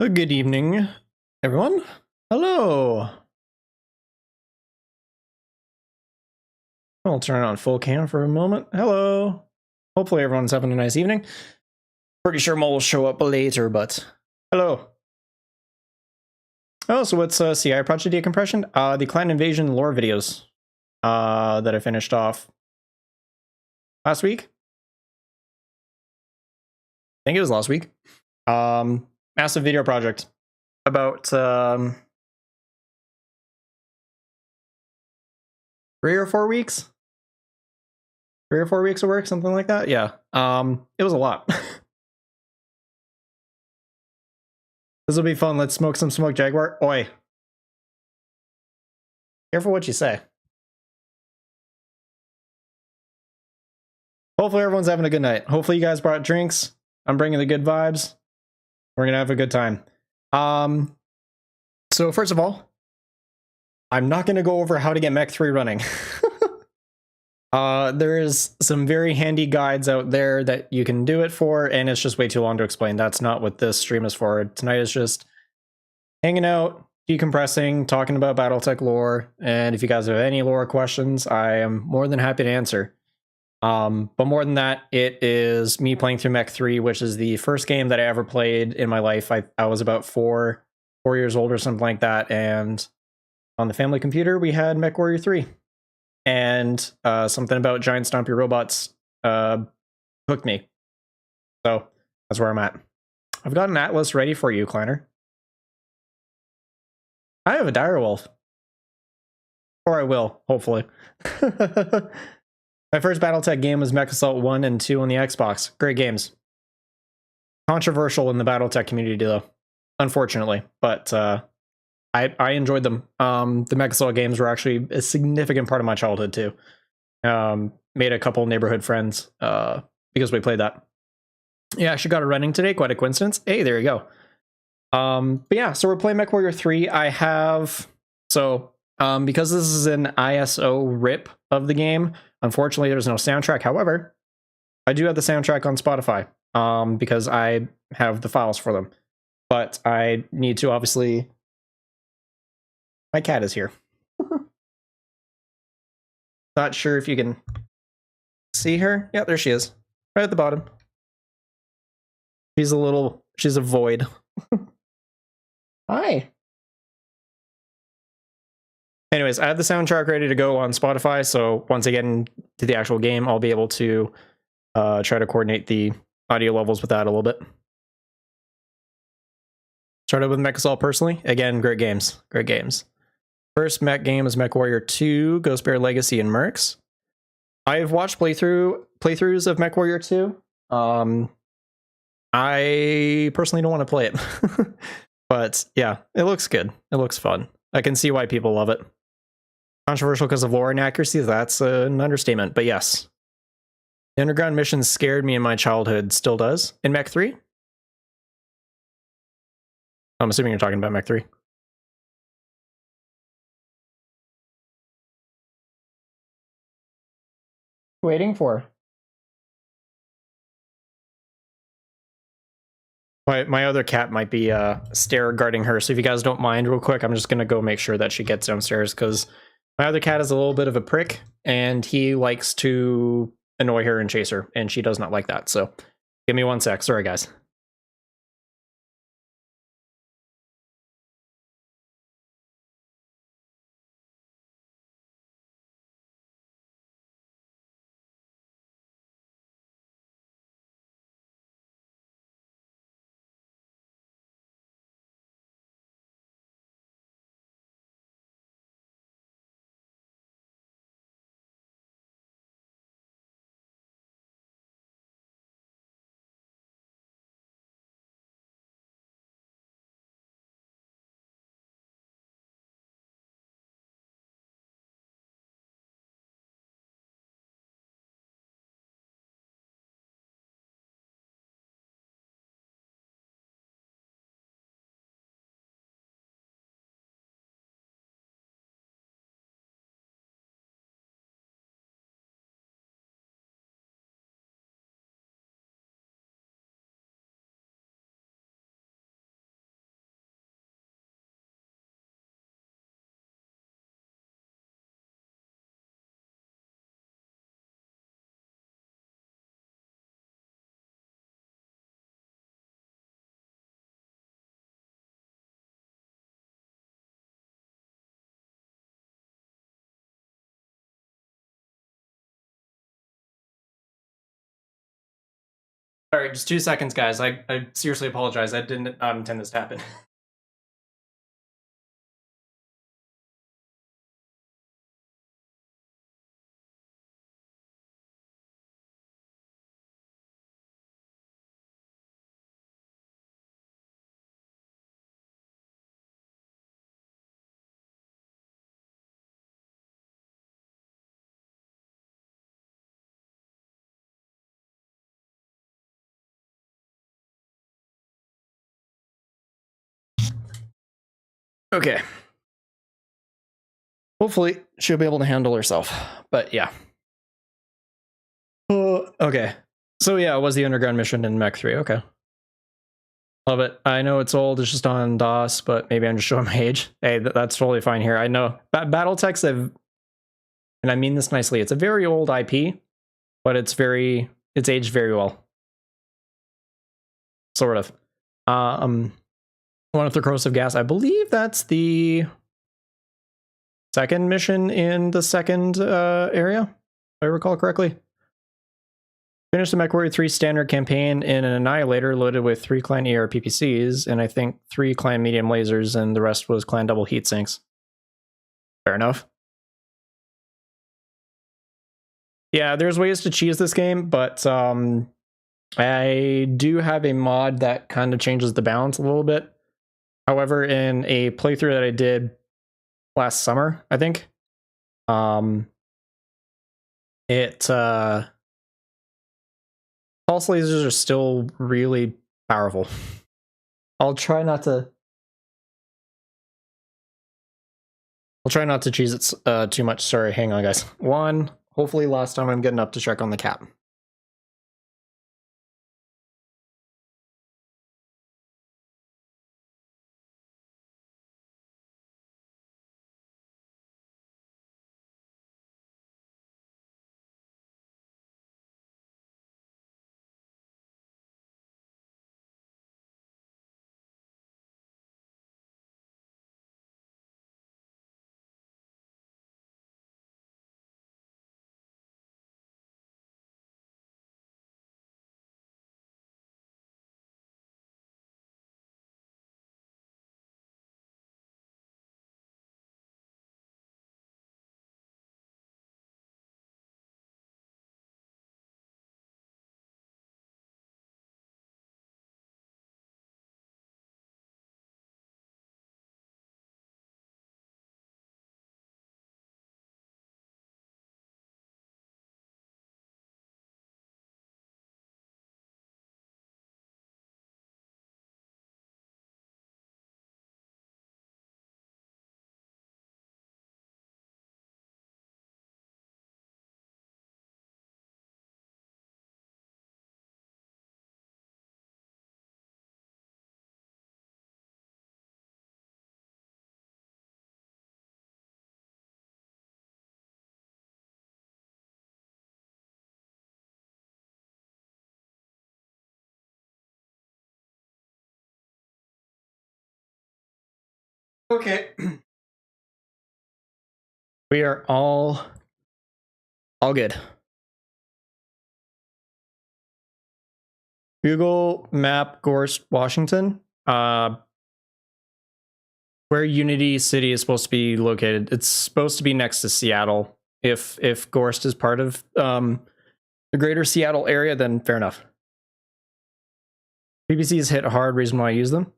Good evening, everyone. Hello. I'll turn on full cam for a moment. Hello. Hopefully everyone's having a nice evening. Pretty sure Mo will show up later, but hello. Oh, so what's CI Project Decompression? The Clan Invasion lore videos that I finished off last week. I think it was last week. Massive video project about 3 or 4 weeks. 3 or 4 weeks of work, something like that. Yeah. It was a lot. This will be fun. Let's smoke some smoked Jaguar. Oi. Careful what you say. Hopefully everyone's having a good night. Hopefully you guys brought drinks. I'm bringing the good vibes. We're going to have a good time. So first of all, I'm not going to go over how to get Mech 3 running. There is some very handy guides out there that you can do it for, and it's just way too long to explain. That's not what this stream is for. Tonight is just hanging out, decompressing, talking about Battletech lore, and if you guys have any lore questions, I am more than happy to answer. But more than that, it is me playing through Mech 3, which is the first game that I ever played in my life. I was about 4 years old or something like that, and on the family computer, we had MechWarrior 3. And something about giant stompy robots hooked me. So that's where I'm at. I've got an atlas ready for you, Kleiner. I have a direwolf. Or I will, hopefully. My first Battletech game was Mech Assault 1 and 2 on the Xbox. Great games. Controversial in the Battletech community, though. Unfortunately. But I enjoyed them. The Mech Assault games were actually a significant part of my childhood, too. Made a couple neighborhood friends because we played that. Yeah, I actually got it running today. Quite a coincidence. Hey, there you go. But yeah, so we're playing MechWarrior 3. I have... So, because this is an ISO rip of the game, unfortunately, there's no soundtrack. However, I do have the soundtrack on Spotify because I have the files for them. But I need to obviously... My cat is here. Not sure if you can see her. Yeah, there she is. Right at the bottom. She's a void. Hi. Anyways, I have the soundtrack ready to go on Spotify, so once I get into the actual game, I'll be able to try to coordinate the audio levels with that a little bit. Started with Mech Assault personally. Again, great games. Great games. First mech game is MechWarrior 2, Ghost Bear Legacy, and Mercs. I've watched playthroughs of MechWarrior 2. I personally don't want to play it. But yeah, it looks good. It looks fun. I can see why people love it. Controversial because of lore inaccuracy, that's an understatement, but yes. The underground mission scared me in my childhood, still does. In Mech 3? I'm assuming you're talking about Mech 3. Waiting for? My other cat might be stare guarding her, so if you guys don't mind real quick, I'm just going to go make sure that she gets downstairs, because my other cat is a little bit of a prick, and he likes to annoy her and chase her, and she does not like that, so give me 1 sec. Sorry, guys. Sorry, just 2 seconds, guys. I seriously apologize. I did not intend this to happen. Okay. Hopefully, she'll be able to handle herself. But yeah. Okay. So yeah, it was the underground mission in Mech 3. Okay. Love it. I know it's old. It's just on DOS, but maybe I'm just showing my age. Hey, that's totally fine here. I know. Battletech's and I mean this nicely, it's a very old IP, but it's aged very well. Sort of. One of the corrosive gas. I believe that's the second mission in the second area, if I recall correctly. Finished the MechWarrior 3 standard campaign in an Annihilator loaded with 3 Clan ER PPCs, and I think 3 Clan medium lasers, and the rest was Clan double heat sinks. Fair enough. Yeah, there's ways to cheese this game, but I do have a mod that kind of changes the balance a little bit. However, in a playthrough that I did last summer, I think, pulse lasers are still really powerful. I'll try not to cheese it too much. Sorry, hang on, guys. Hopefully last time I'm getting up to check on the cap. Okay. We are all good. Google map Gorst, Washington. Where Unity City is supposed to be located. It's supposed to be next to Seattle. If Gorst is part of the greater Seattle area, then fair enough. PPCs hit hard, reason why I use them.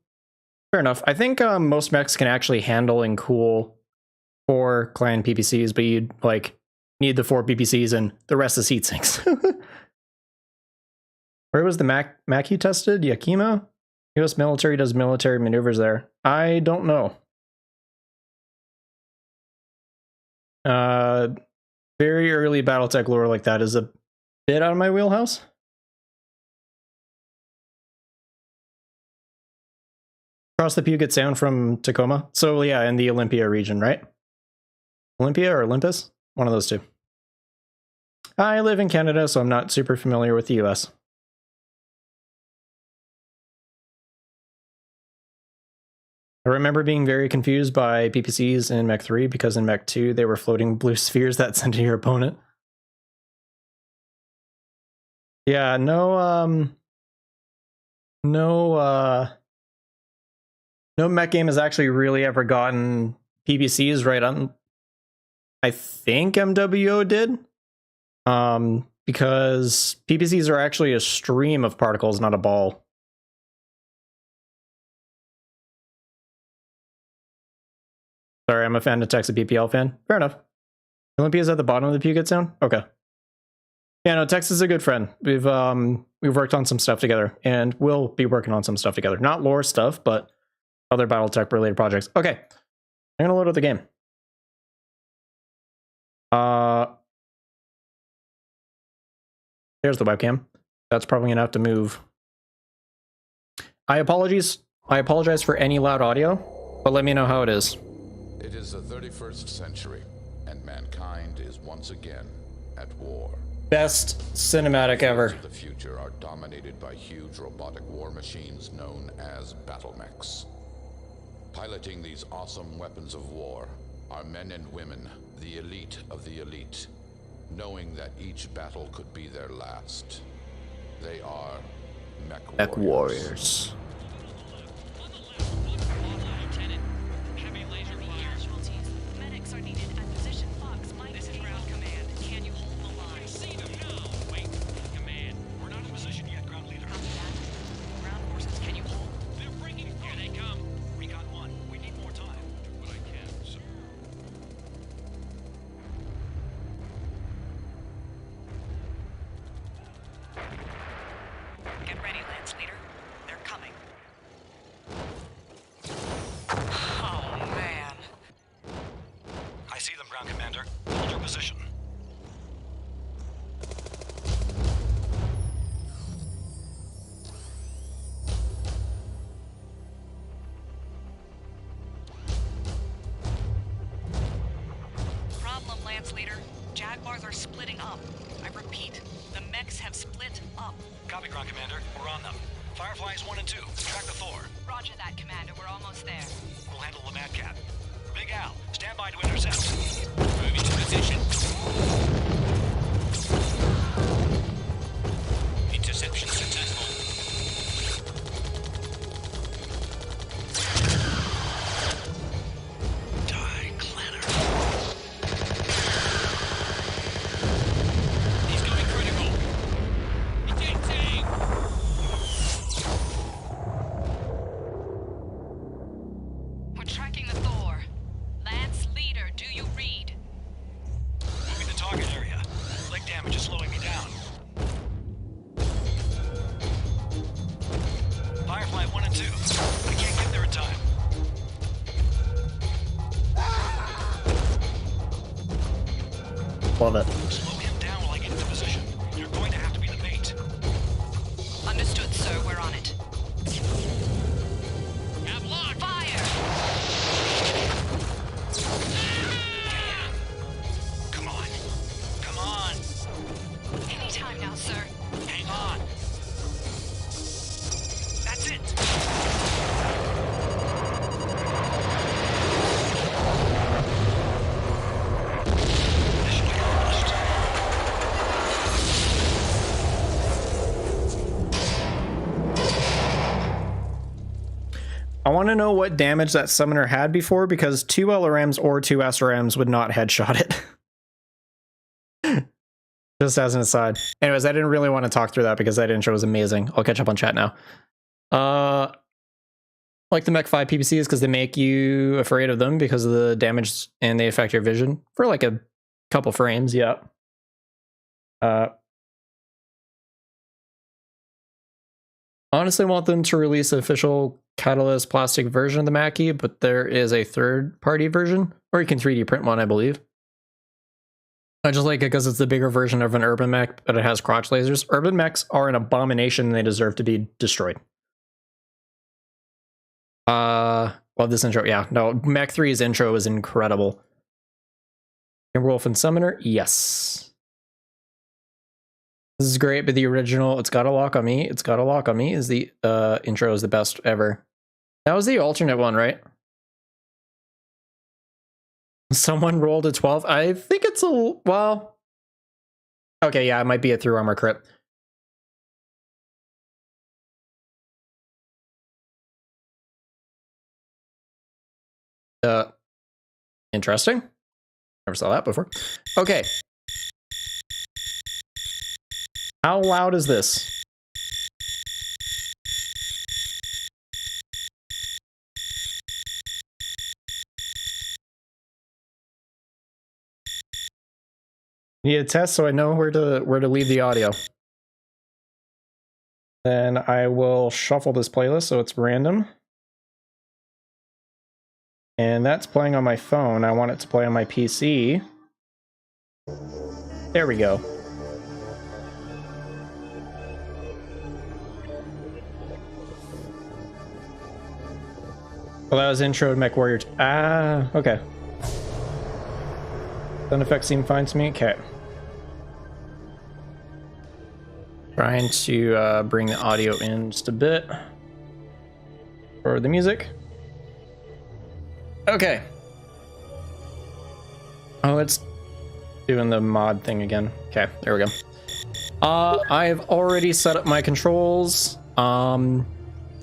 Fair enough. I think most mechs can actually handle and cool 4 clan PPCs, but you'd need the 4 PPCs and the rest is heat sinks. Where was the Mac you tested? Yakima? US military does military maneuvers there. I don't know. Very early Battletech lore like that is a bit out of my wheelhouse. Across the Puget Sound from Tacoma. So yeah, in the Olympia region, right? Olympia or Olympus? One of those two. I live in Canada, so I'm not super familiar with the US. I remember being very confused by PPCs in Mech 3 because in Mech 2 they were floating blue spheres that sent to your opponent. Yeah, no no mech game has actually really ever gotten PPCs right on. I think MWO did. Because PPCs are actually a stream of particles, not a ball. Sorry, I'm a fan of Texas BPL fan. Fair enough. Olympia's at the bottom of the Puget Sound? Okay. Yeah, no, Texas is a good friend. We've worked on some stuff together, and we'll be working on some stuff together. Not lore stuff, but other Battletech related projects. Okay. I'm gonna load up the game. There's the webcam. That's probably gonna have to move. I apologize for any loud audio, but let me know how it is. It is the 31st century, and mankind is once again at war. Best cinematic ever. The future are dominated by huge robotic war machines known as Battlemechs. Piloting these awesome weapons of war are men and women, the elite of the elite, knowing that each battle could be their last. They are MechWarriors. Commander, hold your position. Problem, Lance Leader. Jaguars are splitting up. I repeat, the mechs have split up. Copy, Ground Commander. We're on them. Fireflies 1 and 2. Track the Thor. Roger that, Commander. We're almost there. We'll handle the Mad Cat. Big Al, stand by to intercept. Moving to position. Interception successful. Die, Clanner. He's going critical. Ejecting. We're tracking the Thor. Lance Leader, do you read? Moving the target area. Leg damage is slowing me down. Firefly 1 and 2. I can't get there in time. Love it. Slow him down while I get into position. You're going to have to be the bait. Understood, sir. We're on it. Have locked. Fire! Come on. Come on. Anytime now, sir. Hang on. That's it. Mission accomplished. I want to know what damage that summoner had before, because 2 LRMs or 2 SRMs would not headshot it. Just as an aside. Anyways, I didn't really want to talk through that because that intro was amazing. I'll catch up on chat now. Like the Mech 5 PPCs because they make you afraid of them because of the damage and they affect your vision for like a couple frames. Yeah. Honestly, want them to release an official Catalyst plastic version of the Mackie, but there is a third-party version, or you can 3D print one, I believe. I just like it because it's the bigger version of an urban mech, but it has crotch lasers. Urban mechs are an abomination and they deserve to be destroyed. Love this intro. Yeah, no, Mech 3's intro is incredible. Timberwolf and Summoner, yes. This is great, but the original, It's Got a Lock on Me, It's Got a Lock on Me is the intro is the best ever. That was the alternate one, right? Someone rolled a 12. I think it's a, well, okay, yeah, it might be a through armor crit. Interesting. Never saw that before. Okay. How loud is this? Need a test so I know where to leave the audio. Then I will shuffle this playlist so it's random. And that's playing on my phone. I want it to play on my PC. There we go. Well, that was intro to MechWarrior. Ah, okay. Sound effects seem fine to me. Okay. Trying to bring the audio in just a bit for the music. Okay. Oh, it's doing the mod thing again. Okay, there we go. I've already set up my controls. For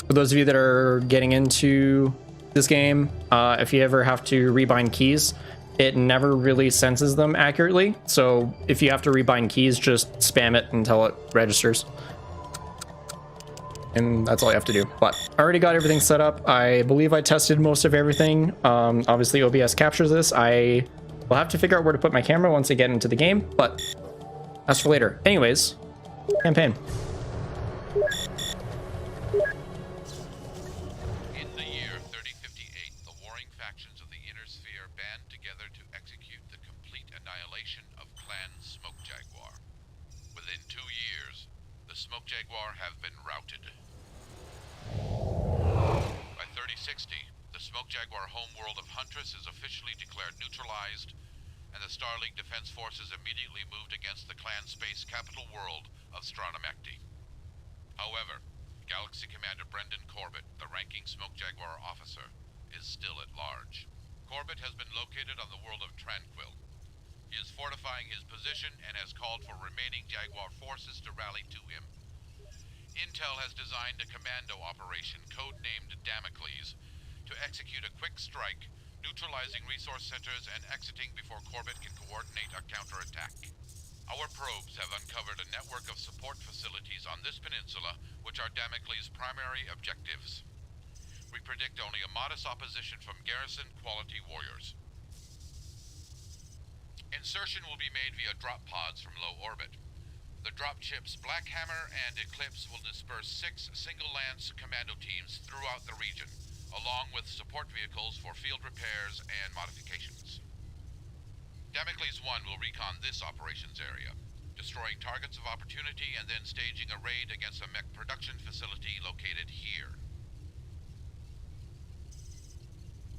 those of you that are getting into this game, if you ever have to rebind keys, it never really senses them accurately. So if you have to rebind keys, just spam it until it registers. And that's all you have to do. But I already got everything set up. I believe I tested most of everything. Obviously OBS captures this. I will have to figure out where to put my camera once I get into the game, but that's for later. Anyways, campaign. In the year 3058, the warring factions of the Inner Sphere band together to execute the complete annihilation of Clan Smoke Jaguar. Within 2 years, the Smoke Jaguar have been routed. By 3060, the Smoke Jaguar homeworld of Huntress is officially declared neutralized, and the Star League Defense Forces immediately moved against the clan space capital world of Stranomacti. However, Galaxy Commander Brendan Corbett, the ranking Smoke Jaguar officer, is still at large. Corbett has been located on the world of Tranquil. He is fortifying his position and has called for remaining Jaguar forces to rally to him. Intel has designed a commando operation codenamed Damocles to execute a quick strike, neutralizing resource centers and exiting before Corbett can coordinate a counterattack. Our probes have uncovered a network of support facilities on this peninsula, which are Damocles' primary objectives. We predict only a modest opposition from garrison quality warriors. Insertion will be made via drop pods from low orbit. The drop ships Black Hammer and Eclipse will disperse 6 single lance commando teams throughout the region, along with support vehicles for field repairs and modifications. Damocles 1 will recon this operations area, destroying targets of opportunity and then staging a raid against a mech production facility located here.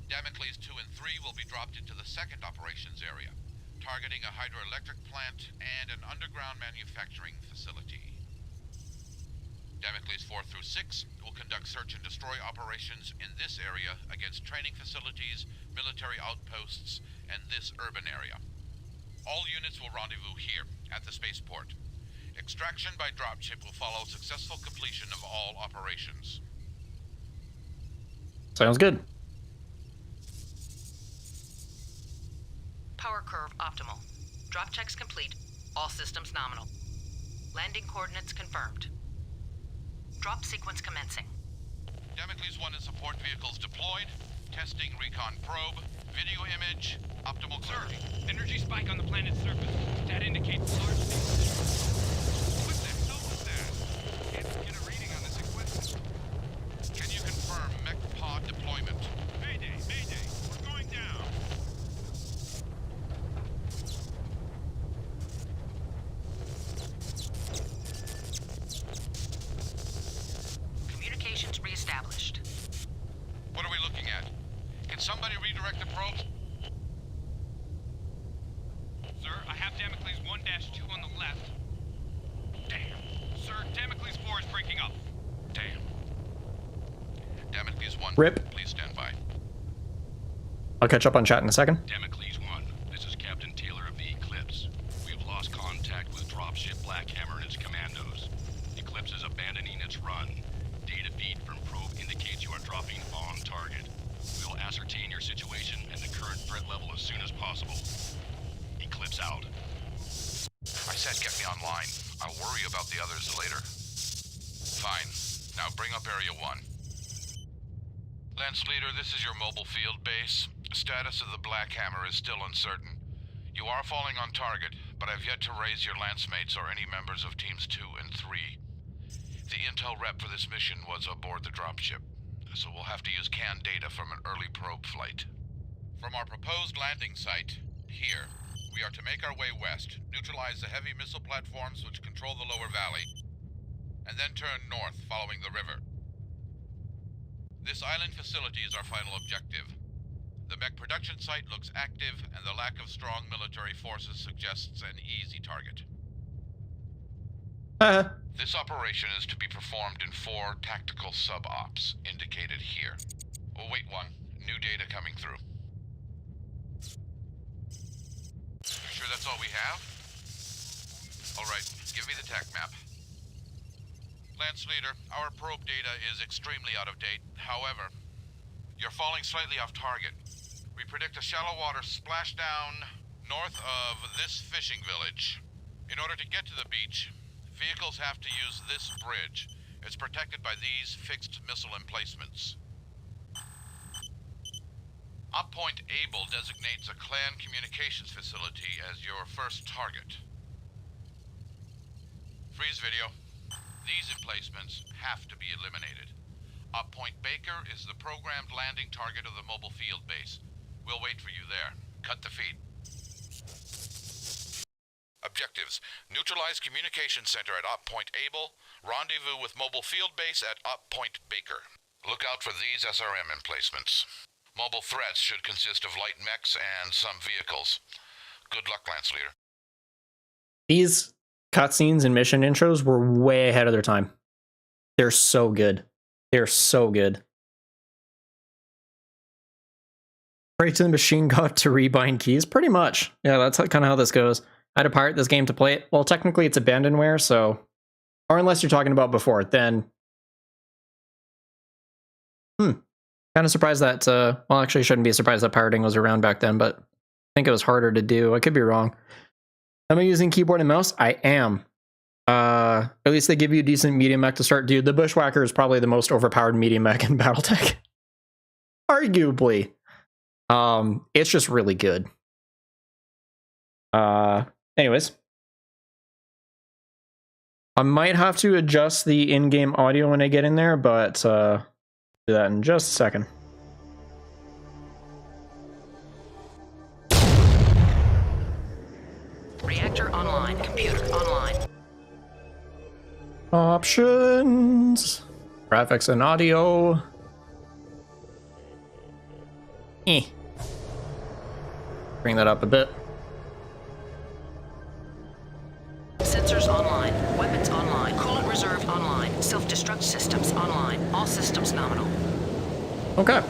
Damocles 2 and 3 will be dropped into the second operations area, targeting a hydroelectric plant and an underground manufacturing facility. Damocles 4 through 6 will conduct search and destroy operations in this area against training facilities, military outposts, and this urban area. All units will rendezvous here, at the spaceport. Extraction by dropship will follow successful completion of all operations. Sounds good. Power curve optimal. Drop checks complete. All systems nominal. Landing coordinates confirmed. Drop sequence commencing. Damocles 1 and support vehicles deployed. Testing recon probe. Video image. Optimal clarity. Energy spike on the planet's surface. That indicates large. What the hell was that? Can't get a reading on this equipment. Can you confirm mech pod deployment? Mayday, mayday. We're going down. Communications reestablished. What are we looking at? Can somebody redirect the probes? Sir, I have Damocles 1-2 on the left. Damn. Sir, Damocles 4 is breaking up. Damn. Damocles 1, Rip. please stand by. I'll catch up on chat in a second. Damocles 1, this is Captain Taylor of the Eclipse. We have lost contact with dropship Black Hammer and its commandos. Eclipse is abandoning its run. Data feed from probe indicates you are dropping on target. We'll ascertain your situation and the current threat level as soon as possible. Eclipse out. I said get me online. I'll worry about the others later. Fine. Now bring up Area 1. Lance Leader, this is your mobile field base. Status of the Black Hammer is still uncertain. You are falling on target, but I've yet to raise your lance mates or any members of Teams 2 and 3. The intel rep for this mission was aboard the dropship, so we'll have to use canned data from an early probe flight. From our proposed landing site, here, we are to make our way west, neutralize the heavy missile platforms which control the lower valley, and then turn north following the river. This island facility is our final objective. The mech production site looks active, and the lack of strong military forces suggests an easy target. This operation is to be performed in 4 tactical sub-ops, indicated here. Oh, wait one. New data coming through. You sure that's all we have? All right, give me the tech map. Lance Leader, our probe data is extremely out of date. However, you're falling slightly off target. We predict a shallow water splashdown north of this fishing village. In order to get to the beach, vehicles have to use this bridge. It's protected by these fixed missile emplacements. OpPoint Able designates a clan communications facility as your first target. Freeze video. These emplacements have to be eliminated. OpPoint Baker is the programmed landing target of the mobile field base. We'll wait for you there. Cut the feed. Objectives. Neutralize communication center at OpPoint Able. Rendezvous with mobile field base at OpPoint Baker. Look out for these SRM emplacements. Mobile threats should consist of light mechs and some vehicles. Good luck, Lance Leader. These cutscenes and mission intros were way ahead of their time. They're so good. They're so good. Right to the machine gun to rebind keys? Pretty much. Yeah, that's kind of how this goes. I had to pirate this game to play it. Well, technically it's abandonware, so... Or unless you're talking about before, then... Kind of surprised that... well, actually, I shouldn't be surprised that pirating was around back then, but I think it was harder to do. I could be wrong. Am I using keyboard and mouse? I am. At least they give you a decent medium mech to start. Dude, the Bushwhacker is probably the most overpowered medium mech in Battletech. Arguably. It's just really good. Anyways. I might have to adjust the in-game audio when I get in there, but do that in just a second. Reactor online. Computer online. Options. Graphics and audio. Bring that up a bit. Sensors online. Weapons online. Coolant reserve online. Self-destruct systems online. All systems nominal. Okay.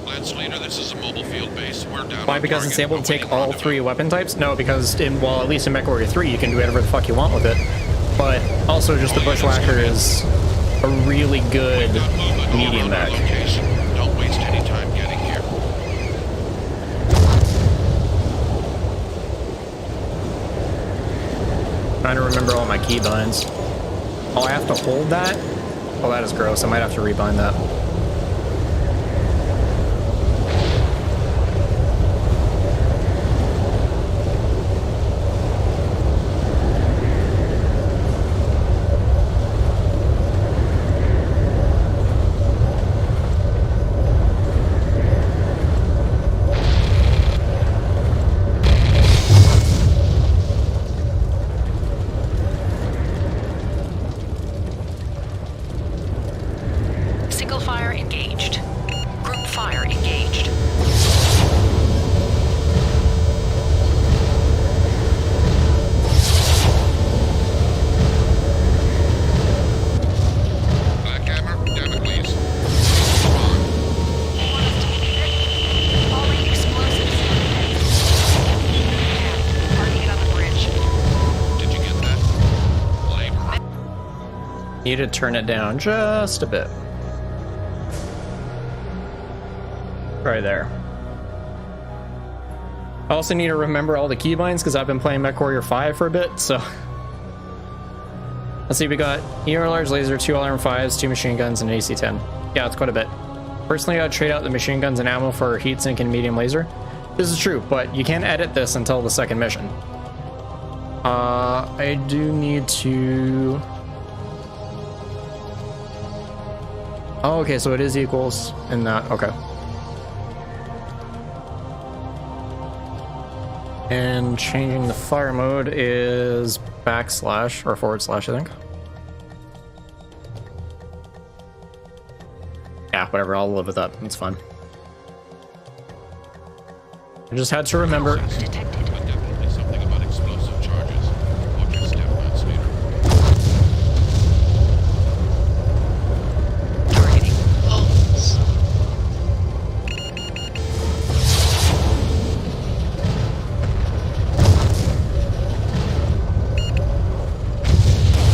Lance Leader, this is a mobile field base. We're down. Why? Because it's able to take all 3 weapon types? No, because well, at least in MechWarrior 3, you can do whatever the fuck you want with it. But also, just the Bushwhacker is a really good medium mech. Don't waste any time getting here. Trying to remember all my keybinds. Oh, I have to hold that? Oh, that is gross. I might have to rebind that. Single fire engaged. Group fire engaged. Black Hammer, Damocles. Falling explosives. Targeting it on the bridge. Did you get that? Labor. Need to turn it down just a bit. right there. I also need to remember all the keybinds because I've been playing MechWarrior 5 for a bit, so... Let's see, we got ER large laser, 2 LRM5s, 2 machine guns, and an AC-10. Yeah, it's quite a bit. Personally, I'd trade out the machine guns and ammo for heatsink and medium laser. This is true, but you can't edit this until the second mission. I do need to... Oh, okay, so it is equals in that, okay. And changing the fire mode is backslash or forward slash, I think. Yeah, whatever, I'll live with that. It's fine. I just had to remember. Detected. But definitely something about explosive charges. Watch your step, Lance Leader. Targeting. Holes.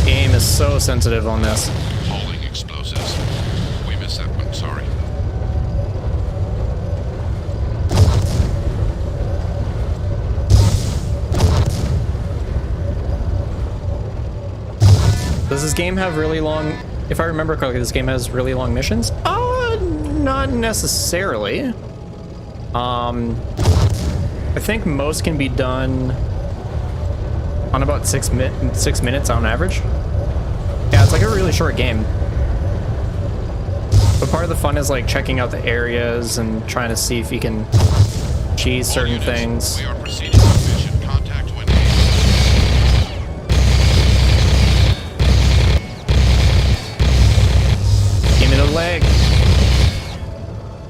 Game is so sensitive on this. Hauling explosives. We missed that one, sorry. Does this game have really long... If I remember correctly, this game has really long missions? Not necessarily. I think most can be done on about 6 minutes on average. Yeah, it's like a really short game. But part of the fun is like checking out the areas and trying to see if you can cheese certain Units, things. We are proceeding on mission. Contact when needed. Give me the leg.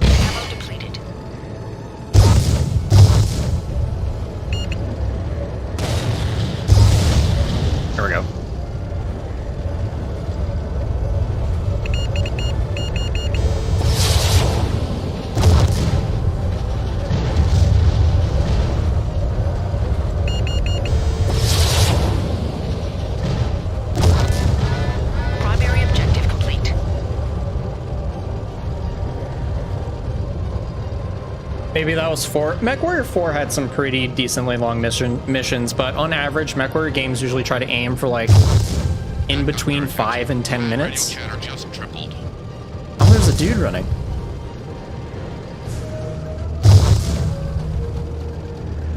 Ammo depleted. There we go. Primary objective complete. Maybe that was 4. MechWarrior 4 had some pretty decently long missions, but on average, MechWarrior games usually try to aim for like in between 5 and 10 minutes. Radio chatter just tripled. Oh, there's a dude running.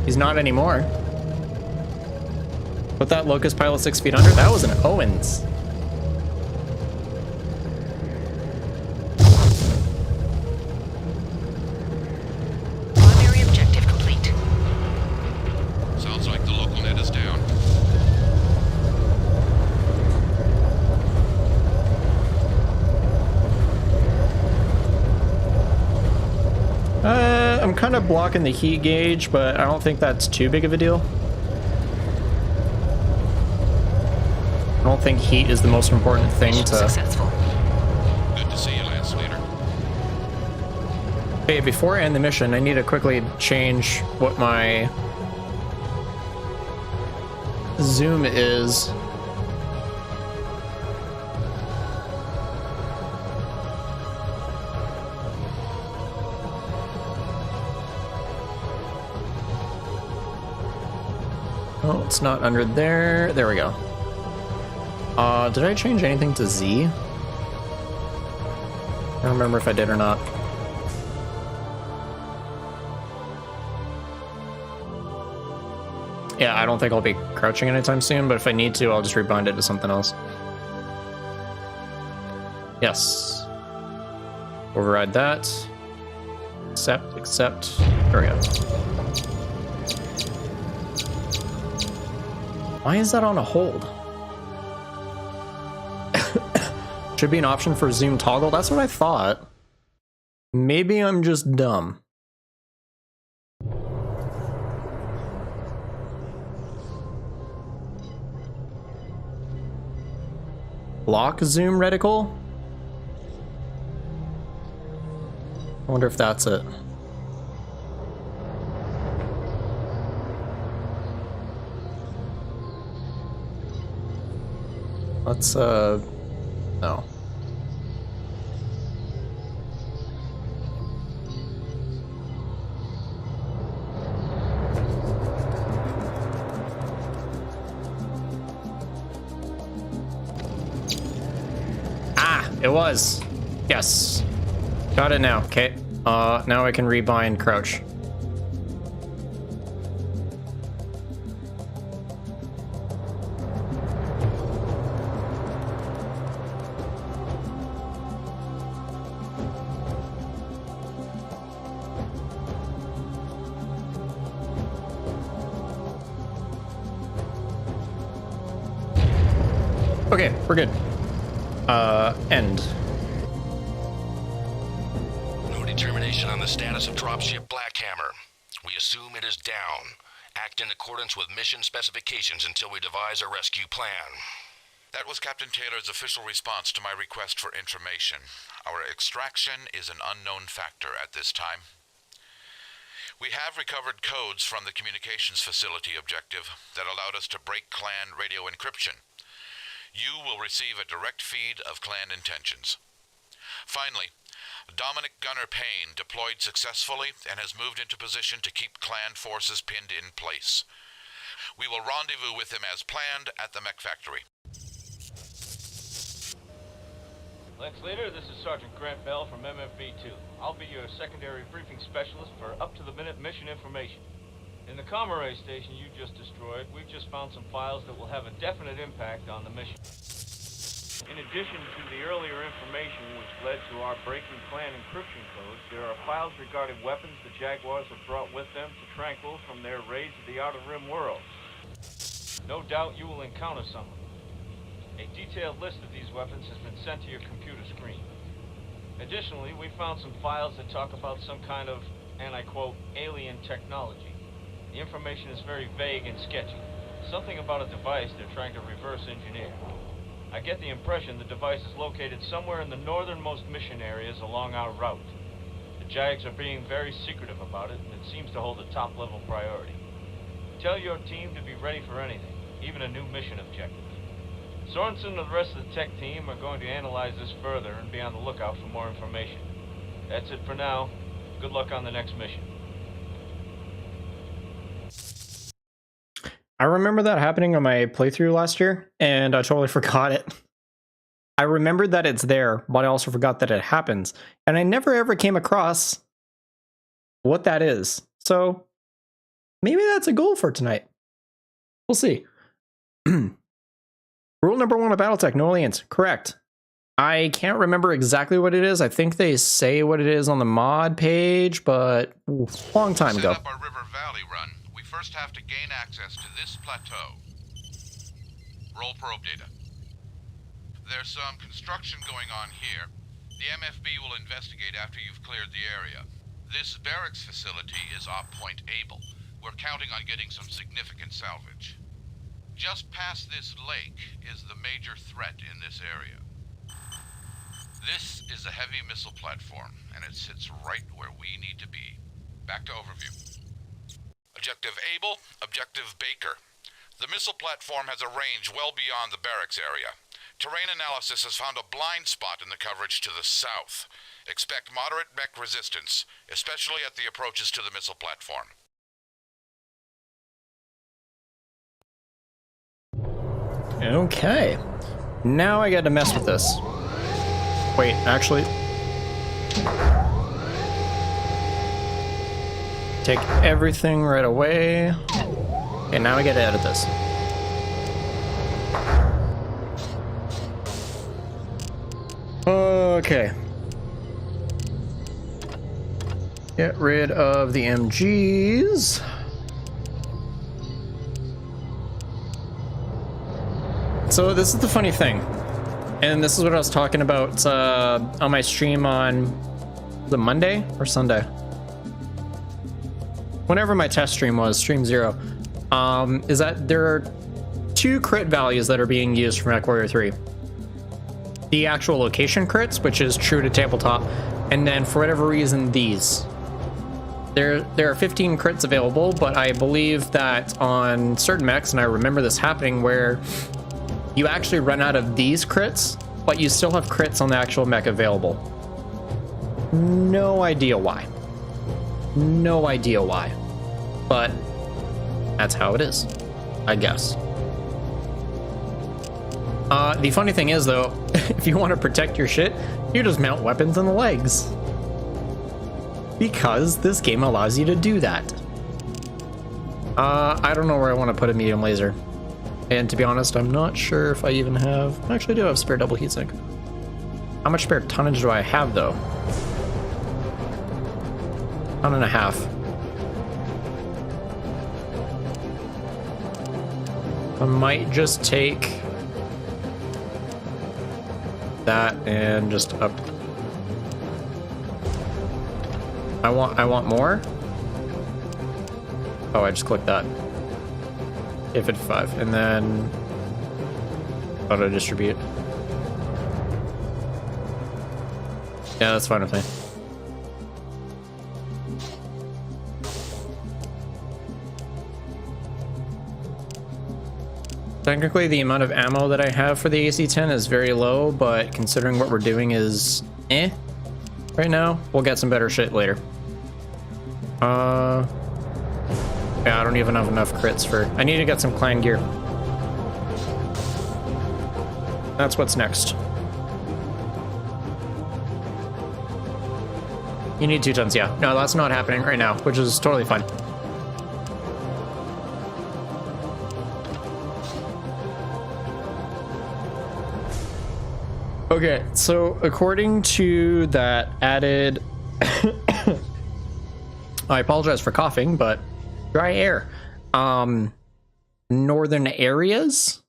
He's not anymore. Put that Locust pilot 6 feet under. That was an Owens. Primary objective complete. Sounds like the local net is down. I'm kind of blocking the heat gauge, but I don't think that's too big of a deal. I don't think heat is the most important thing Mission to... successful. Good to see you, Lance Leader. Hey, before I end the mission, I need to quickly change what my zoom is. Oh, it's not under there. There we go. Did I change anything to Z? I don't remember if I did or not. Yeah, I don't think I'll be crouching anytime soon, but if I need to, I'll just rebind it to something else. Yes. Override that. Accept. There we go. Why is that on a hold? Should be an option for zoom toggle. That's what I thought. Maybe I'm just dumb. Lock zoom reticle? I wonder if that's it. Let's, no. It was. Yes. Got it now. Okay. Now I can rebind crouch. Okay, we're good. End. No determination on the status of dropship Blackhammer. We assume it is down. Act in accordance with mission specifications until we devise a rescue plan. That was Captain Taylor's official response to my request for information. Our extraction is an unknown factor at this time. We have recovered codes from the communications facility objective that allowed us to break clan radio encryption. You will receive a direct feed of clan intentions. Finally, Dominic Gunner Payne deployed successfully and has moved into position to keep clan forces pinned in place. We will rendezvous with him as planned at the mech factory. Lex Leader, this is Sergeant Grant Bell from MFB-2. I'll be your secondary briefing specialist for up-to-the-minute mission information. In the comm array station you just destroyed, we've just found some files that will have a definite impact on the mission. In addition to the earlier information which led to our breaking clan encryption codes, there are files regarding weapons the Jaguars have brought with them to Tranquil from their raids of the Outer Rim world. No doubt you will encounter some of them. A detailed list of these weapons has been sent to your computer screen. Additionally, we found some files that talk about some kind of, and I quote, alien technology. The information is very vague and sketchy. Something about a device they're trying to reverse engineer. I get the impression the device is located somewhere in the northernmost mission areas along our route. The Jags are being very secretive about it, and it seems to hold a top-level priority. Tell your team to be ready for anything, even a new mission objective. Sorensen and the rest of the tech team are going to analyze this further and be on the lookout for more information. That's it for now. Good luck on the next mission. I remember that happening on my playthrough last year, and I totally forgot it. I remembered that it's there, but I also forgot that it happens, and I never ever came across what that is. So maybe that's a goal for tonight. We'll see. Rule number 1 of Battletech, no aliens. Correct. I can't remember exactly what it is. I think they say what it is on the mod page, but long time ago. Set up our River Valley run. We first have to gain access to this plateau. Roll probe data. There's some construction going on here. The MFB will investigate after you've cleared the area. This barracks facility is Op Point Able. We're counting on getting some significant salvage. Just past this lake is the major threat in this area. This is a heavy missile platform, and it sits right where we need to be. Back to overview. Objective Able, Objective Baker. The missile platform has a range well beyond the barracks area. Terrain analysis has found a blind spot in the coverage to the south. Expect moderate mech resistance, especially at the approaches to the missile platform. Okay. Now I got to mess with this. Wait, actually. Take everything right away. Okay, now I got to edit this. Okay. Get rid of the MGs. So this is the funny thing, and this is what I was talking about on my stream on the Monday or Sunday, whenever my test stream was, stream 0, is that there are 2 crit values that are being used for MechWarrior 3. The actual location crits, which is true to tabletop, and then for whatever reason these. There are 15 crits available, but I believe that on certain mechs, and I remember this happening, where you actually run out of these crits, but you still have crits on the actual mech available. No idea why. No idea why. But that's how it is, I guess. The funny thing is, though, if you want to protect your shit, you just mount weapons on the legs. Because this game allows you to do that. I don't know where I want to put a medium laser. And to be honest, I'm not sure if I even have... Actually, I do have spare double heatsink. How much spare tonnage do I have, though? 1.5. I might just take that and just up. I want more. Oh, I just clicked that. A55, and then auto distribute. Yeah, that's fine with me. Technically, the amount of ammo that I have for the AC-10 is very low, but considering what we're doing is right now, we'll get some better shit later. Yeah, I don't even have enough crits for... I need to get some clan gear. That's what's next. You need 2 tons, yeah. No, that's not happening right now, which is totally fine. Okay, so according to that added... I apologize for coughing, but dry air. Northern areas?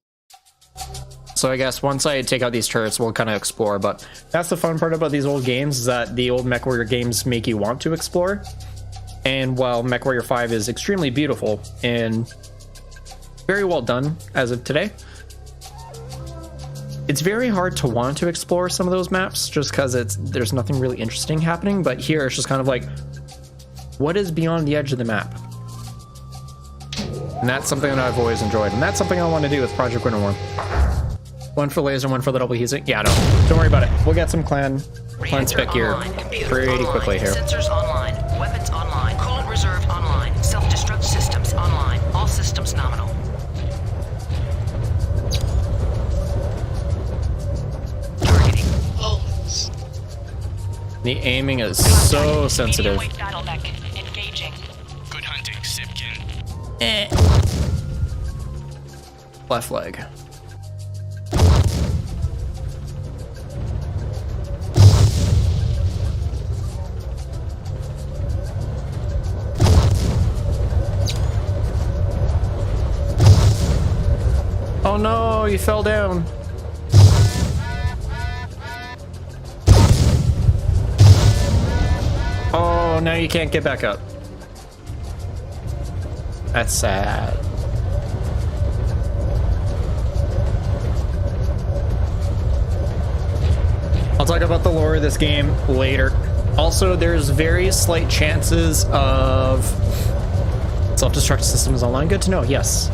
So I guess once I take out these turrets, we'll kind of explore, but that's the fun part about these old games, is that the old MechWarrior games make you want to explore. And while MechWarrior 5 is extremely beautiful and very well done as of today, it's very hard to want to explore some of those maps just because there's nothing really interesting happening. But here it's just kind of like, what is beyond the edge of the map? And that's something that I've always enjoyed, and that's something I want to do with Project Winter Worm. One for laser, one for the double heatsink. Yeah, no, don't worry about it. We'll get some clan spec gear pretty quickly here. Sensors online, weapons online, coolant reserve online, self-destruct systems online, all systems nominal. Targeting. The aiming is so sensitive. Battletech. Engaging. Good hunting, Sipkin. Left leg. Oh no, you fell down. Oh, now you can't get back up. That's sad. I'll talk about the lore of this game later. Also, there's very slight chances of self-destruct systems online. Good to know, yes.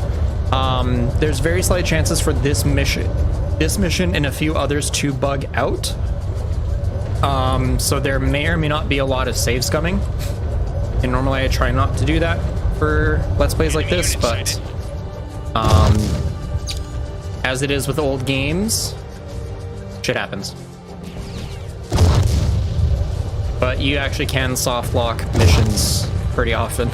There's very slight chances for this mission and a few others to bug out. So there may or may not be a lot of saves coming. And normally I try not to do that for Let's Plays like this, but as it is with old games, shit happens. But you actually can soft lock missions pretty often.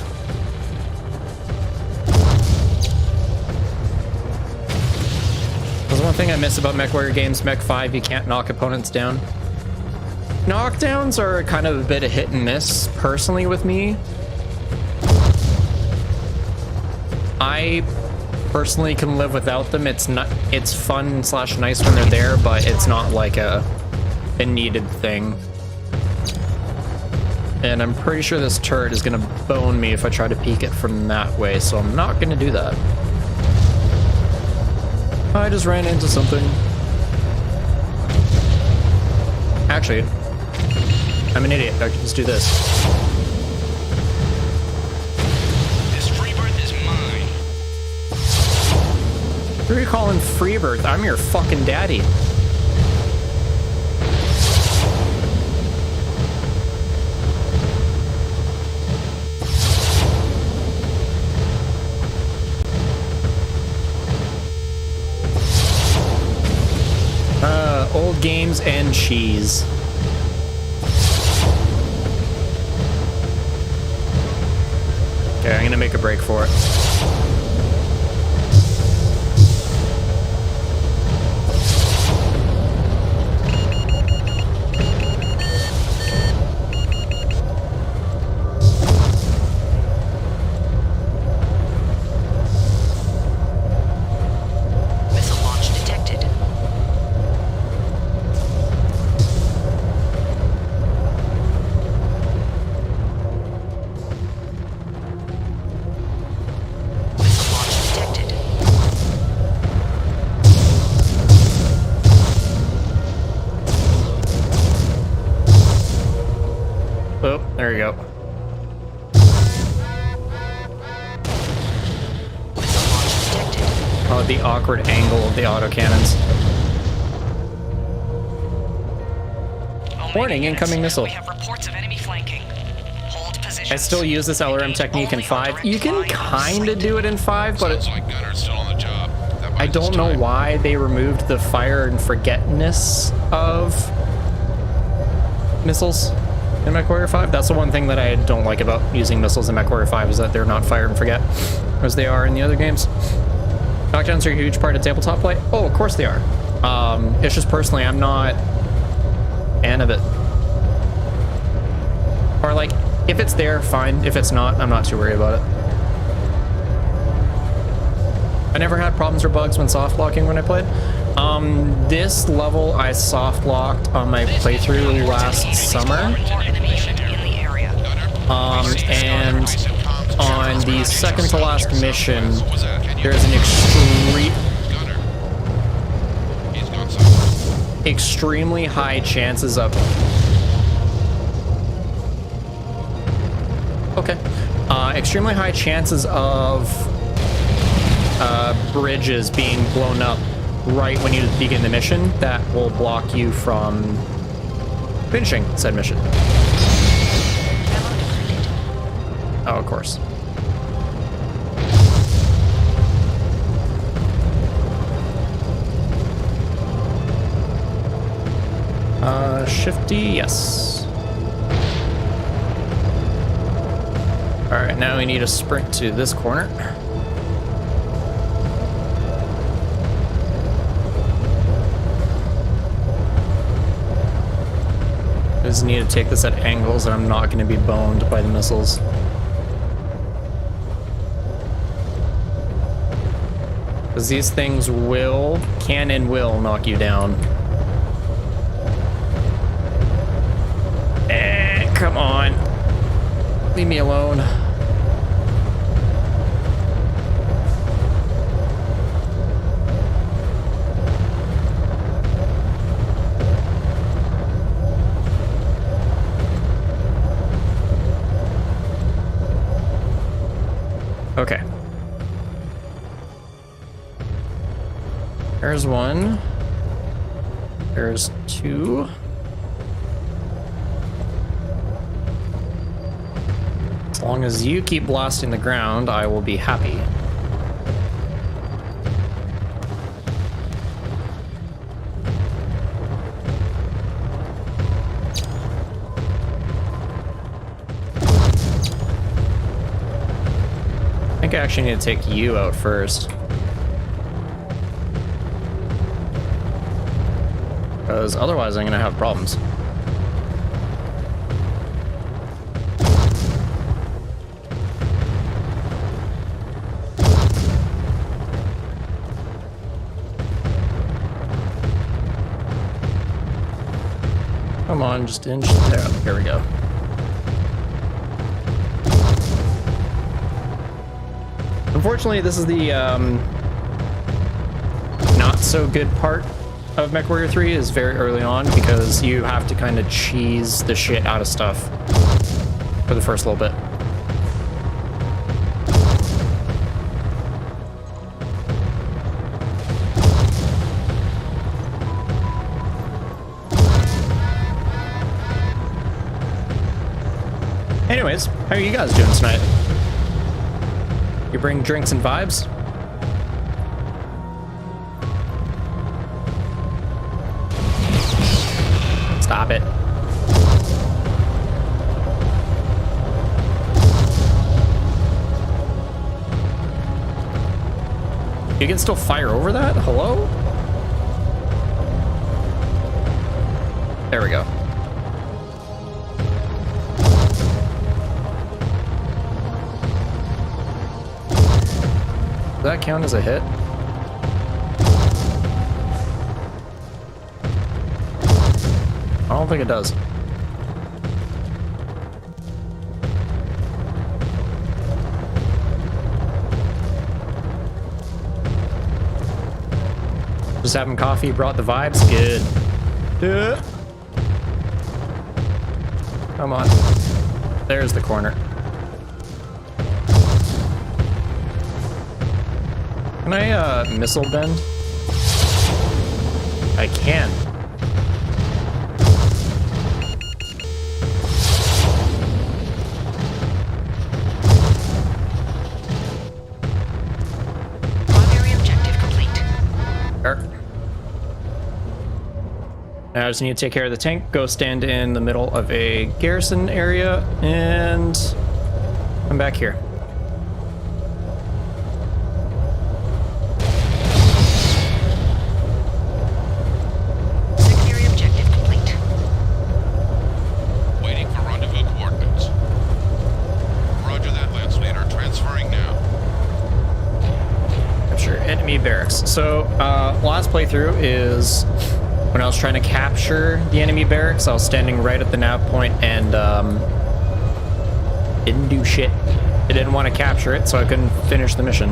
There's one thing I miss about MechWarrior games. Mech 5, you can't knock opponents down. Knockdowns are kind of a bit of hit and miss, personally, with me. I personally can live without them. It's fun / nice when they're there, but it's not like a needed thing. And I'm pretty sure this turret is gonna bone me if I try to peek it from that way, so I'm not gonna do that. I just ran into something. Actually, I'm an idiot. I can just do this. This Freebirth is mine. Who are you calling Freebirth? I'm your fucking daddy. games and cheese. Okay, I'm gonna make a break for it. Missile launch detected. Missile launch detected. Oh, there you go. Missile launch detected. Oh, the awkward angle of the autocannons. Omega Warning, units, incoming missile. We have reports of enemy flanking. Hold position. I still use this LRM technique in 5. You can kind of do it in 5, but Sounds like Gunner's still on the job. That I buys us don't know time. why they removed the fire and forgetness of missiles in MechWarrior 5. That's the one thing that I don't like about using missiles in MechWarrior 5 is that they're not fire and forget as they are in the other games. Knockdowns are a huge part of tabletop play. Oh, of course they are. It's just personally, I'm not a fan of it. Or like, if it's there, fine. If it's not, I'm not too worried about it. I never had problems or bugs when soft locking when I played. This level I soft locked on my playthrough last summer. More enemy unit in the area. And on the second to last mission, there's an extremely high chances of extremely high chances of bridges being blown up right when you begin the mission that will block you from finishing said mission. Oh, of course. Shifty, yes. All right, now we need a sprint to this corner. I just need to take this at angles and I'm not going to be boned by the missiles. Because these things can and will knock you down. Come on. Leave me alone. Okay. There's one. There's two. As long as you keep blasting the ground, I will be happy. I think I actually need to take you out first. Because otherwise I'm going to have problems. Come on, just inch there. Here we go. Unfortunately, this is the not so good part of MechWarrior 3 is very early on because you have to kind of cheese the shit out of stuff for the first little bit. Anyways, how are you guys doing tonight? You bring drinks and vibes? Stop it. You can still fire over that? Hello? There we go. Does that count as a hit? I don't think it does. Just having coffee brought the vibes. Good. Yeah. Come on. There's the corner. Can I missile bend? I can. Primary objective complete. Now I just need to take care of the tank, go stand in the middle of a garrison area, and come back here. Secondary objective complete. Waiting for rendezvous coordinates. Roger that, Lance Leader. Transferring now. Capture enemy barracks. So, last playthrough is when I was trying to capture the enemy barracks. I was standing right at the nav point and didn't do shit. I didn't want to capture it, so I couldn't finish the mission.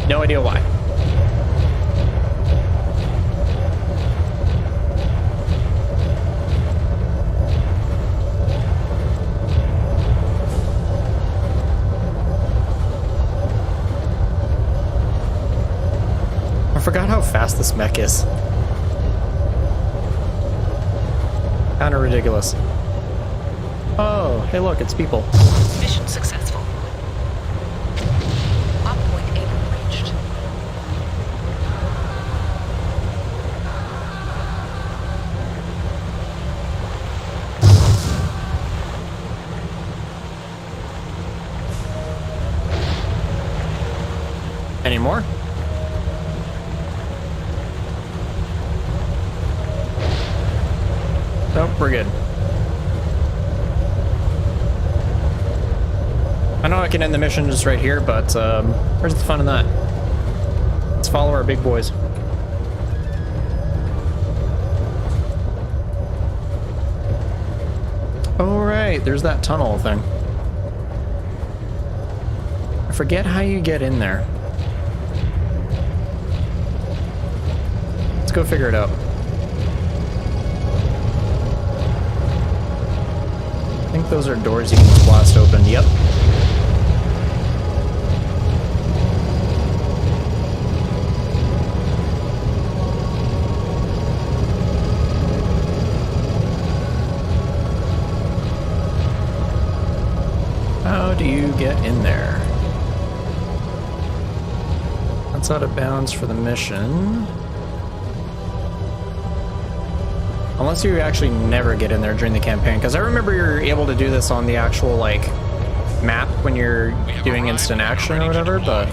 No idea why. I forgot how fast this mech is. Kinda ridiculous. Oh, hey look, it's people. Mission successful. Op point A reached. Any more? Nope, we're good. I know I can end the mission just right here, but where's the fun in that? Let's follow our big boys. Oh, right, there's that tunnel thing. I forget how you get in there. Let's go figure it out. I think those are doors you can just blast open. Yep. How do you get in there? That's out of bounds for the mission. Unless you actually never get in there during the campaign, because I remember you're able to do this on the actual, like, map when you're doing instant action or whatever, but...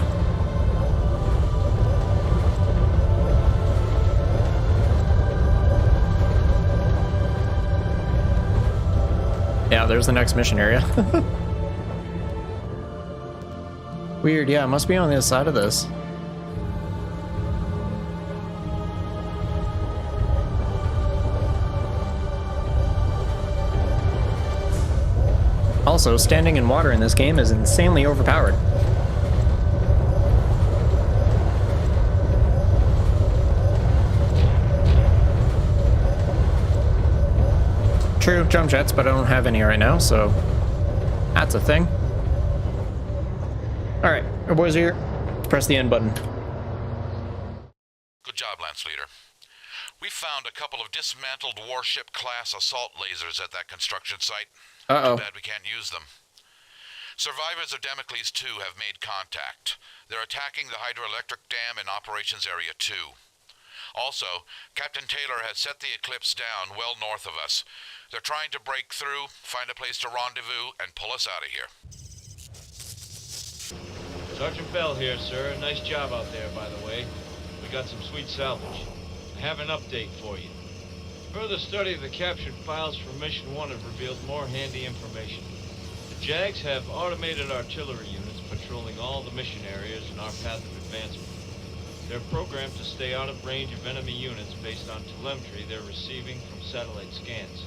Yeah, there's the next mission area. Weird, yeah, it must be on the other side of this. Also, standing in water in this game is insanely overpowered. True, jump jets, but I don't have any right now, so that's a thing. Alright, our boys are here. Press the end button. Good job, Lance Leader. We found a couple of dismantled warship-class assault lasers at that construction site. Uh-oh. Too bad we can't use them. Survivors of Damocles 2 have made contact. They're attacking the hydroelectric dam in Operations Area 2. Also, Captain Taylor has set the Eclipse down well north of us. They're trying to break through, find a place to rendezvous, and pull us out of here. Sergeant Bell here, sir. Nice job out there, by the way. We got some sweet salvage. I have an update for you. Further study of the captured files from Mission 1 have revealed more handy information. The JAGs have automated artillery units patrolling all the mission areas in our path of advancement. They're programmed to stay out of range of enemy units based on telemetry they're receiving from satellite scans.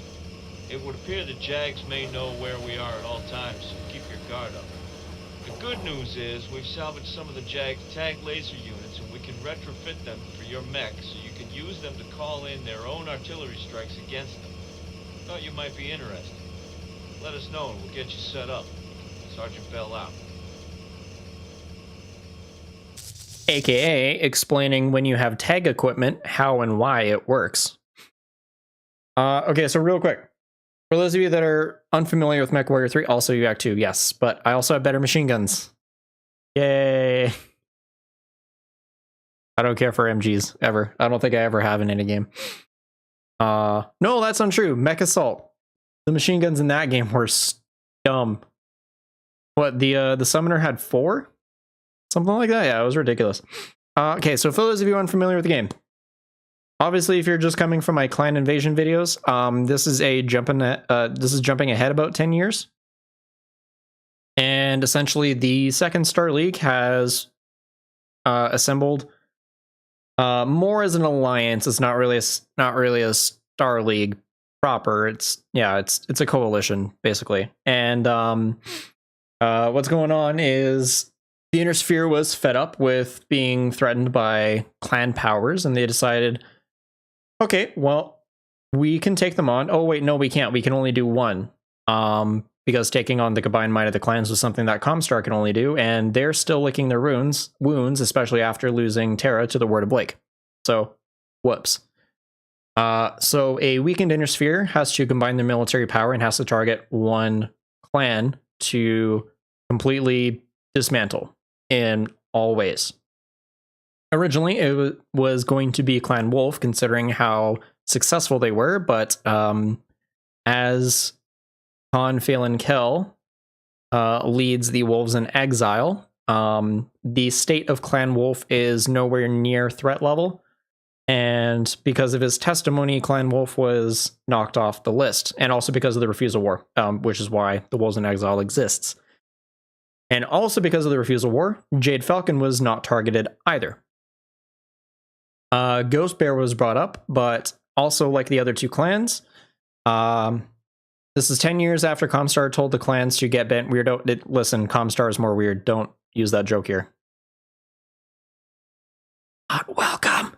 It would appear the JAGs may know where we are at all times, so keep your guard up. The good news is we've salvaged some of the JAG tag laser units and we can retrofit them for your mech so you can use them to call in their own artillery strikes against them. Thought you might be interested. Let us know and we'll get you set up. Sergeant Bell out. AKA explaining when you have tag equipment, how and why it works. Okay, so real quick. For those of you that are unfamiliar with MechWarrior 3, also you Act 2, yes, but I also have better machine guns. Yay! I don't care for MGs, ever. I don't think I ever have in any game. No, that's untrue. Mech Assault. The machine guns in that game were dumb. What, the Summoner had 4? Something like that? Yeah, it was ridiculous. Okay, so for those of you unfamiliar with the game, obviously, if you're just coming from my clan invasion videos, this is jumping ahead about 10 years. And essentially, the Second Star League has assembled more as an alliance. It's not really a Star League proper. It's a coalition basically. And what's going on is the Inner Sphere was fed up with being threatened by clan powers, and they decided, okay, well, we can take them on. Oh, wait, no, we can't. We can only do one. Because taking on the combined might of the clans was something that Comstar can only do, and they're still licking their wounds, especially after losing Terra to the Word of Blake. So, whoops. So a weakened Inner Sphere has to combine their military power and has to target one clan to completely dismantle in all ways. Originally, it was going to be Clan Wolf, considering how successful they were, but as Khan Phelan Kell leads the Wolves in Exile, the state of Clan Wolf is nowhere near threat level, and because of his testimony, Clan Wolf was knocked off the list, and also because of the Refusal War, which is why the Wolves in Exile exists. And also because of the Refusal War, Jade Falcon was not targeted either. Ghost Bear was brought up, but also like the other two clans, this is 10 years after Comstar told the clans to get bent weirdo. Listen, Comstar is more weird. Don't use that joke here. Not welcome.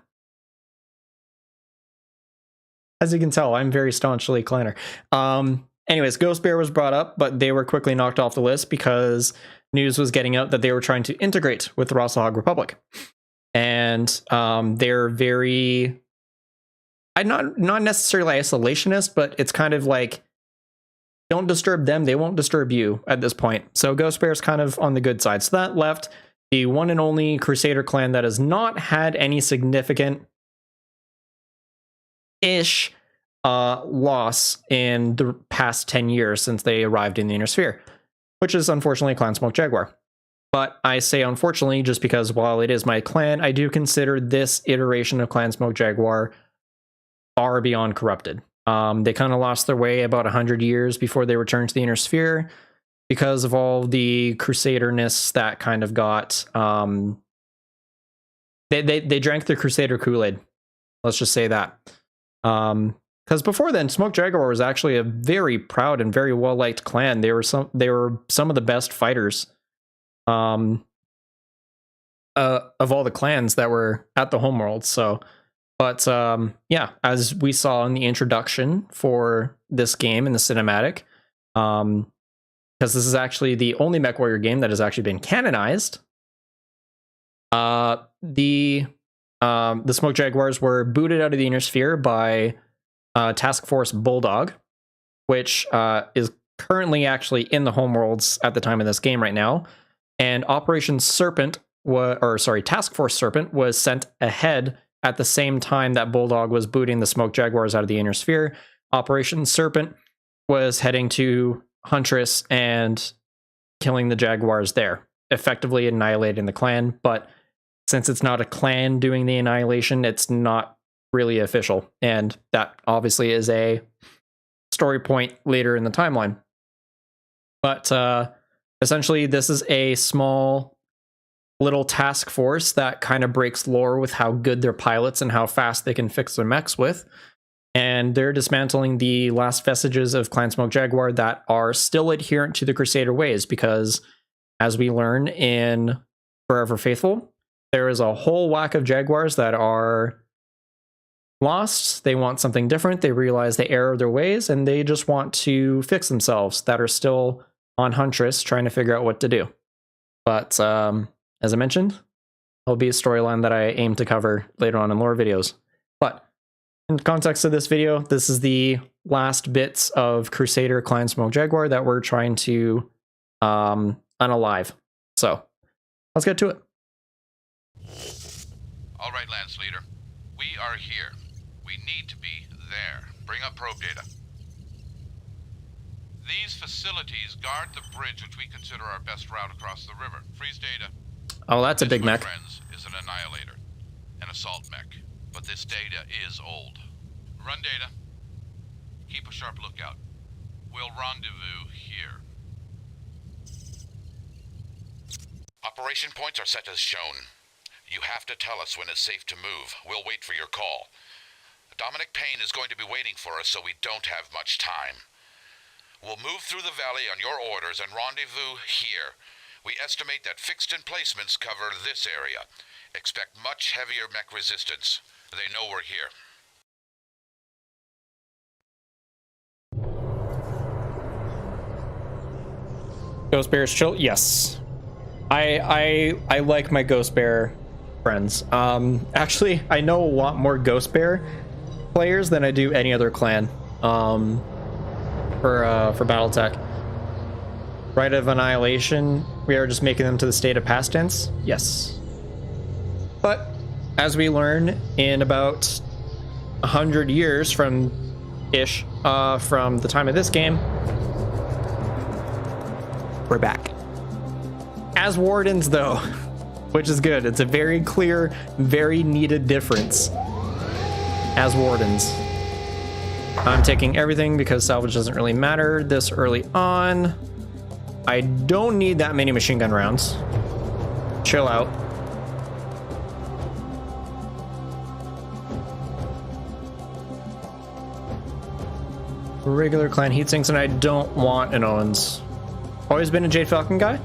As you can tell, I'm very staunchly clanner. Anyways, Ghost Bear was brought up, but they were quickly knocked off the list because news was getting out that they were trying to integrate with the Rossalhog Republic. And they're very, not necessarily isolationist, but it's kind of like, don't disturb them, they won't disturb you at this point. So Ghost Bear's kind of on the good side. So that left the one and only Crusader clan that has not had any significant-ish loss in the past 10 years since they arrived in the Inner Sphere, which is unfortunately Clan Smoke Jaguar. But I say unfortunately just because while it is my clan, I do consider this iteration of Clan Smoke Jaguar far beyond corrupted. They kind of lost their way about 100 years before they returned to the Inner Sphere because of all the Crusaderness that kind of got... They drank the Crusader Kool-Aid. Let's just say that. Because before then, Smoke Jaguar was actually a very proud and very well-liked clan. They were some of the best fighters of all the clans that were at the homeworld. So, but yeah, as we saw in the introduction for this game in the cinematic, because this is actually the only MechWarrior game that has actually been canonized, the Smoke Jaguars were booted out of the Inner Sphere by Task Force Bulldog, which is currently actually in the homeworlds at the time of this game right now. And Operation Serpent, Task Force Serpent was sent ahead at the same time that Bulldog was booting the Smoke Jaguars out of the Inner Sphere, Operation Serpent was heading to Huntress and killing the Jaguars there, effectively annihilating the clan. But since it's not a clan doing the annihilation, it's not really official. And that obviously is a story point later in the timeline. But essentially, this is a small little task force that kind of breaks lore with how good their pilots and how fast they can fix their mechs with. And they're dismantling the last vestiges of Clan Smoke Jaguar that are still adherent to the Crusader ways, because as we learn in Forever Faithful, there is a whole whack of Jaguars that are lost. They want something different. They realize the error of their ways, and they just want to fix themselves, that are still on Huntress trying to figure out what to do. But as I mentioned, it'll be a storyline that I aim to cover later on in lore videos. But in the context of this video, this is the last bits of Crusader Clan Smoke Jaguar that we're trying to unalive. So let's get to it. All right, Lance Leader. We are here. We need to be there. Bring up probe data. These facilities guard the bridge which we consider our best route across the river. Freeze data. Oh, that's a This, big my mech. friends, is an annihilator. An assault mech. But this data is old. Run data. Keep a sharp lookout. We'll rendezvous here. Operation points are set as shown. You have to tell us when it's safe to move. We'll wait for your call. Dominic Payne is going to be waiting for us, so we don't have much time. We'll move through the valley on your orders and rendezvous here. We estimate that fixed emplacements cover this area. Expect much heavier mech resistance. They know we're here. Ghost Bear's chill. Yes, I like my Ghost Bear friends. Actually, I know a lot more Ghost Bear players than I do any other clan. For Battletech. Rite of Annihilation, we are just making them to the state of past tense. Yes, but as we learn in about 100 years from the time of this game, we're back as wardens, though, which is good. It's a very clear, very needed difference as wardens. I'm taking everything because salvage doesn't really matter this early on. I don't need that many machine gun rounds. Chill out. Regular clan heatsinks, and I don't want an Owens. Always been a Jade Falcon guy.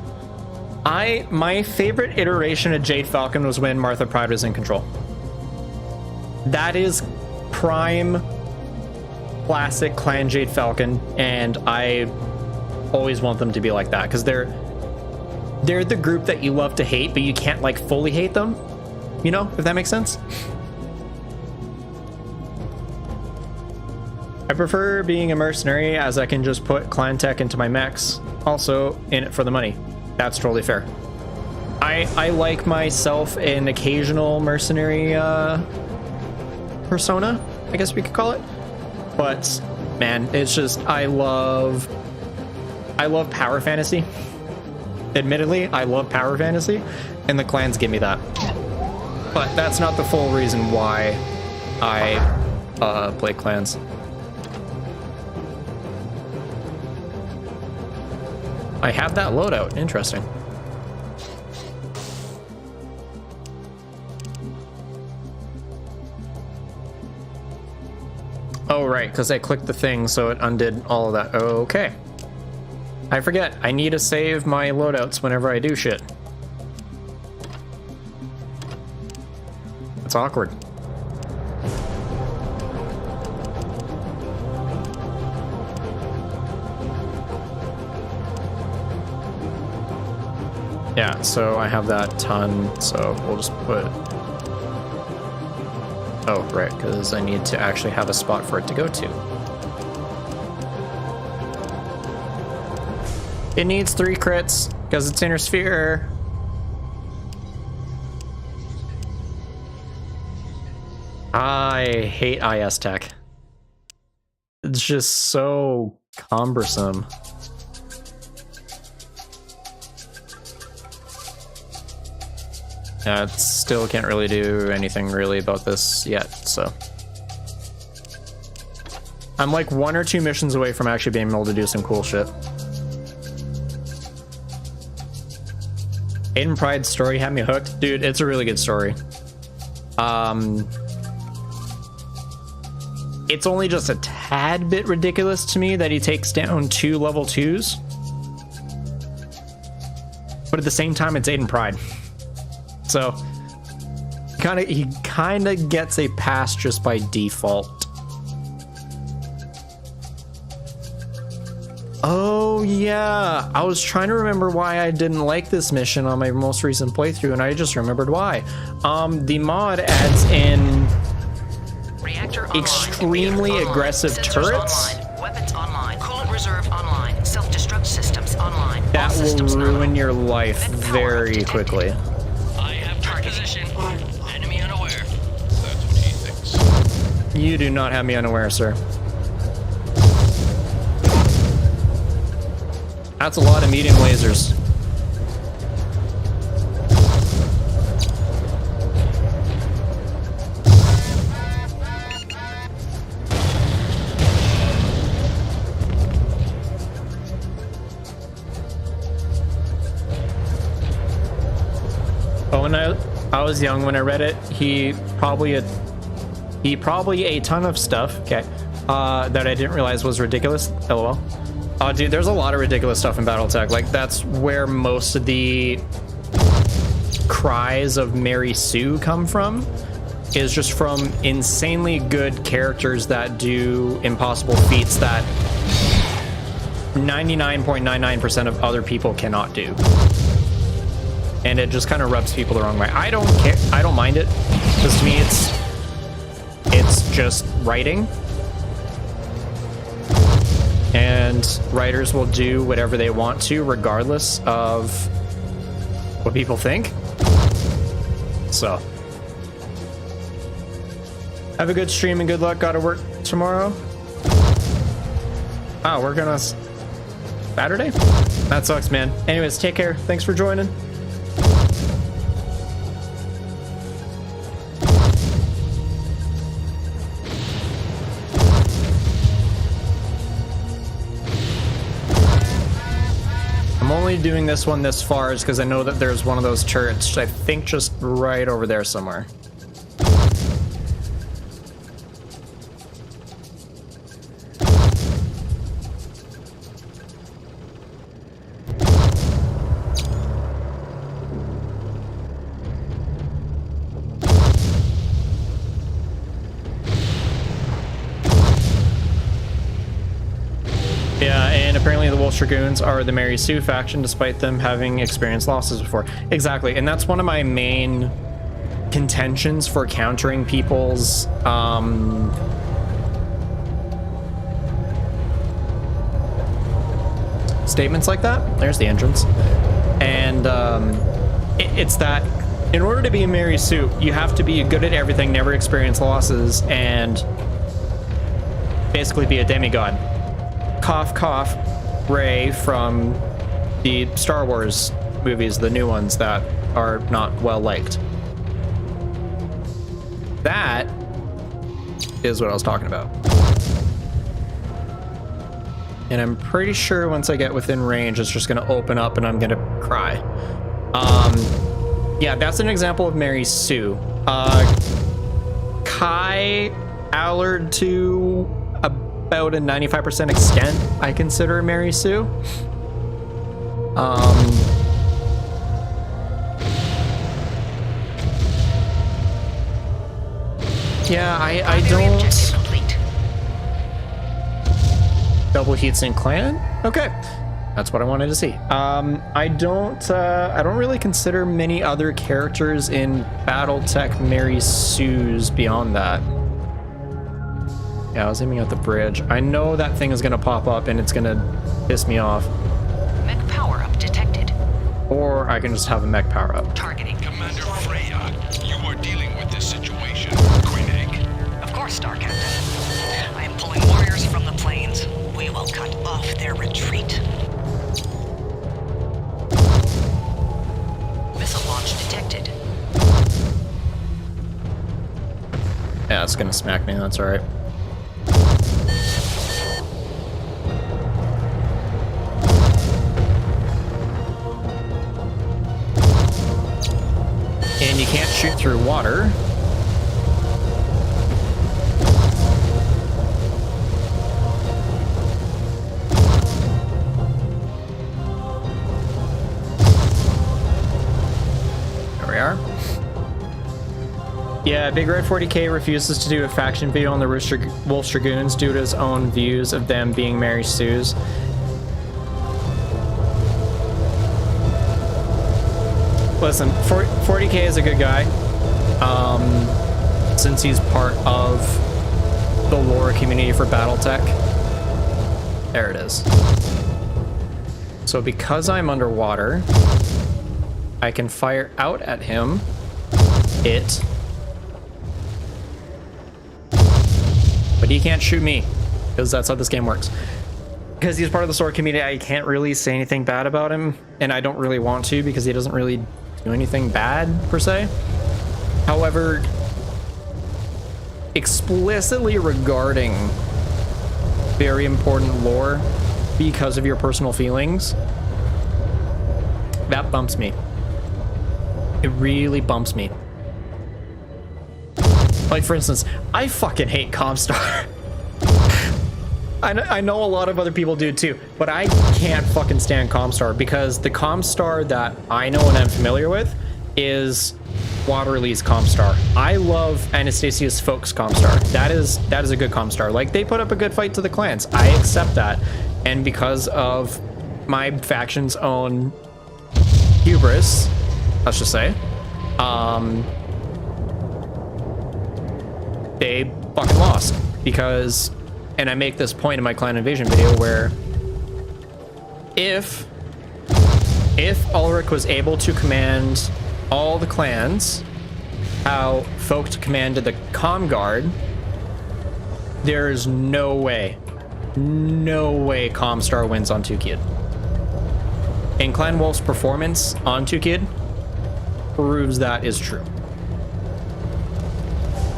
My favorite iteration of Jade Falcon was when Martha Pride was in control. That is prime classic clan Jade Falcon, and I always want them to be like that, because they're the group that you love to hate, but you can't like fully hate them, you know, if that makes sense. I prefer being a mercenary, as I can just put clan tech into my mechs, also in it for the money. That's totally fair. I like myself an occasional mercenary persona, I guess we could call it. But man, it's just I love power fantasy. Admittedly, I love power fantasy, and the clans give me that. But that's not the full reason why I play clans. I have that loadout. Interesting. Oh, right, because I clicked the thing, so it undid all of that. Okay. I forget. I need to save my loadouts whenever I do shit. It's awkward. Yeah, so I have that ton, so we'll just put... Oh, right, because I need to actually have a spot for it to go to. It needs 3 crits, because it's inner sphere. I hate IS tech. It's just so cumbersome. I still can't really do anything really about this yet, so. I'm like 1 or 2 missions away from actually being able to do some cool shit. Aiden Pride's story had me hooked. Dude, it's a really good story. It's only just a tad bit ridiculous to me that he takes down 2 level 2s. But at the same time, it's Aiden Pride. So, he kind of gets a pass just by default. Oh yeah, I was trying to remember why I didn't like this mission on my most recent playthrough, and I just remembered why. The mod adds in Reactor online. extremely Online. aggressive Sensors turrets online. Weapons online. Coolant reserve online. Self-destruct systems online. All that will systems ruin nominal. your life Power very detected. quickly. I have target position. Enemy unaware. That's what he thinks. You do not have me unaware, sir. That's a lot of medium lasers. Oh, when I was young when I read it, he probably ate a ton of stuff, okay, that I didn't realize was ridiculous. LOL. Oh, dude, there's a lot of ridiculous stuff in Battletech. Like, that's where most of the cries of Mary Sue come from, is just from insanely good characters that do impossible feats that 99.99% of other people cannot do. And it just kind of rubs people the wrong way. I don't care. I don't mind it, because to me, it's just writing. And writers will do whatever they want to, regardless of what people think. So, have a good stream and good luck. Gotta work tomorrow. Wow, working on Saturday? That sucks, man. Anyways, take care. Thanks for joining. I'm only doing this one this far is because I know that there's one of those turrets, I think just right over there somewhere. Apparently the Wolf Dragoons are the Mary Sue faction, despite them having experienced losses before. Exactly, and that's one of my main contentions for countering people's statements like that. There's the entrance. And it's that in order to be a Mary Sue, you have to be good at everything, never experience losses, and basically be a demigod. Cough, cough. Rey from the Star Wars movies, the new ones that are not well liked. That is what I was talking about. And I'm pretty sure once I get within range, it's just going to open up and I'm going to cry. Yeah, that's an example of Mary Sue. Kai Allard to about a 95% extent, I consider Mary Sue. Yeah, I don't. Double heatsink clan? Okay, that's what I wanted to see. I don't really consider many other characters in Battletech Mary Sue's beyond that. Yeah, I was aiming at the bridge. I know that thing is gonna pop up and it's gonna piss me off. Mech power-up detected. Or I can just have a mech power-up. Targeting. Commander Freya, you are dealing with this situation. Green Egg, Star Captain. I am pulling warriors from the plains. We will cut off their retreat. Missile launch detected. Yeah, it's gonna smack me. That's all right. And you can't shoot through water. There we are. Yeah, Big Red 40K refuses to do a faction video on the Wolf Dragoons due to his own views of them being Mary Sue's. Listen, 40K is a good guy, since he's part of the lore community for Battletech. There it is. So because I'm underwater, I can fire out at him. But he can't shoot me, because that's how this game works. Because he's part of the sword community, I can't really say anything bad about him, and I don't really want to, because he doesn't really do anything bad, per se. However, explicitly regarding very important lore because of your personal feelings, that bumps me. It really bumps me. Like, for instance, I fucking hate Comstar. I know a lot of other people do too, but I can't fucking stand Comstar, because the Comstar that I know and I'm familiar with is Waterly's Comstar. I love Anastasius Folk's Comstar. That is a good Comstar. Like, they put up a good fight to the clans. I accept that. And because of my faction's own hubris, let's just say, they fucking lost. Because, and I make this point in my Clan Invasion video, where if Ulrich was able to command all the clans how Folk commanded the Comm Guard, there is no way Comstar wins on 2Kid. And Clan Wolf's performance on 2Kid proves that is true.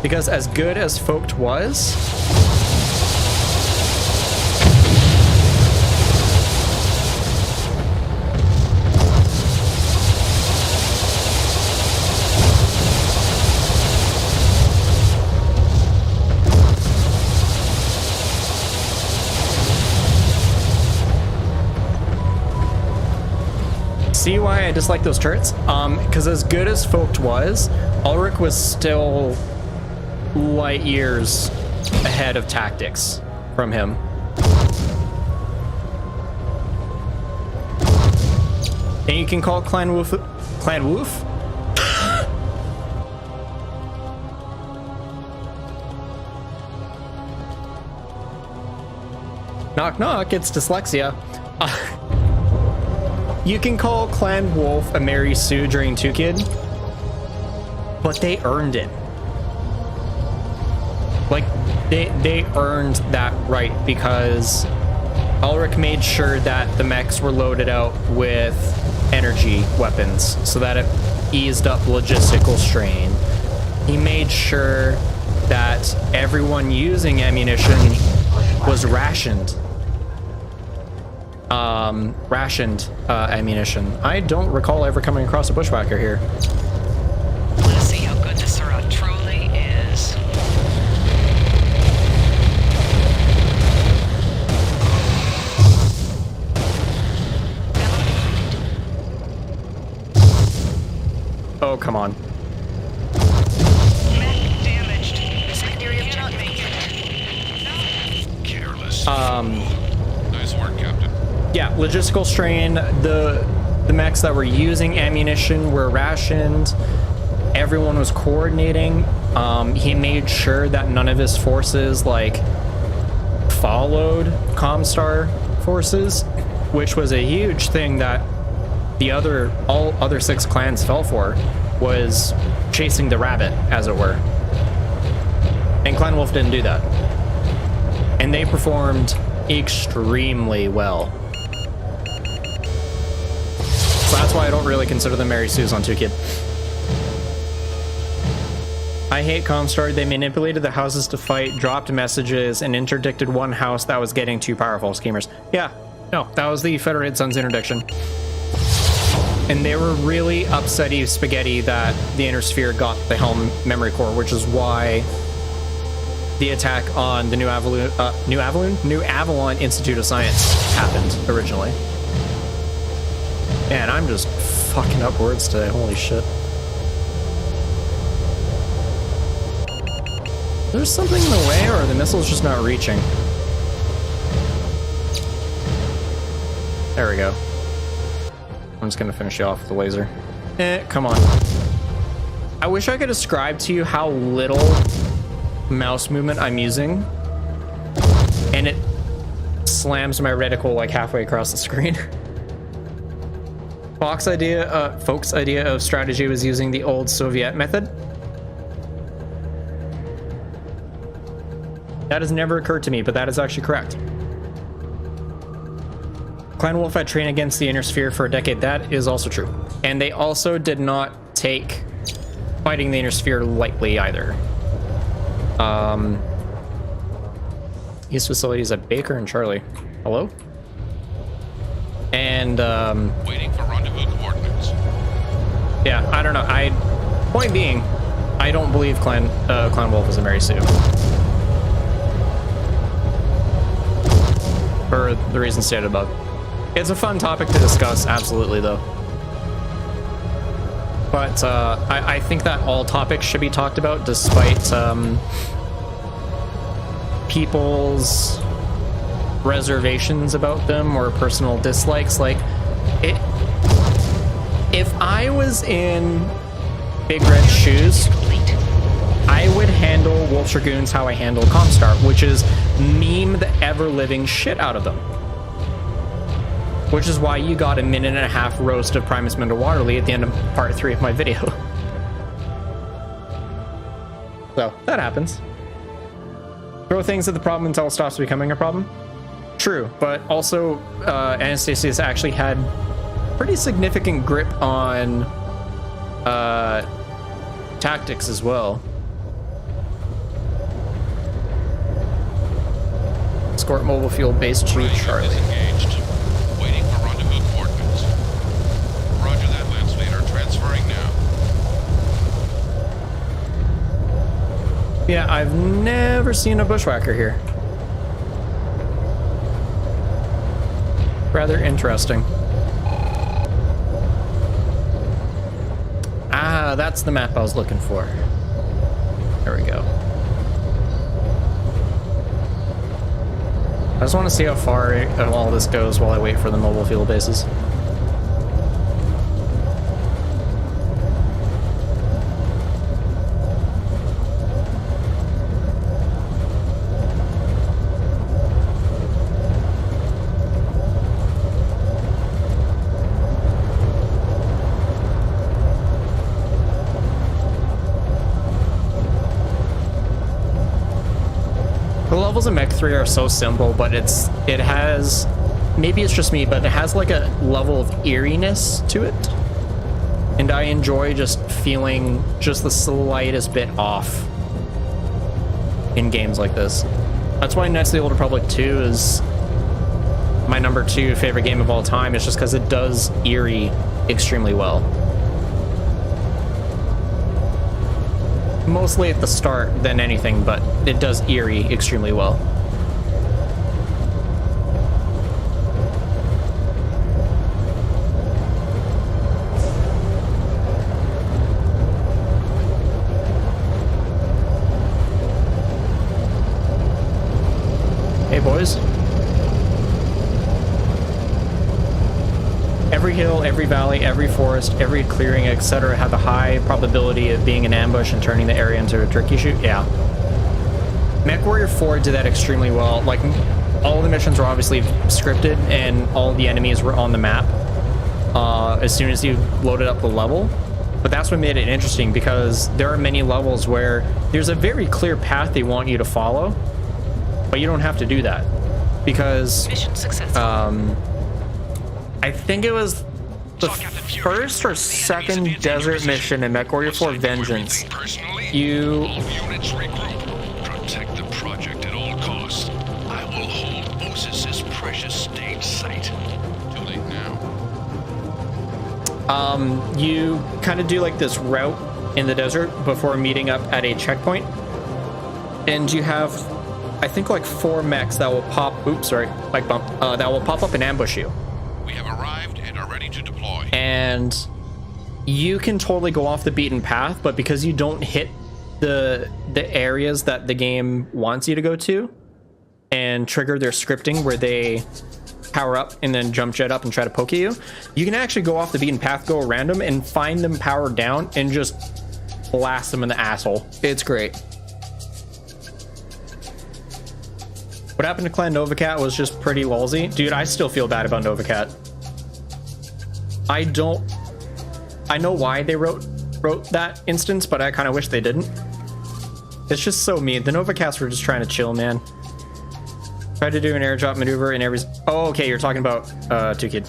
Because as good as Folk was, see why I dislike those turrets? Because as good as Folk was, Ulrich was still light years ahead of tactics from him. And you can call Clan Wolf? Knock knock, it's dyslexia. You can call Clan Wolf a Mary Sue during 2Kid, but they earned it. Like, they earned that right, because Ulrich made sure that the mechs were loaded out with energy weapons so that it eased up logistical strain. He made sure that everyone using ammunition was rationed. Ammunition. I don't recall ever coming across a bushwhacker here. Let us see how good this Surah truly is. Oh, come on. Mech damaged. Secondary objective. Careless. Nice work, Captain. Yeah, logistical strain. The mechs that were using ammunition were rationed. Everyone was coordinating. He made sure that none of his forces like followed Comstar forces, which was a huge thing that all other 6 clans fell for, was chasing the rabbit, as it were. And Clan Wolf didn't do that. And they performed extremely well. So that's why I don't really consider them Mary Sue's on 2Kid. I hate Comstar. They manipulated the houses to fight, dropped messages, and interdicted one house that was getting too powerful. Schemers. Yeah, no, that was the Federated Suns interdiction. And they were really upsetty spaghetti that the Inner Sphere got the Helm memory core, which is why the attack on the New Avalon Institute of Science happened originally. Man, I'm just fucking up words today. Holy shit. There's something in the way, or the missile's just not reaching? There we go. I'm just gonna finish you off with the laser. Come on. I wish I could describe to you how little mouse movement I'm using, and it slams my reticle like halfway across the screen. Folks' idea of strategy was using the old Soviet method. That has never occurred to me, but that is actually correct. Clan Wolf had trained against the Inner Sphere for a decade. That is also true. And they also did not take fighting the Inner Sphere lightly either. East facilities at Baker and Charlie. Hello? And, Waiting for rendezvous coordinates. yeah, I don't know. Point being, I don't believe Clan Wolf is a Mary Sue. For the reasons stated above. It's a fun topic to discuss, absolutely, though. But I think that all topics should be talked about, despite people's reservations about them or personal dislikes. Like, if I was in Big Red's shoes, I would handle Wolf Dragoons how I handle Comstar, which is meme the ever-living shit out of them. Which is why you got a 1.5-minute roast of Primus Minda Waterly at the end of part 3 of my video. So, that happens. Throw things at the problem until it stops becoming a problem. True, but also Anastasius actually had pretty significant grip on tactics as well. Escort mobile fuel base to Charlie. Disengaged. Waiting for rendezvous coordinates. Roger that, Lance Vader. Transferring now. Yeah, I've never seen a bushwhacker here. Rather interesting. Ah, that's the map I was looking for. There we go. I just want to see how far all this goes while I wait for the mobile field bases. The levels in Mech 3 are so simple, but it has, maybe it's just me, but it has like a level of eeriness to it. And I enjoy just feeling just the slightest bit off in games like this. That's why Knights of the Old Republic 2 is my number 2 favorite game of all time. It's just because it does eerie extremely well. Mostly at the start than anything, but it does eerie extremely well. Hey boys. Every hill, every valley, every forest, every clearing, etc. have a high probability of being an ambush and turning the area into a tricky shoot. Yeah. MechWarrior 4 did that extremely well. Like, all the missions were obviously scripted and all the enemies were on the map as soon as you loaded up the level. But that's what made it interesting, because there are many levels where there's a very clear path they want you to follow, but you don't have to do that, because Mission successful. I think it was the first or second desert mission in MechWarrior 4 Vengeance. You All units regroup. Protect the project at all costs. I will hold Osis's precious state site. Too late now. you kind of do like this route in the desert before meeting up at a checkpoint, and you have, I think, like 4 mechs that will pop. Oops, sorry, bike bump. That will pop up and ambush you. We have arrived and are ready to deploy. And you can totally go off the beaten path, but because you don't hit the areas that the game wants you to go to and trigger their scripting where they power up and then jump jet up and try to poke at you, you can actually go off the beaten path, go around them, and find them powered down and just blast them in the asshole. It's great. What happened to Clan Novacat was just pretty lolsy. Dude, I still feel bad about Novacat. I know why they wrote that instance, but I kind of wish they didn't. It's just so mean. The Novacats were just trying to chill, man. Tried to do an airdrop maneuver in every... Oh, okay, you're talking about 2Kid.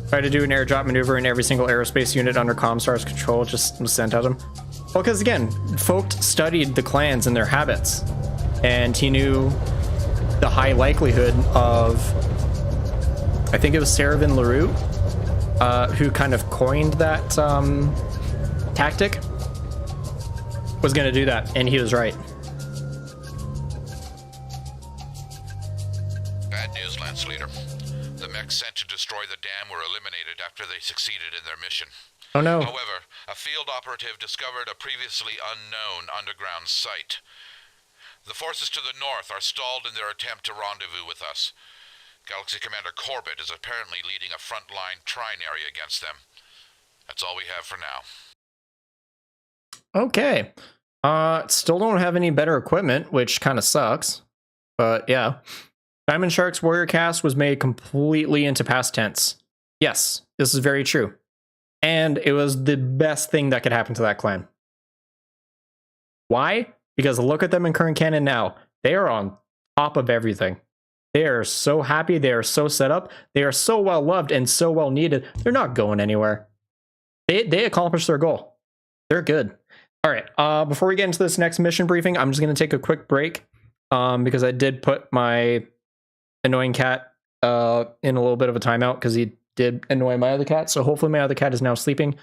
Tried to do an airdrop maneuver in every single aerospace unit under Comstar's control, just was sent at him. Well, because again, Folk studied the clans and their habits, and he knew the high likelihood of... I think it was Saravan LaRue who kind of coined that tactic, was going to do that, and he was right. Bad news, Lance Leader. The mechs sent to destroy the dam were eliminated after they succeeded in their mission. Oh no. However, a field operative discovered a previously unknown underground site. The forces to the north are stalled in their attempt to rendezvous with us. Galaxy Commander Corbett is apparently leading a frontline trinary against them. That's all we have for now. Okay. Still don't have any better equipment, which kind of sucks. But yeah. Diamond Shark's Warrior cast was made completely into past tense. Yes, this is very true. And it was the best thing that could happen to that clan. Why? Because look at them in current canon now. They are on top of everything. They are so happy. They are so set up. They are so well loved and so well needed. They're not going anywhere. They accomplished their goal. They're good. All right. Before we get into this next mission briefing, I'm just going to take a quick break because I did put my annoying cat in a little bit of a timeout because he did annoy my other cat. So hopefully my other cat is now sleeping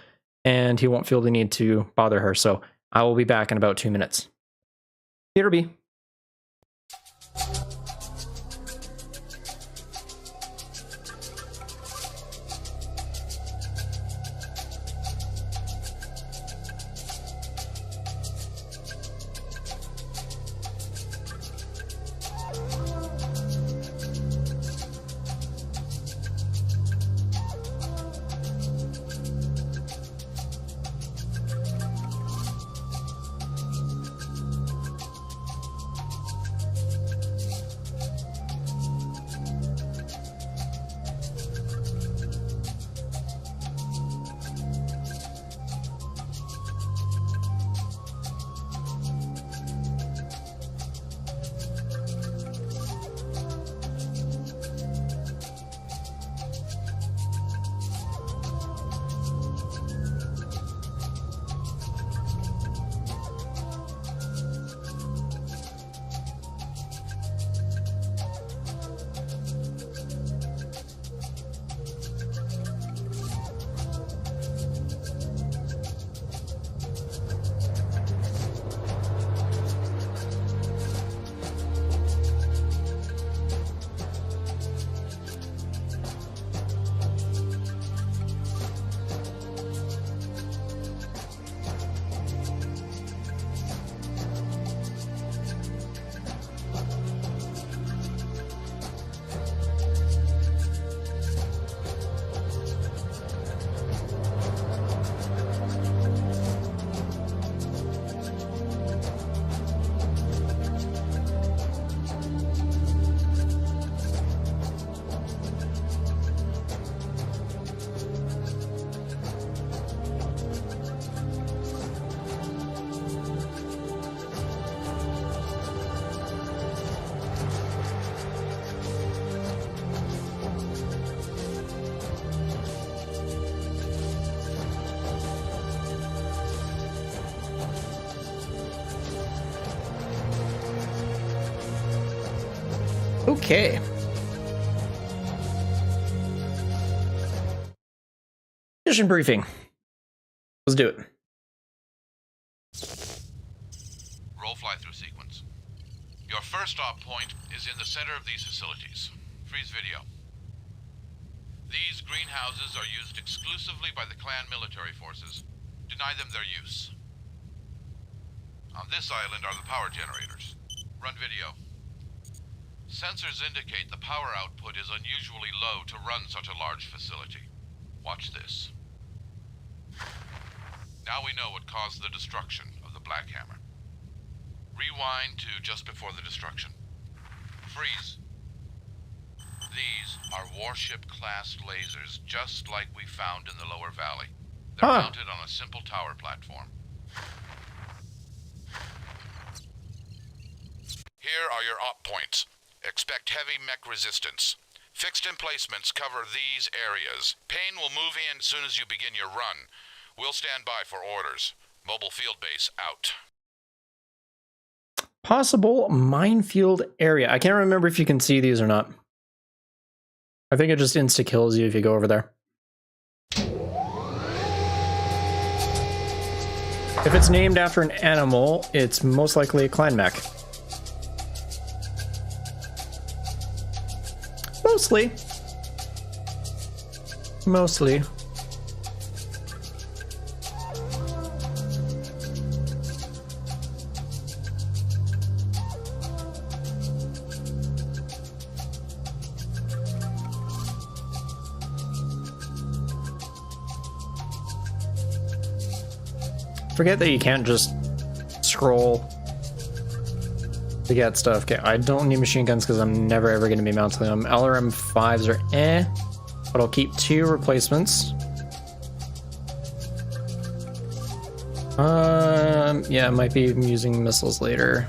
and he won't feel the need to bother her. So I will be back in about 2 minutes. Here be. Okay. Mission briefing. Let's do it. Roll fly-through sequence. Your first stop point is in the center of these facilities. Freeze video. These greenhouses are used exclusively by the clan military forces. Deny them their use. On this island are the power generators. Run video. Sensors indicate the power output is unusually low to run such a large facility. Watch this. Now we know what caused the destruction of the Black Hammer. Rewind to just before the destruction. Freeze. These are warship-class lasers, just like we found in the lower valley. They're mounted on a simple tower platform. Here are your op points. Expect heavy mech resistance. Fixed emplacements cover these areas. Payne will move in as soon as you begin your run. We'll stand by for orders. Mobile field base out. Possible minefield area. I can't remember if you can see these or not. I think it just insta-kills you if you go over there. If it's named after an animal, it's most likely a clan mech. Mostly. Mostly. Forget that you can't just scroll to get stuff. Okay, I don't need machine guns because I'm never ever going to be mounting them. LRM 5s are eh, but I'll keep 2 replacements. Yeah, I might be using missiles later.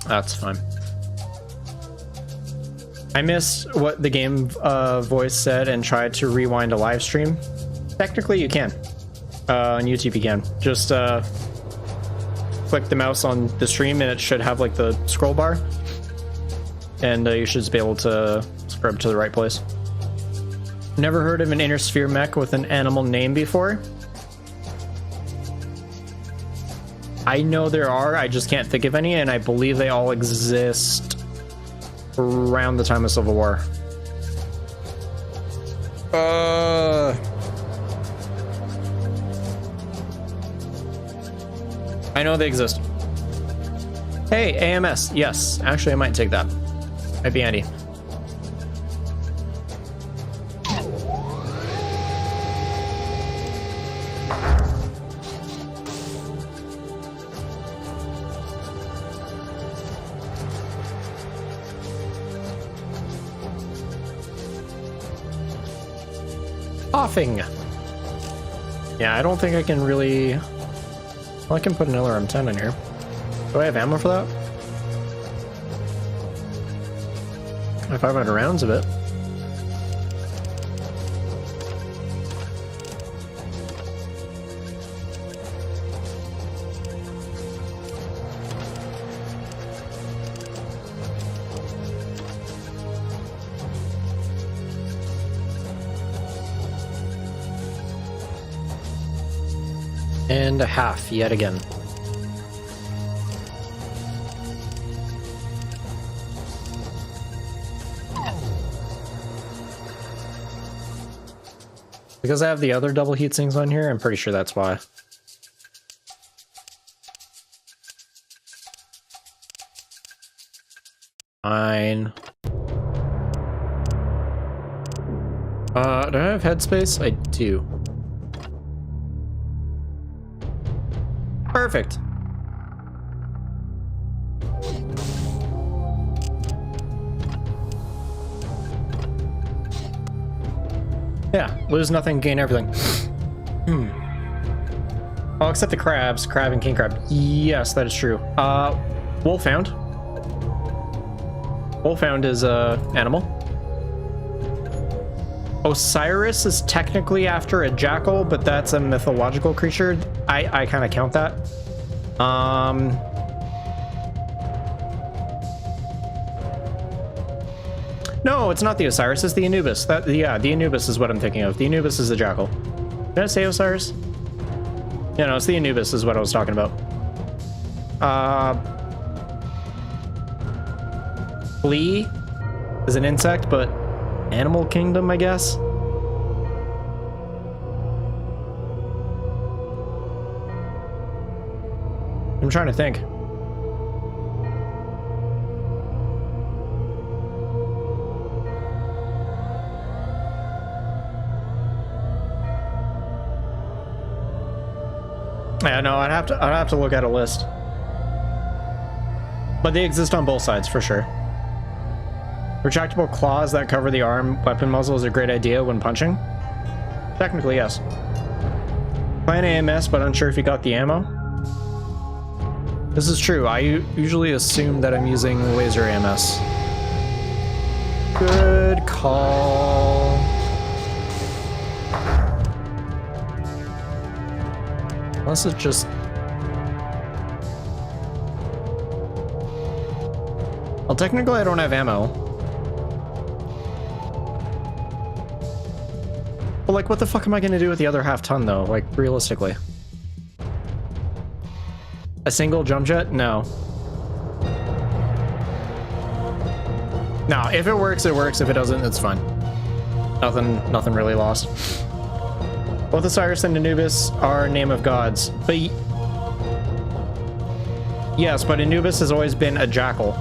That's fine. I missed what the game voice said and tried to rewind a live stream. Technically, you can. On YouTube, you can. Just click the mouse on the stream and it should have like the scroll bar. And you should just be able to scrub to the right place. Never heard of an inner sphere mech with an animal name before? I know there are, I just can't think of any, and I believe they all exist around the time of Civil War. I know they exist. Hey, AMS. Yes, actually I might take that. Might be handy. Offing. Yeah, I don't think I can really... Well, I can put an LRM-10 in here. Do I have ammo for that? I have 500 rounds of it. And a half yet again. Because I have the other double heat sinks on here, I'm pretty sure that's why. Fine. Do I have headspace? I do. Perfect. Yeah, lose nothing, gain everything. Oh, except the crabs. Crab and king crab. Yes, that is true. Wolfhound. Wolfhound is animal. Osiris is technically after a jackal, but that's a mythological creature. I kind of count that. No, it's not the Osiris, it's the Anubis. Yeah, the Anubis is what I'm thinking of. The Anubis is the jackal. Did I say Osiris? Yeah, no, it's the Anubis is what I was talking about. Flea is an insect, but animal kingdom, I guess. I'm trying to think. Yeah, no, I'd have to look at a list. But they exist on both sides for sure. Retractable claws that cover the arm weapon muzzle is a great idea when punching. Technically, yes. Plan AMS, but unsure if you got the ammo. This is true. I usually assume that I'm using laser AMS. Good call. Unless it's just... Well, technically I don't have ammo. But like, what the fuck am I gonna do with the other half ton though? Like, realistically. A single jump jet? No. No, if it works, it works. If it doesn't, it's fine. Nothing really lost. Both Osiris and Anubis are name of gods, but yes, but Anubis has always been a jackal.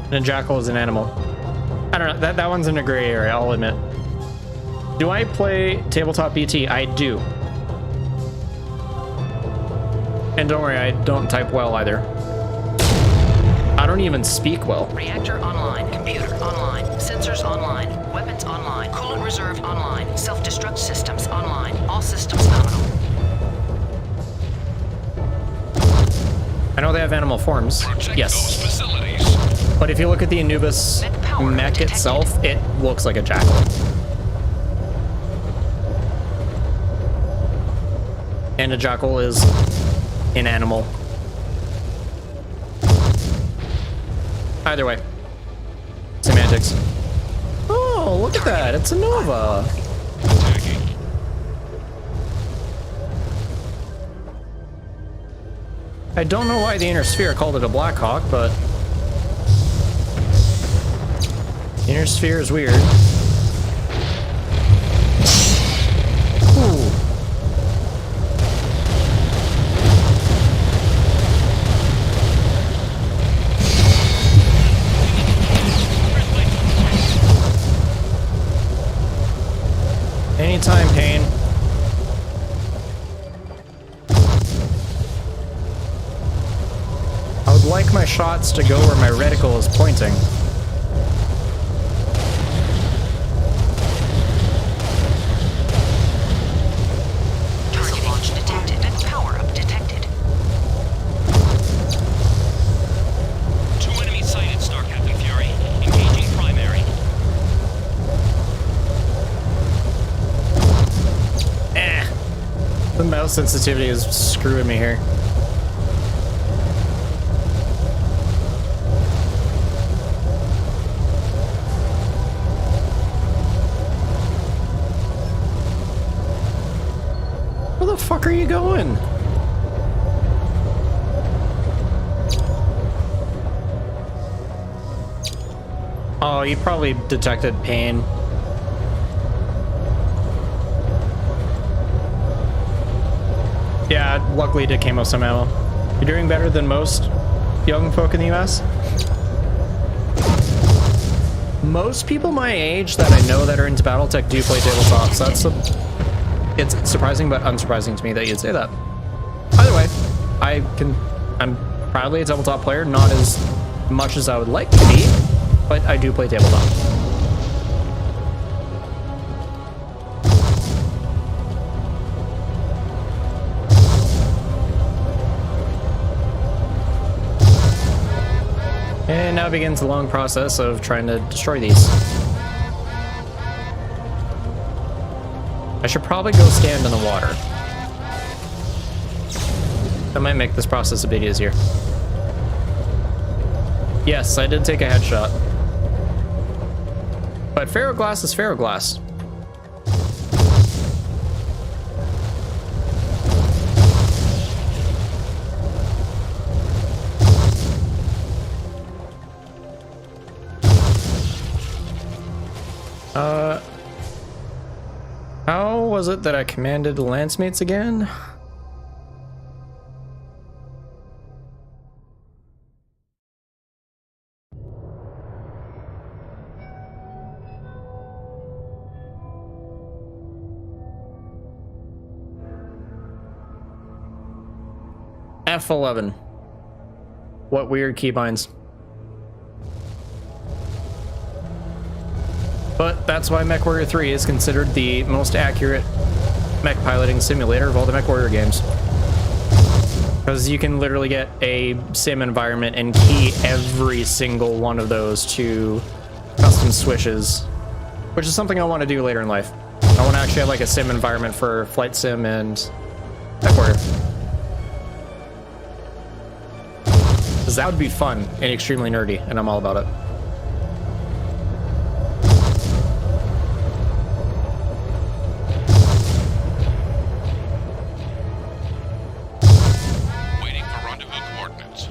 And a jackal is an animal. I don't know, that one's in a gray area, I'll admit. Do I play Tabletop BT? I do. And don't worry, I don't type well either. I don't even speak well. Reactor online. Computer online. Sensors online. Weapons online. Coolant reserve online. Self-destruct systems online. All systems nominal. I know they have animal forms. Protect Yes. those facilities. But if you look at the Anubis mech itself, it looks like a jackal. And a jackal is an animal. Either way. Semantics. Oh, look at that. It's a Nova. Attacking. I don't know why the Inner Sphere called it a Black Hawk, but... The Inner Sphere is weird. Ooh. Anytime, Pain. I would like my shots to go where my reticle is pointing. Target launch detected. Power up detected. 2 enemies sighted, Star Captain Fury. Engaging primary. The mouse sensitivity is screwing me here. Where the fuck are you going? Oh, you probably detected Pain. Yeah, luckily it came with some ammo. You're doing better than most young folk in the US. Most people my age that I know that are into Battletech do play tabletop, so it's surprising but unsurprising to me that you'd say that. Either way, I'm proudly a tabletop player, not as much as I would like to be, but I do play tabletop. And now begins the long process of trying to destroy these. I should probably go stand in the water. That might make this process a bit easier. Yes, I did take a headshot. But ferroglass is ferroglass. How was it that I commanded lancemates again? F11. What weird keybinds. But that's why MechWarrior 3 is considered the most accurate mech piloting simulator of all the MechWarrior games. Because you can literally get a sim environment and key every single one of those to custom swishes, which is something I want to do later in life. I want to actually have like a sim environment for Flight Sim and MechWarrior. Because that would be fun and extremely nerdy, and I'm all about it. Waiting for rendezvous coordinates.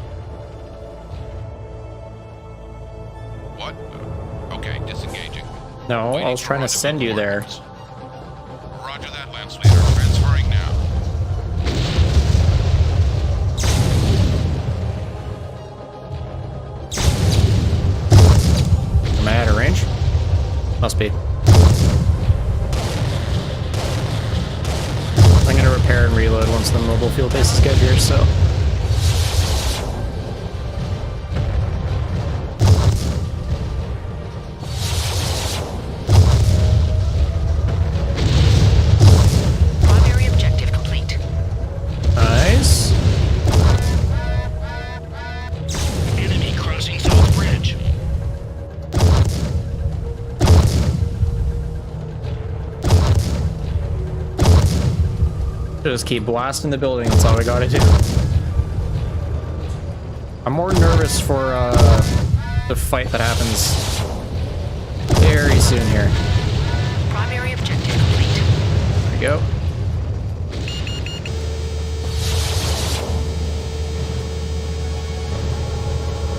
What? Okay, disengaging. No, I was trying to send you there. Roger that, Lance Leader. Transferring now. Am I out of range? Must be. I'm gonna repair and reload once the mobile field bases get here, so. Primary objective complete. Nice. Enemy crossing South Bridge. Just keep blasting the building, that's all we gotta do. I'm more nervous for the fight that happens very soon here. Primary objective complete. There we go.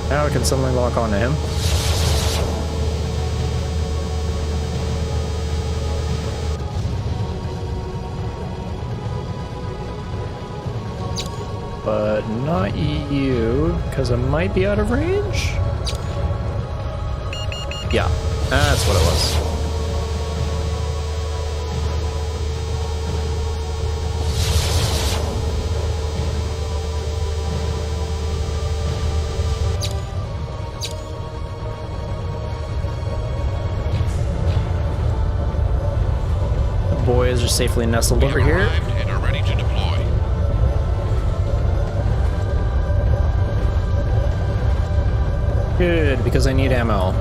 Now can someone lock onto him? But not you, because I might be out of range? Yeah, that's what it was. The boys are safely nestled over here. Arrived and are ready to deploy. Good, because I need ammo.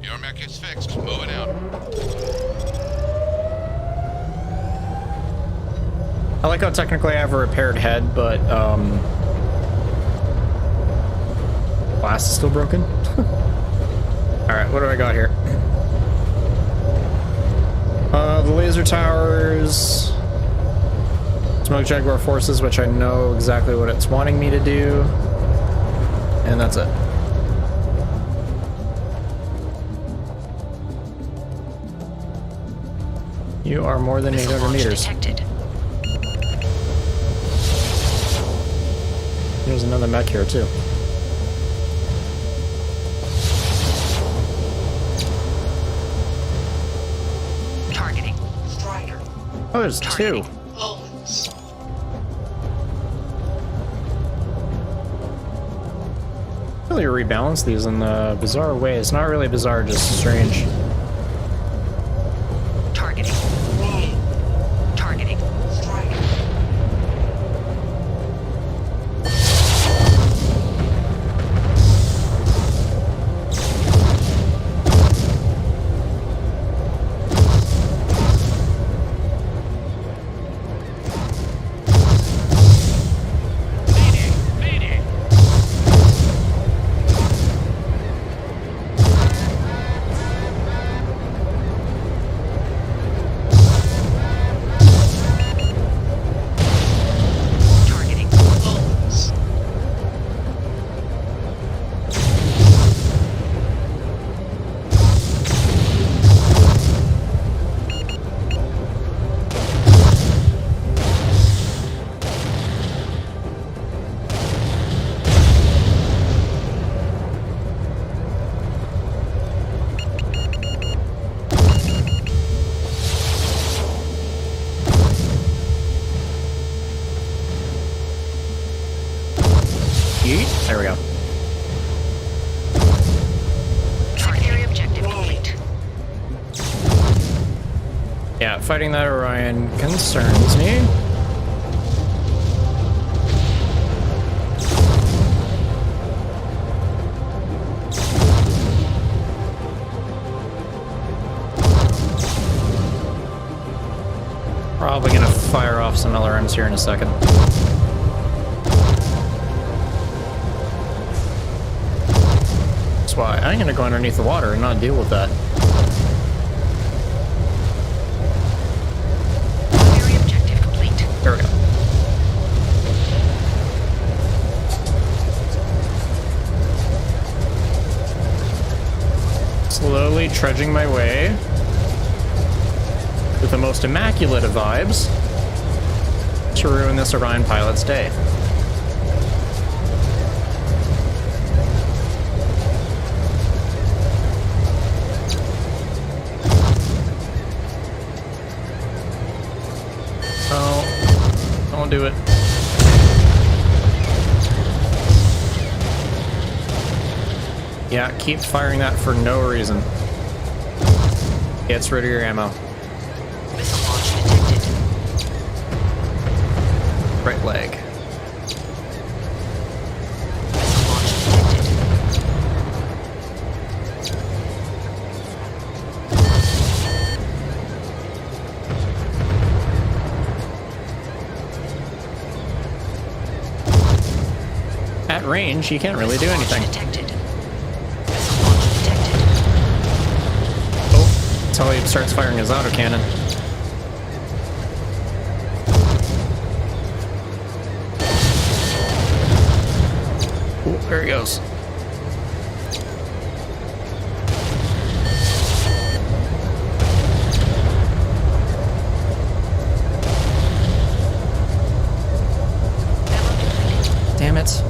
Your mech is fixed. Moving out. I like how technically I have a repaired head, but glass is still broken. Alright, what do I got here? The laser towers, smoke jaguar forces, which I know exactly what it's wanting me to do, and that's it. You are more than Missile 800 launch meters. detected. There's another mech here too. Oh, there's two. Owens. Really rebalance these in the bizarre ways. Not really bizarre, just strange. Targeting. Targeting. Strike. Targeting. Owens. Yeet. There we go. Secondary objective complete. Yeah, fighting that Orion concerns me. Probably gonna fire off some LRMs here in a second. That's why I'm gonna go underneath the water and not deal with that. Secondary objective complete. There we go. Slowly trudging my way with the most immaculate of vibes to ruin this Orion pilot's day. Oh, don't do it. Yeah, keep firing that for no reason. Gets rid of your ammo. Missile launch detected. Right leg. Missile launch detected. At range, you can't really do anything. Detected. Missile launch detected. Oh, until he starts firing his autocannon. Ooh, there he goes. Damn it.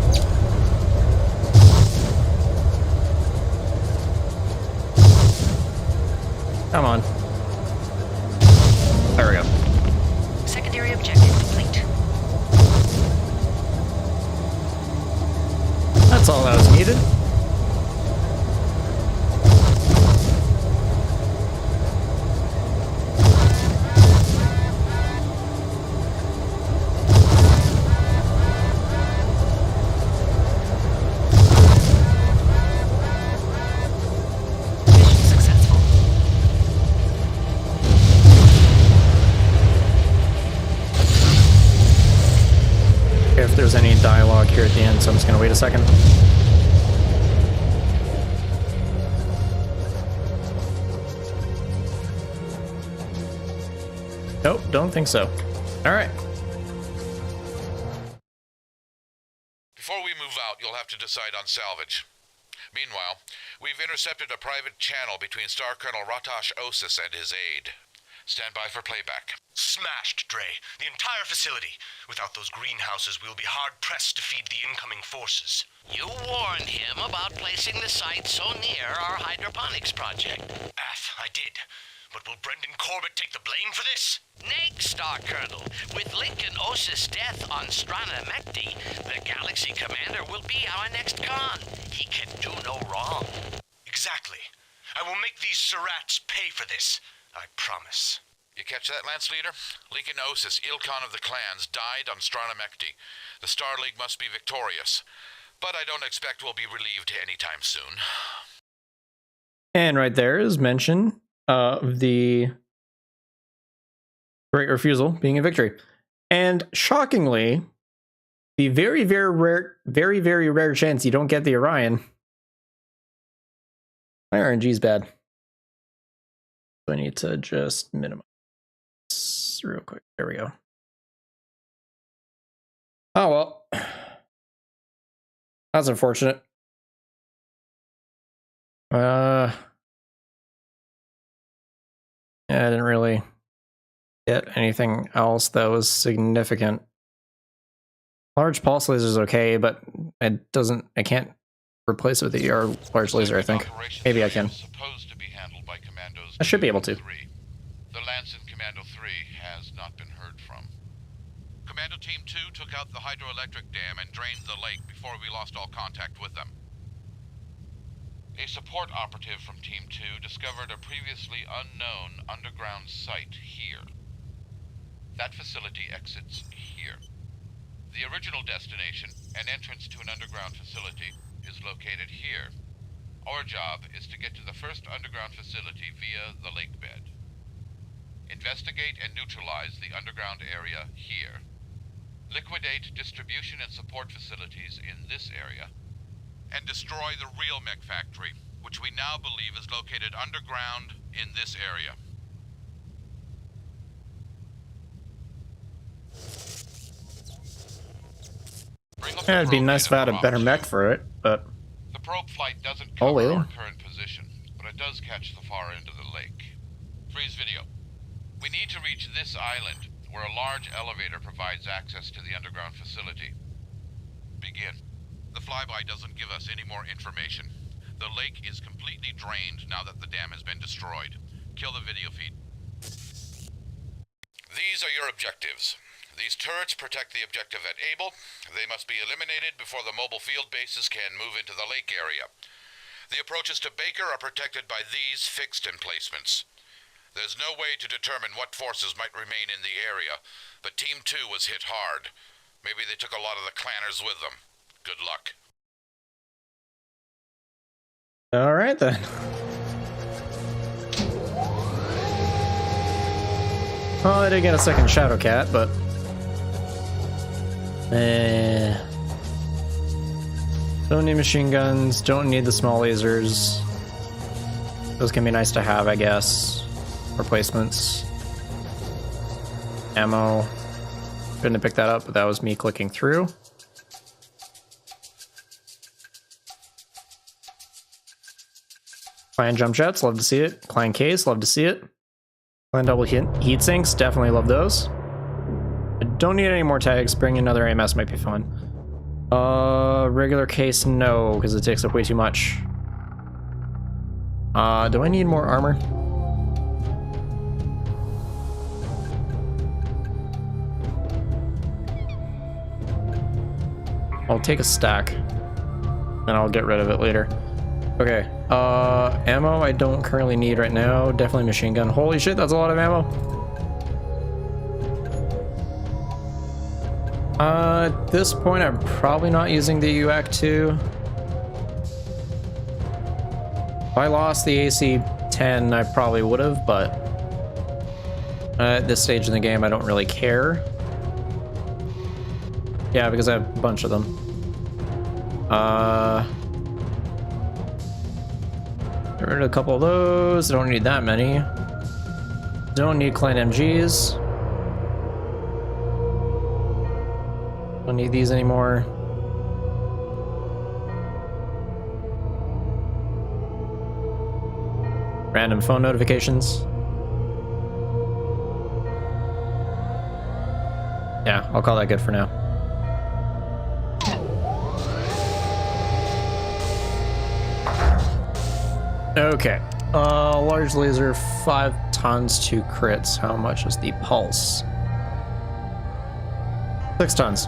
Come on. There we go. Secondary objective complete. That's all that was needed. Mission successful. If there's any dialogue here at the end, so I'm just gonna wait a second. Nope, don't think so. All right. Before we move out, you'll have to decide on salvage. Meanwhile, we've intercepted a private channel between Star Colonel Ratosh Osis and his aide. Stand by for playback. Smashed, Dre. The entire facility. Without those greenhouses, we'll be hard-pressed to feed the incoming forces. You warned him about placing the site so near our hydroponics project. I did. But will Brendan Corbett take the blame for this? Nay, Star Colonel. With Lincoln Osa's death on Strana Mekti, the Galaxy Commander will be our next Khan. He can do no wrong. Exactly. I will make these Surats pay for this. I promise. You catch that, Lance Leader? Lincoln Osis, Ilkhan of the clans, died on Strana Mekti. The Star League must be victorious. But I don't expect we'll be relieved anytime soon. And right there is mention of the Great Refusal being a victory. And shockingly, the very, very rare chance you don't get the Orion. My RNG's bad. So I need to just minimize real quick. There we go. Oh well. That's unfortunate. Yeah, I didn't really get anything else that was significant. Large pulse laser is okay, but I can't replace it with the ER large laser, I think. Maybe I can. I should be able to. The Lance in Commando 3 has not been heard from. Commando Team 2 took out the hydroelectric dam and drained the lake before we lost all contact with them. A support operative from Team 2 discovered a previously unknown underground site here. That facility exits here. The original destination, an entrance to an underground facility, is located here. Our job is to get to the first underground facility via the lake bed. Investigate and neutralize the underground area here. Liquidate distribution and support facilities in this area. And destroy the real mech factory, which we now believe is located underground in this area. Yeah, it'd be nice if I had a better mech for it, but... The probe flight doesn't cover our current position, but it does catch the far end of the lake. Freeze video. We need to reach this island, where a large elevator provides access to the underground facility. Begin. The flyby doesn't give us any more information. The lake is completely drained now that the dam has been destroyed. Kill the video feed. These are your objectives. These turrets protect the objective at Able. They must be eliminated before the mobile field bases can move into the lake area. The approaches to Baker are protected by these fixed emplacements. There's no way to determine what forces might remain in the area, but Team 2 was hit hard. Maybe they took a lot of the clanners with them. Good luck. All right, then. Well, I did get a second Shadow Cat, but... Don't need machine guns, don't need the small lasers. Those can be nice to have, I guess. Replacements. Ammo. Couldn't have picked that up, but that was me clicking through. Clan jump jets, love to see it. Clan case, love to see it. Clan double heat sinks, definitely love those. I don't need any more tags. Bring another AMS might be fun. Regular case, no, because it takes up way too much. Do I need more armor? I'll take a stack, and I'll get rid of it later. Okay, ammo I don't currently need right now. Definitely machine gun. Holy shit, that's a lot of ammo. At this point, I'm probably not using the UAC 2. If I lost the AC-10, I probably would have, but at this stage in the game, I don't really care. Yeah, because I have a bunch of them. Get rid of a couple of those. Don't need that many. Don't need Clan MGs. Don't need these anymore. Random phone notifications. Yeah, I'll call that good for now. Okay. Large laser 5 tons to crits. How much is the pulse? 6 tons.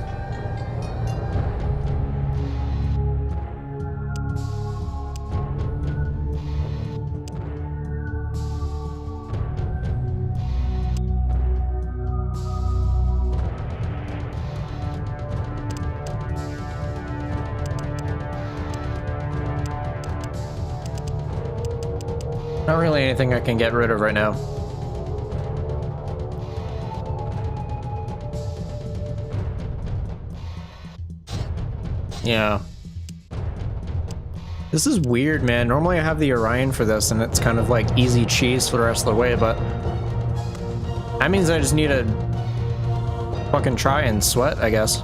Not really anything I can get rid of right now. Yeah. This is weird, man. Normally I have the Orion for this and it's kind of like easy cheese for the rest of the way, but that means I just need to fucking try and sweat, I guess.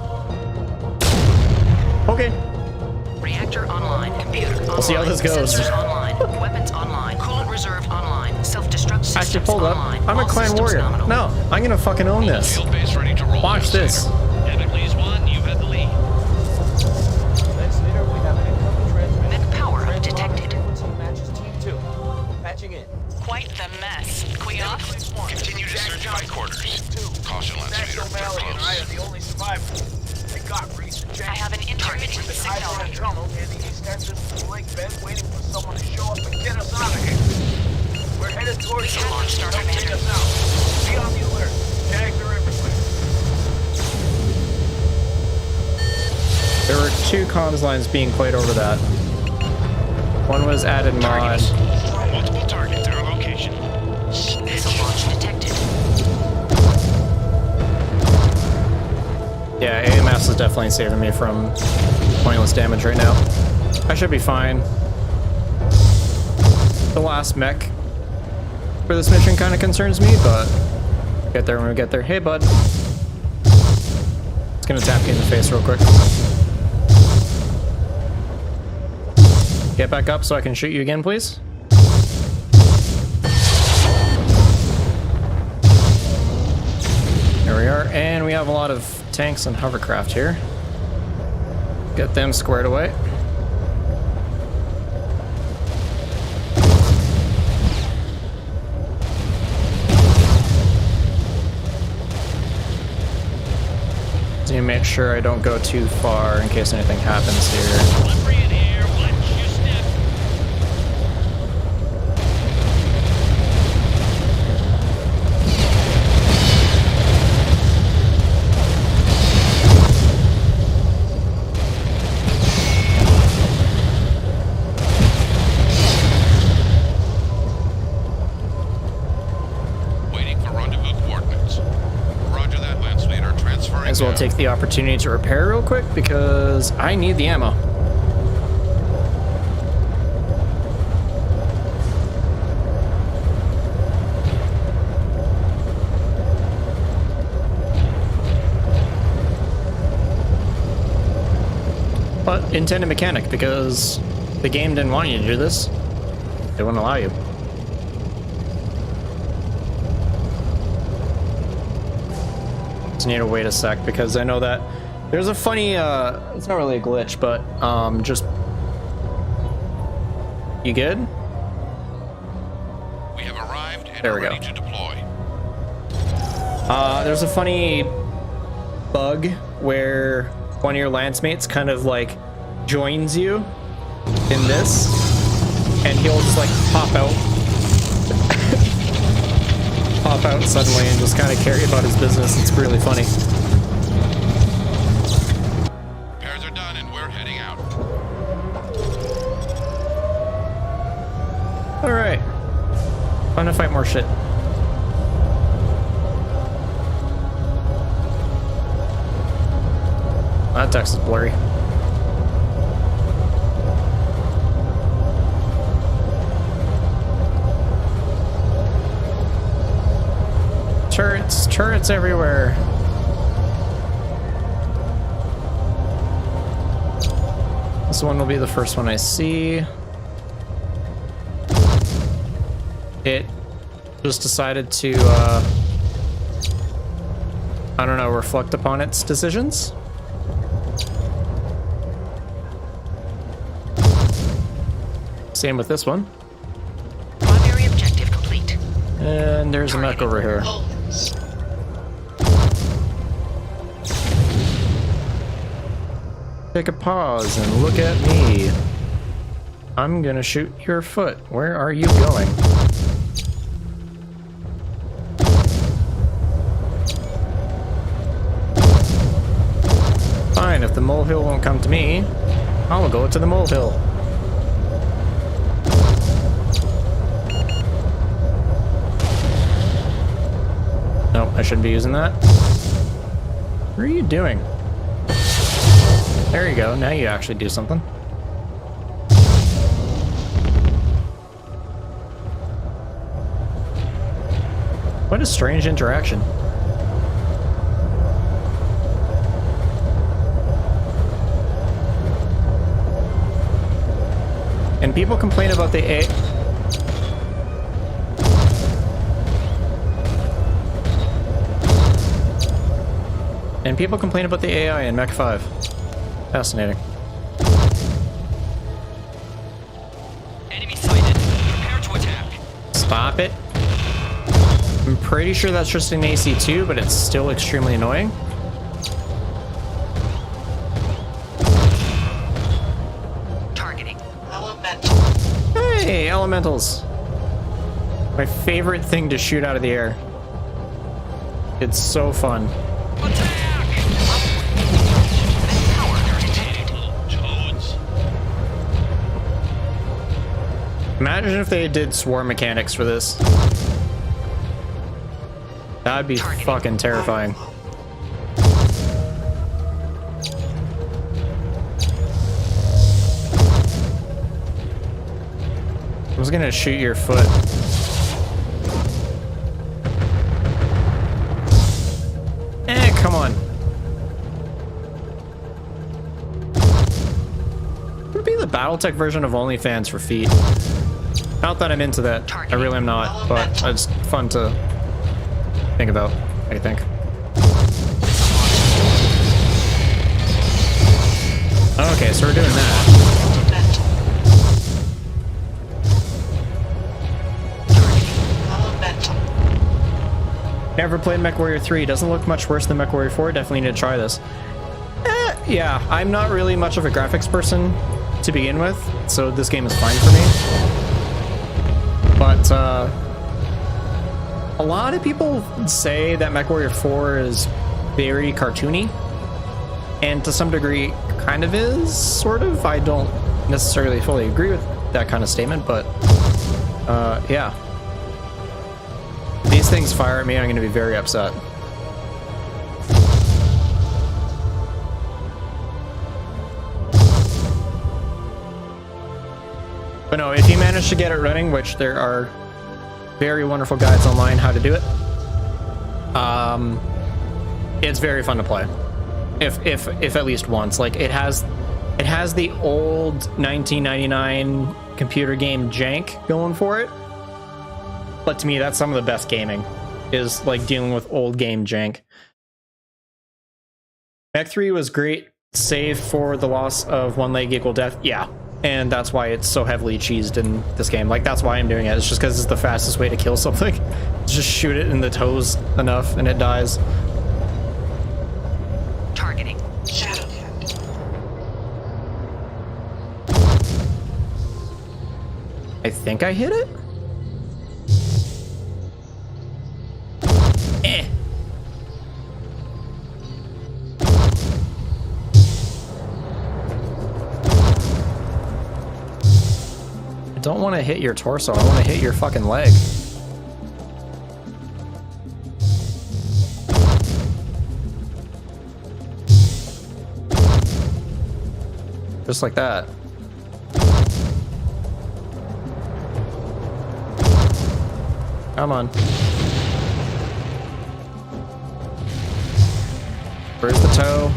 Okay. Reactor online. Computer online. We'll see how this goes. Sensors online. Weapons online. Coolant reserve online. Self-destruct systems Actually, hold up. online. I'm a All clan systems warrior. nominal. No, I'm gonna fucking own this. Field base ready to roll. Watch this. Damocles 1, you had the lead. Next leader, we have an incoming transmission. Mech power up detected. Frequency matches team 2. Patching in. Quite the mess. Queoff? Continue to search my quarters. Caution, Lance Leader. They're close. the only survivors. They got recent I have an intermittent signal. tunnel near the east entrance to the lake bed, waiting for someone to show up and get us out of here. We're headed towards We can launch, Star Commander. Take us out. Be on the alert. Tags are everywhere. There were 2 comms lines being played over that. One was added mod. Multiple targets at our location. Missile launch detected. Yeah, AMS is definitely saving me from pointless damage right now. I should be fine. The last mech for this mission kind of concerns me, but get there when we get there. Hey, bud. It's gonna tap you in the face real quick. Get back up so I can shoot you again, please. There we are, and we have a lot of tanks and hovercraft here. Get them squared away. Need to make sure I don't go too far in case anything happens here. Slippery in air, watch your step. Waiting for rendezvous coordinates. Roger that, Lance Leader. Transferring. As well down. take the opportunity to repair real quick because I need the ammo. But intended mechanic because the game didn't want you to do this. They wouldn't allow you. Just need to wait a sec because I know that there's a funny it's not really a glitch, but just you good? We have arrived and There are we go. ready to deploy. There's a funny bug where one of your lance mates kind of like joins you in this and he'll just like pop out suddenly and just kind of carry about his business. It's really funny. Repairs are done and we're heading out. All right, fun to fight more shit. That text is blurry. Turrets everywhere. This one will be the first one I see. It just decided to, I don't know, reflect upon its decisions. Same with this one. Primary objective complete. And there's a mech over here. Take a pause and look at me. I'm gonna shoot your foot. Where are you going? Fine, if the molehill won't come to me, I'll go to the molehill. Nope, I shouldn't be using that. What are you doing? There you go, now you actually do something. What a strange interaction. And people complain about the AI. And people complain about the AI in Mech 5. Fascinating. Enemy sighted. Prepare to attack. Stop it. I'm pretty sure that's just an AC2, but it's still extremely annoying. Targeting. Hey, elementals. My favorite thing to shoot out of the air. It's so fun. Imagine if they did swarm mechanics for this. That'd be fucking terrifying. I was gonna shoot your foot. Come on. It would be the Battletech version of OnlyFans for feet. Not that I'm into that. I really am not, but it's fun to think about, I think. Okay, so we're doing that. Never played MechWarrior 3. Doesn't look much worse than MechWarrior 4. Definitely need to try this. Yeah, I'm not really much of a graphics person to begin with, so this game is fine for me. But a lot of people say that MechWarrior 4 is very cartoony, and to some degree kind of is, sort of. I don't necessarily fully agree with that kind of statement, but yeah. These things fire at me, I'm going to be very upset. But no, if you manage to get it running, which there are very wonderful guides online how to do it, it's very fun to play. If at least once. Like, it has the old 1999 computer game jank going for it. But to me, that's some of the best gaming, is like dealing with old game jank. Mech 3 was great, save for the loss of one leg equal death. Yeah, and that's why it's so heavily cheesed in this game. Like, that's why I'm doing it. It's just because it's the fastest way to kill something. Just shoot it in the toes enough and it dies. Targeting. I think I hit it? I don't want to hit your torso, I want to hit your fucking leg. Just like that. Come on. Where's the toe?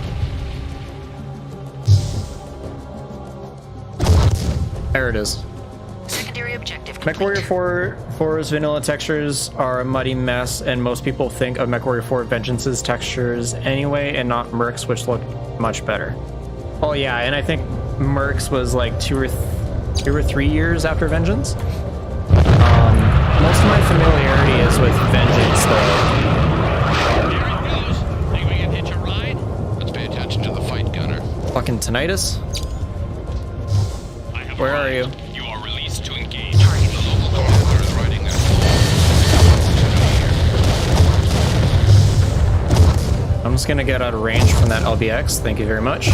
There it is. Secondary objective complete. MechWarrior 4's vanilla textures are a muddy mess, and most people think of MechWarrior 4 Vengeance's textures anyway, and not Merc's, which look much better. Oh yeah, and I think Merc's was like 2 or 3 years after Vengeance. Most of my familiarity is with Vengeance, though. There it goes. Think we can hitch a ride? Let's pay attention to the fight, Gunner. Fucking tinnitus. I have Where are arrived. you? You are released to engage. The local commander is riding that. I'm just gonna get out of range from that LBX. Thank you very much.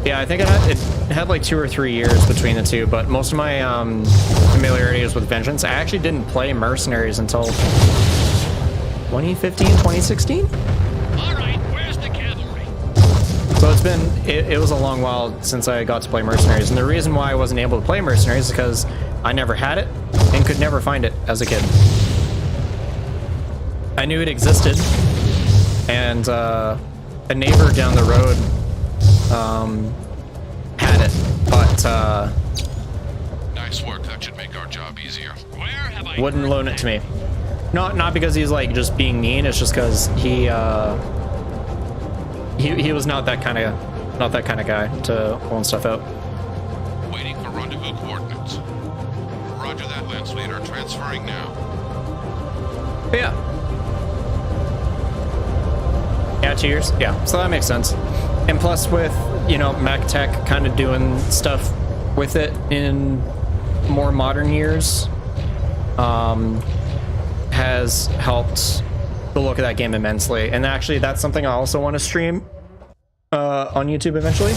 Yeah, I think it had like 2 or 3 years between the two, but most of my familiarity is with Vengeance. I actually didn't play Mercenaries until 2015, 2016. All right, where's the cavalry? So it was a long while since I got to play Mercenaries, and the reason why I wasn't able to play Mercenaries is because I never had it and could never find it as a kid. I knew it existed, and a neighbor down the road had it, but Nice work. That should make our job easier. Where have I wouldn't loan it to me. Not because he's like just being mean. It's just because he was not that kind of guy to loan stuff out. Waiting for rendezvous coordinates. Roger that, Lance Leader. Transferring now. But yeah. Yeah, 2 years. Yeah, so that makes sense. And plus with, you know, MechTech kind of doing stuff with it in more modern years, has helped the look of that game immensely. And actually, that's something I also want to stream on YouTube eventually.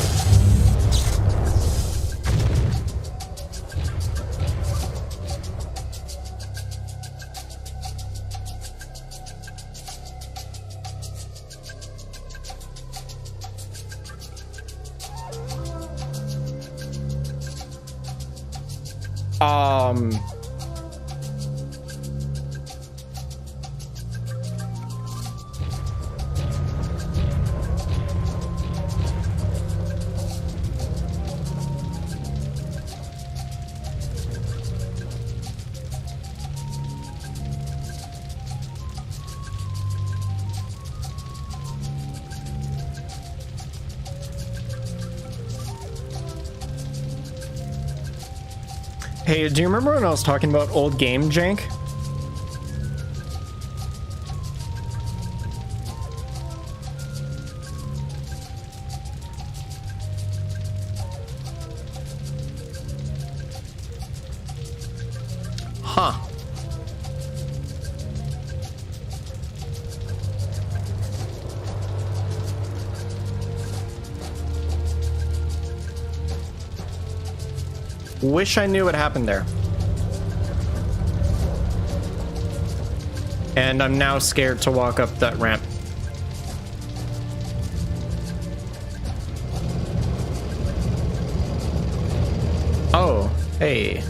Hey, do you remember when I was talking about old game jank? Huh. Wish I knew what happened there. And I'm now scared to walk up that ramp. Oh, hey.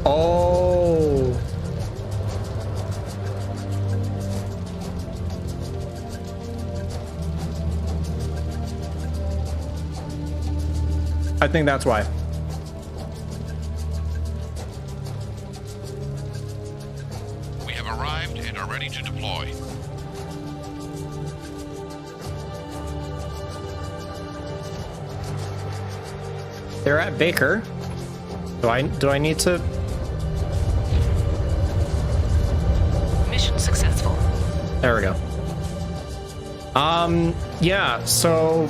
Oh. I think that's why. We have arrived and are ready to deploy. They're at Baker. Do I need to? Mission successful. There we go. Yeah, so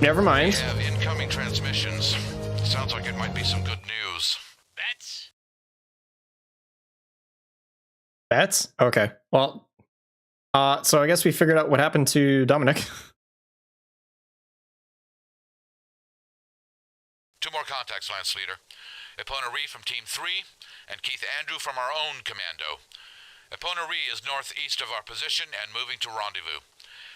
never We mind. have incoming transmissions. Sounds like it might be some good news. Bets? Bets? Okay. Well, so I guess we figured out what happened to Dominic. 2 more contacts, Lance Leader. Epona Ree from Team 3, and Keith Andrew from our own commando. Epona Ree is northeast of our position and moving to rendezvous.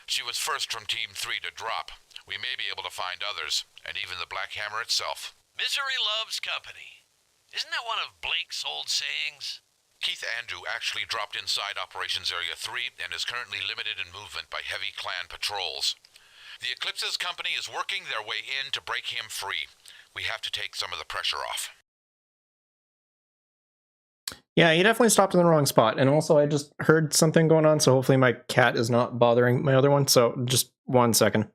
She was first from Team 3 to drop. We may be able to find others, and even the Black Hammer itself. Misery loves company. Isn't that one of Blake's old sayings? Keith Andrew actually dropped inside Operations Area 3 and is currently limited in movement by heavy clan patrols. The Eclipse's company is working their way in to break him free. We have to take some of the pressure off. Yeah, he definitely stopped in the wrong spot. And also, I just heard something going on, so hopefully my cat is not bothering my other one. So just 1 second.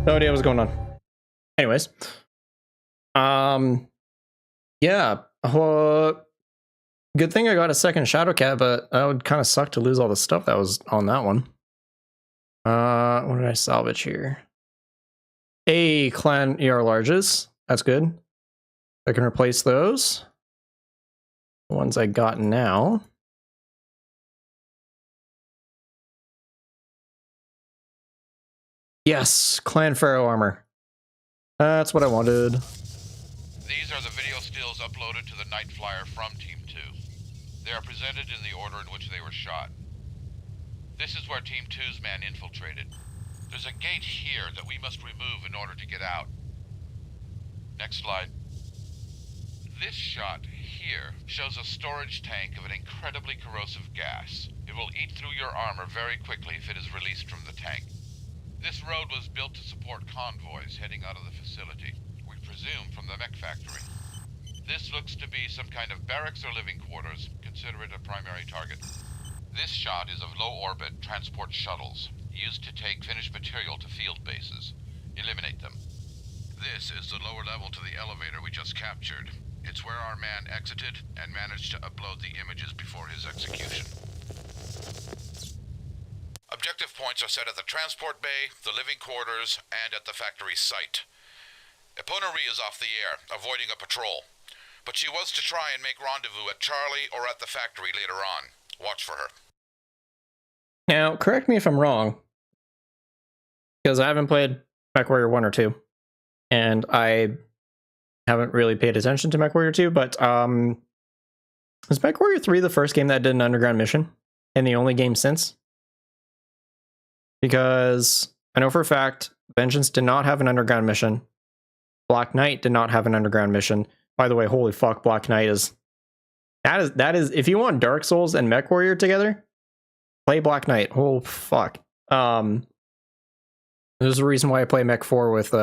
No idea what's going on. Anyways. Yeah. Good thing I got a second Shadowcat, but that would kind of suck to lose all the stuff that was on that one. What did I salvage here? A clan ER larges. That's good. I can replace those. The ones I got now. Yes, clan Pharaoh armor. That's what I wanted. These are the video stills uploaded to the Night Flyer from Team 2. They are presented in the order in which they were shot. This is where Team 2's man infiltrated. There's a gate here that we must remove in order to get out. Next slide. This shot here shows a storage tank of an incredibly corrosive gas. It will eat through your armor very quickly if it is released from the tank. This road was built to support convoys heading out of the facility, we presume from the mech factory. This looks to be some kind of barracks or living quarters. Consider it a primary target. This shot is of low-orbit transport shuttles, used to take finished material to field bases. Eliminate them. This is the lower level to the elevator we just captured. It's where our man exited and managed to upload the images before his execution. Objective points are set at the transport bay, the living quarters, and at the factory site. Eponari is off the air, avoiding a patrol. But she was to try and make rendezvous at Charlie or at the factory later on. Watch for her. Now, correct me if I'm wrong, because I haven't played MechWarrior 1 or 2, and I haven't really paid attention to MechWarrior 2, but was MechWarrior 3 the first game that did an underground mission, and the only game since? Because I know for a fact Vengeance did not have an underground mission. Black Knight did not have an underground mission. By the way, holy fuck, Black Knight is that is if you want Dark Souls and MechWarrior together, play Black Knight. Oh fuck. There's a reason why I play Mech 4 with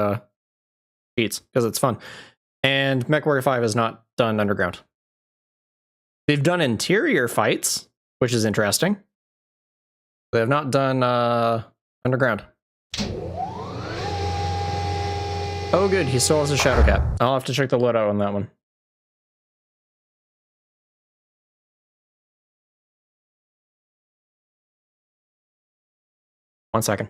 cheats, because it's fun. And MechWarrior 5 has not done underground. They've done interior fights, which is interesting. They have not done underground. Oh good, he still has a Shadowcat. I'll have to check the loadout on that one. One second.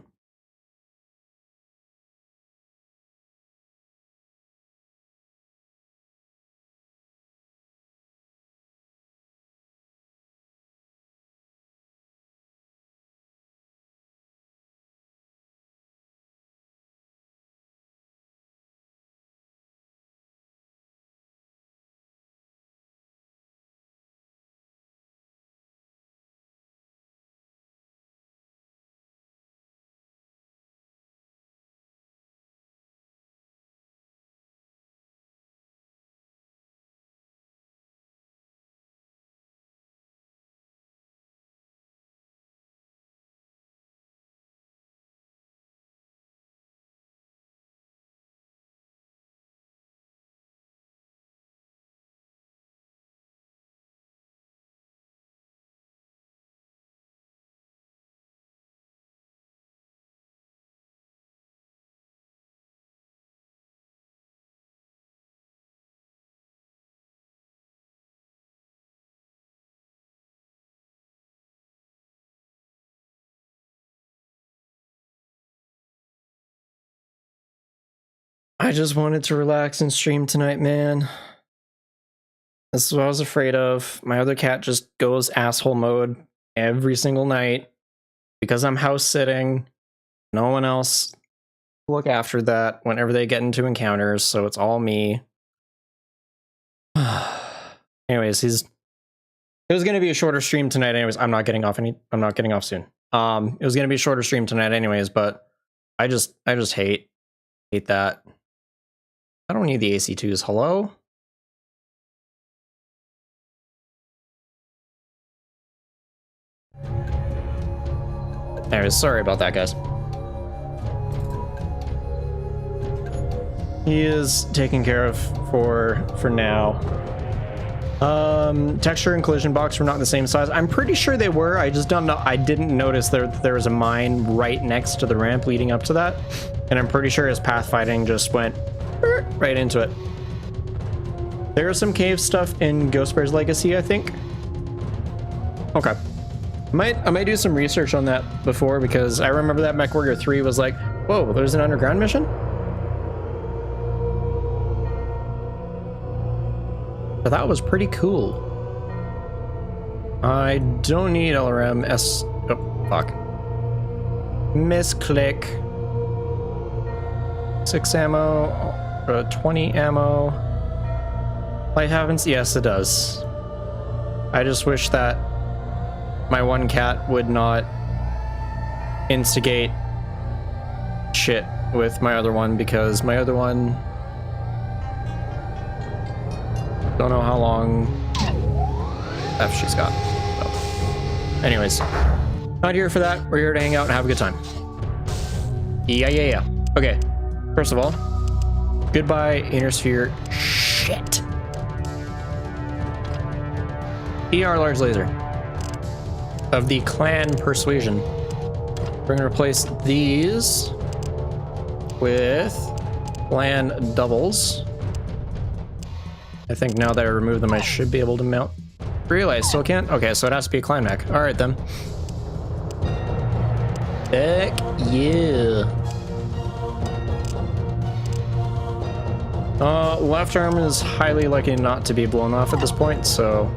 I just wanted to relax and stream tonight, man. This is what I was afraid of. My other cat just goes asshole mode every single night because I'm house sitting. No one else look after that whenever they get into encounters, so it's all me. Anyways, it was gonna be a shorter stream tonight. Anyways, I'm not getting off soon. It was gonna be a shorter stream tonight, anyways, but I just hate that. I don't need the AC2s. Hello? Anyways, sorry about that, guys. He is taken care of for now. Texture and collision box were not the same size. I'm pretty sure they were. I just don't know. I didn't notice there was a mine right next to the ramp leading up to that. And I'm pretty sure his pathfinding just went right into it. There is some cave stuff in Ghostbear's Legacy, I think. Okay. I might do some research on that before, because I remember that MechWarrior 3 was like, whoa, there's an underground mission? But that was pretty cool. I don't need LRM S. Oh, fuck. Misclick. 6 ammo. 20 ammo. Light happens? Yes, it does. I just wish that my one cat would not instigate shit with my other one, because my other one, don't know how long left she's got. So, anyways, not here for that. We're here to hang out and have a good time. Yeah. Okay, first of all, goodbye Inner Sphere shit. ER large laser of the clan Persuasion. We're gonna replace these with clan doubles. I think now that I remove them, I should be able to mount. Really? I still can't? Okay, so it has to be a clan mech. Alright then. Heck yeah. Left arm is highly likely not to be blown off at this point, so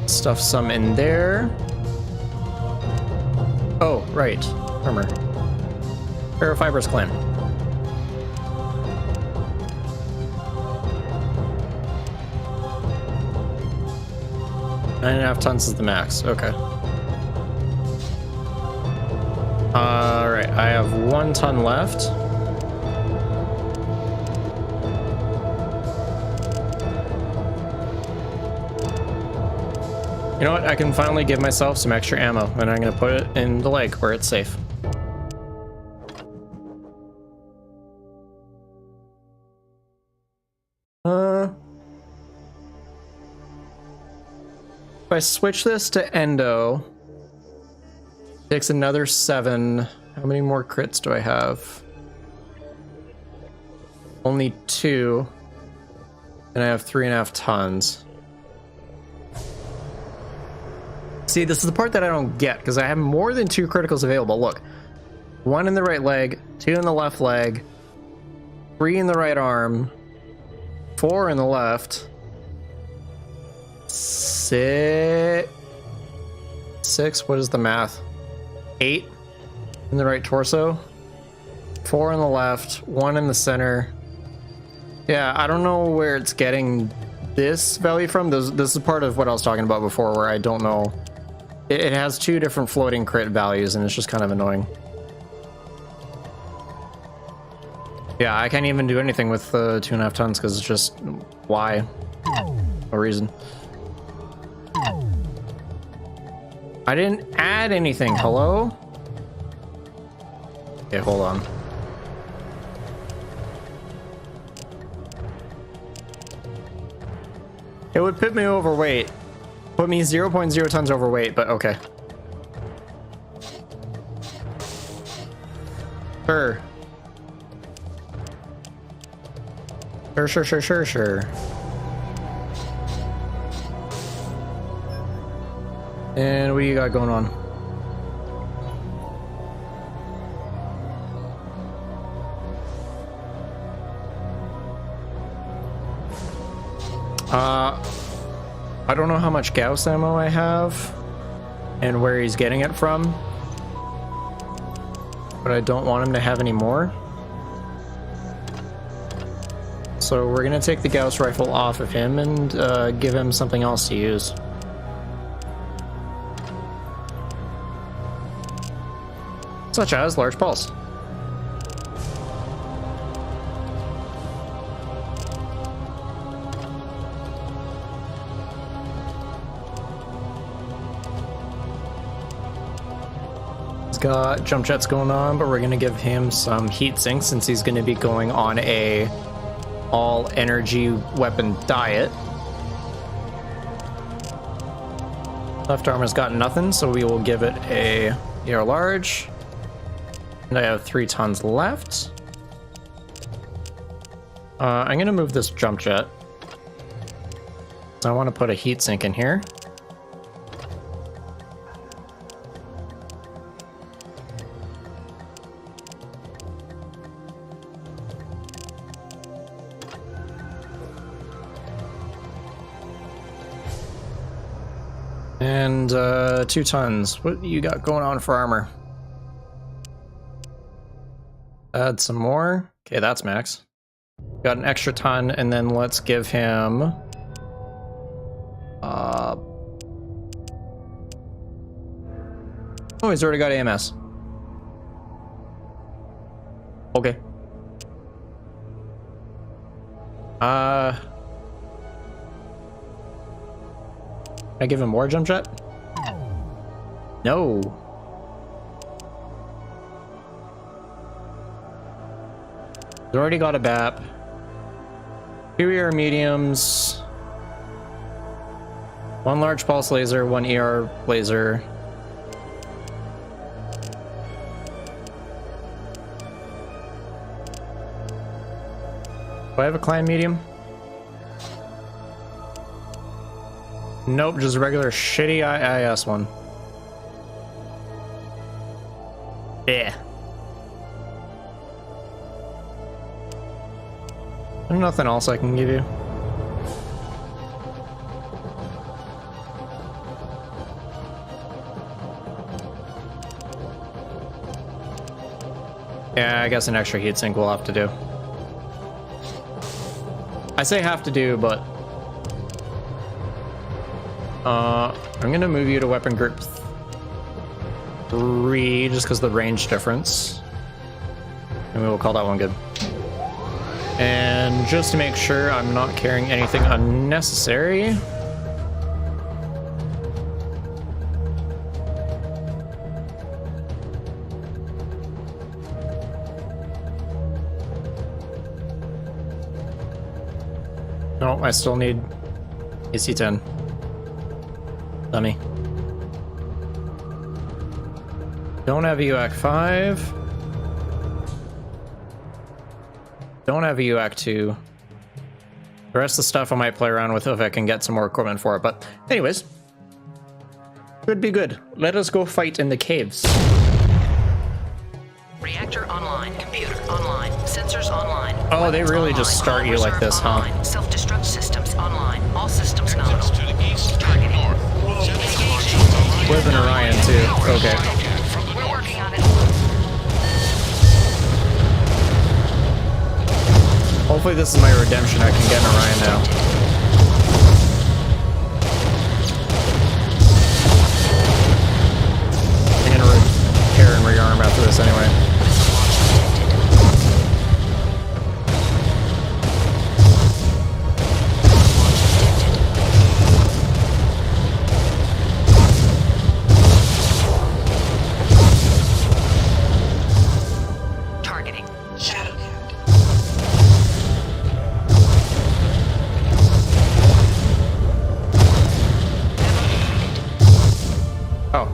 stuff some in there. Oh, right. Armor. Ferrofibrous clan. 9.5 tons is the max. Okay. Alright, I have 1 ton left. You know what? I can finally give myself some extra ammo, and I'm going to put it in the leg where it's safe. If I switch this to Endo, it takes another 7. How many more crits do I have? Only 2. And I have 3.5 tons. See, this is the part that I don't get, because I have more than 2 criticals available. Look, 1 in the right leg, 2 in the left leg, 3 in the right arm, 4 in the left, 6, what is the math? 8 in the right torso, 4 in the left, 1 in the center. Yeah, I don't know where it's getting this value from. This is part of what I was talking about before, where I don't know. It has 2 different floating crit values, and it's just kind of annoying. Yeah, I can't even do anything with 2.5 tons, because it's just, why? No reason. I didn't add anything, hello? Okay, hold on. It would put me overweight. Put me 0.0 tons overweight, but okay. Sure. Sure. And what do you got going on? I don't know how much Gauss ammo I have and where he's getting it from, but I don't want him to have any more. So we're gonna take the Gauss rifle off of him and give him something else to use. Such as large pulse. He's got jump jets going on, but we're gonna give him some heat sink since he's gonna be going on a all energy weapon diet. Left arm has got nothing, so we will give it a ER large. And I have 3 tons left. I'm gonna move this jump jet. So I want to put a heat sink in here. And 2 tons. What you got going on for armor? Add some more. Okay, that's max. Got an extra ton, and then let's give him oh, he's already got AMS. Okay. Can I give him more jump jet? No. He's already got a BAP. 2 ER mediums. 1 large pulse laser, 1 ER laser. Do I have a clan medium? Nope, just a regular shitty IIS one. Yeah. There's nothing else I can give you. Yeah, I guess an extra heatsink we'll have to do. I say have to do, but I'm gonna move you to weapon group 3 just because the range difference. And we will call that one good. And just to make sure I'm not carrying anything unnecessary. No, I still need AC-10. Dummy. Don't have UAC 5. Don't have a UAC 2. The rest of the stuff I might play around with if I can get some more equipment for it. But anyways, could be good. Let us go fight in the caves. Reactor online. Computer online. Sensors online. Oh, they really just start you like this, huh? Self-destruct systems online. All systems Exits nominal. to the east, Targeting. north. With an Orion too. Okay. From the We're north. working on it. Hopefully this is my redemption. I can get an Orion now. I'm gonna repair and rearm after this anyway. Targeting. Oh.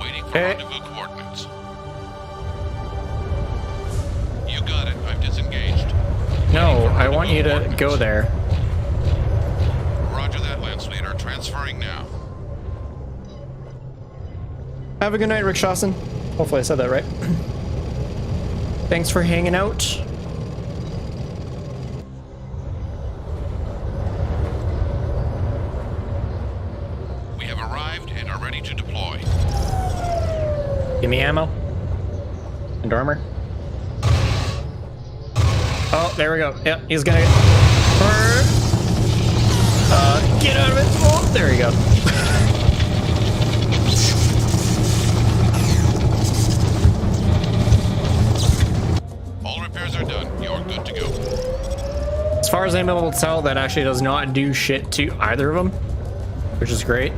Waiting for rendezvous coordinates. You got it. I've disengaged. No, I want you to go there. Roger that, Lance Leader. Transferring now. Have a good night, Rick Shawson. Hopefully I said that right. Thanks for hanging out. We have arrived and are ready to deploy. Give me ammo. And armor. Oh, there we go. Yep, he's gonna get out of it. Oh, there you go. All repairs are done. You're good to go. As far as I'm able to tell, that actually does not do shit to either of them, which is great.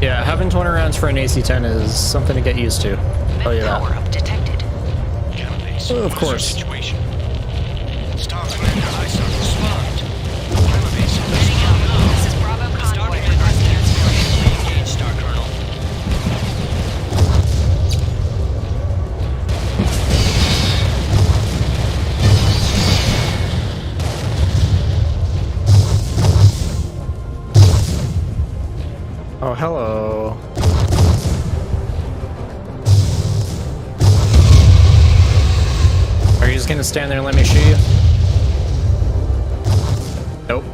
Yeah, having 20 rounds for an AC-10 is something to get used to. Tell you that. Power up detected. Of course. Situation. Star Commander ISAR, respond. Gamma base. This is Bravo Convoy. Engage, Star Colonel. Oh, hello. Are you just gonna stand there and let me shoot you? Nope.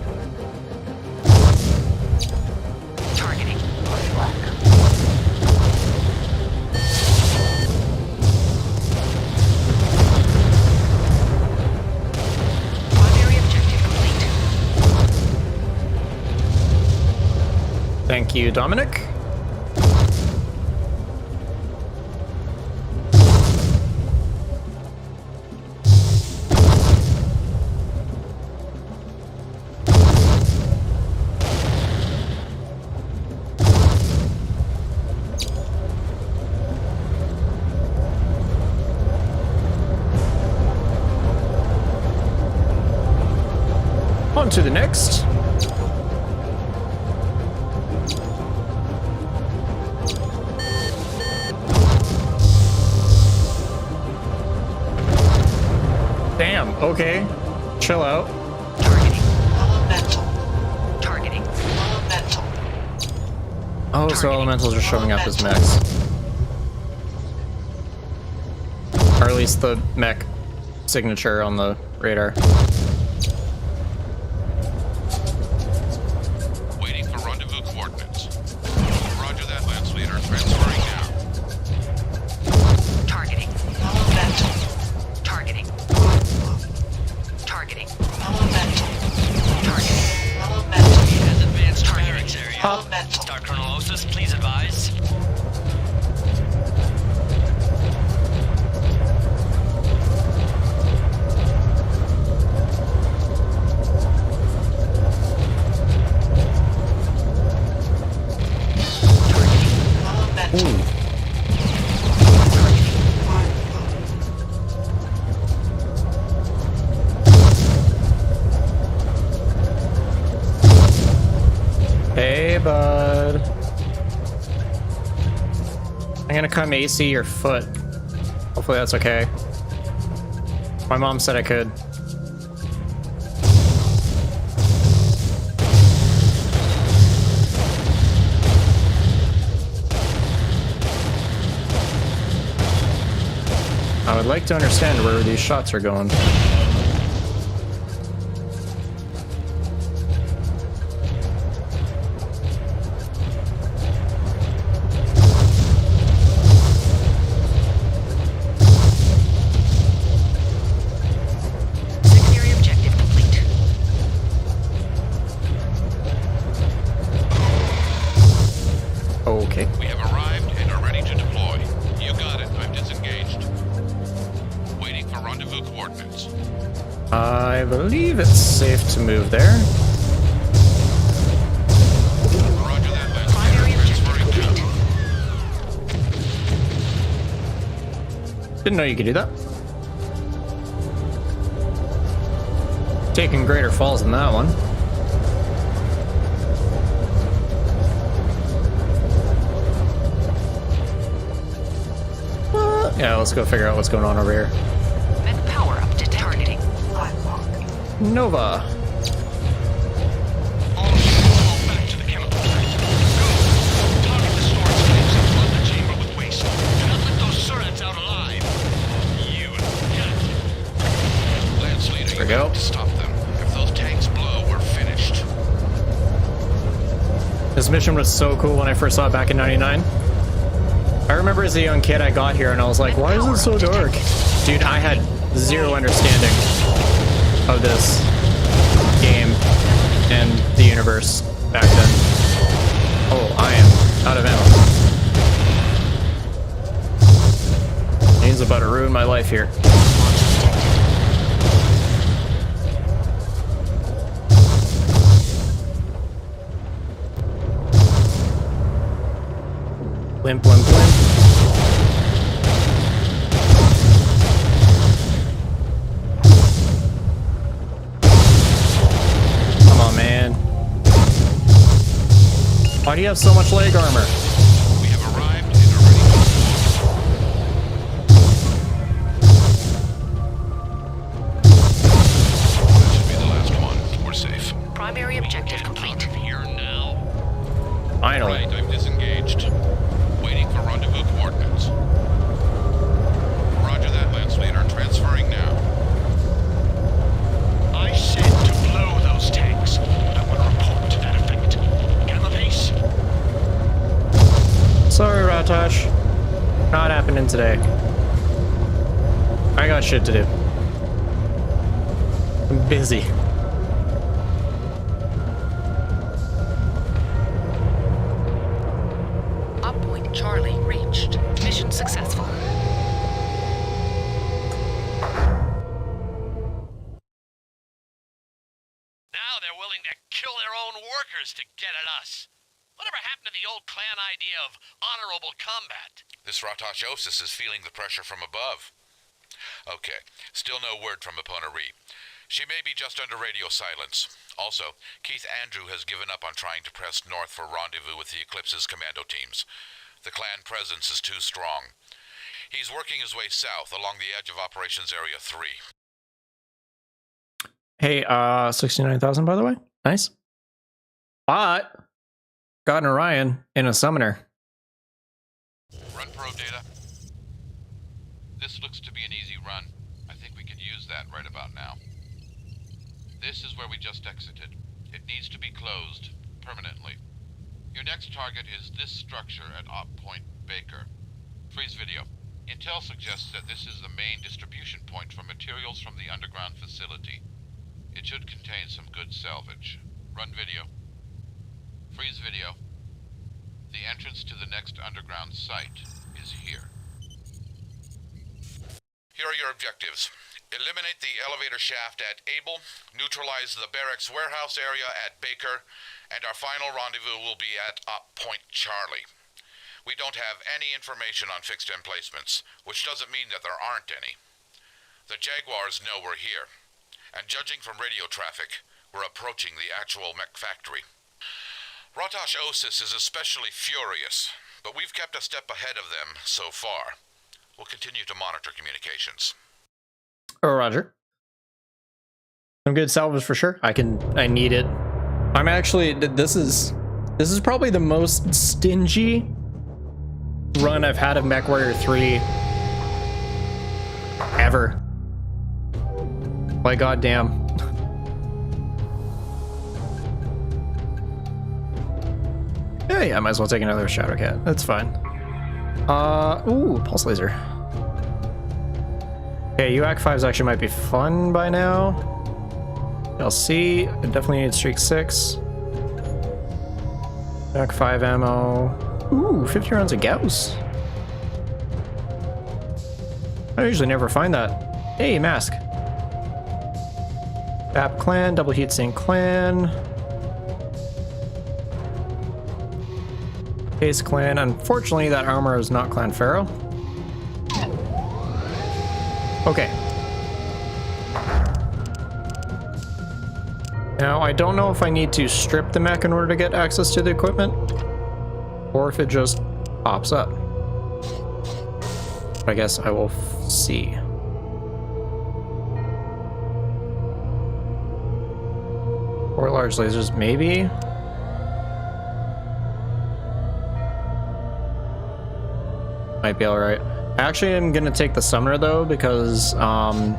Targeting. Primary objective complete. Thank you, Dominic. On to the next. Damn, okay. Chill out. Targeting. Elemental. Targeting. Elemental. Oh, so elementals are showing up as mechs. Or at least the mech signature on the radar. Waiting for rendezvous coordinates. Roger that, Lance Leader. Transferring now. Targeting. Elemental. Targeting. Targeting. Elemental. Targeting. Elemental. He has advanced barracks area. Elemental. Star Colonel Osis, please advise. Elemental. Hey, bud. I'm gonna come AC your foot. Hopefully that's okay. My mom said I could. I would like to understand where these shots are going. Secondary objective complete. Okay. We have arrived and are ready to deploy. You got it. I'm disengaged. Waiting for rendezvous coordinates. I believe it's safe to move there. Roger that, Lance Primary Leader. objective Transferring complete. now. Didn't know you could do that. Taking greater falls than that one. Yeah, let's go figure out what's going on over here. Mech power up to targeting. Nova. All units fall back to the chemical plant. Go! Target the storage tanks and flood the chamber with waste. Do not let those servants out alive. You got it. Lance Leader, There we you go. have to stop them. If those tanks blow, we're finished. This mission was so cool when I first saw it back in '99. I remember as a young kid I got here and I was like, why is it so dark? Dude, I had zero understanding of this game and the universe back then. Oh, I am out of ammo. He's about to ruin my life here. Blimp, blimp, blimp. Come on, man. Why do you have so much leg armor? We have arrived and are ready. That should be the last one. We're safe. Primary objective complete. Here now. Finally. Right, I've disengaged. Waiting for rendezvous coordinates. Roger that, Lance Leader. Transferring now. I said to blow those tanks. I want a report to that effect. Get on the pace. Sorry, Ratosh. Not happening today. I got shit to do. I'm busy. Up point Charlie reached. Mission successful. Now they're willing to kill their own workers to get at us. Whatever happened to the old clan idea of honorable combat? This Ratoshosis is feeling the pressure from above. Okay, still no word from Epona Ree. She may be just under radio silence. Also, Keith Andrew has given up on trying to press north for rendezvous with the Eclipse's commando teams. The clan presence is too strong. He's working his way south along the edge of Operations Area 3. Hey, 69,000 by the way. Nice. But got an Orion and a summoner. Run probe data. This looks to be an easy run. I think we could use that right about now. This is where we just exited. It needs to be closed permanently. Your next target is this structure at Op Point Baker. Freeze video. Intel suggests that this is the main distribution point for materials from the underground facility. It should contain some good salvage. Run video. Freeze video. The entrance to the next underground site is here. Here are your objectives. Eliminate the elevator shaft at Able, neutralize the barracks warehouse area at Baker, and our final rendezvous will be at Op Point Charlie. We don't have any information on fixed emplacements, which doesn't mean that there aren't any. The Jaguars know we're here, and judging from radio traffic, we're approaching the actual mech factory. Ratoshosis is especially furious, but we've kept a step ahead of them so far. We'll continue to monitor communications. Oh, Roger. Some good salvage for sure. I need it. I'm actually, this is probably the most stingy run I've had of MechWarrior 3 ever. Like, goddamn. Yeah, I might as well take another Shadow Cat. That's fine. Ooh, Pulse Laser. Okay, UAC 5s actually might be fun by now. LC, I definitely need Streak 6. UAC 5 ammo. Ooh, 50 rounds of Gauss. I usually never find that. Hey, mask. BAP clan, double heatsink clan. Ace clan. Unfortunately, that armor is not Clan Pharaoh. Okay. Now, I don't know if I need to strip the mech in order to get access to the equipment, or if it just pops up. I guess I will see. Or large lasers, maybe? Might be alright. Actually, I'm gonna take the summoner though, because I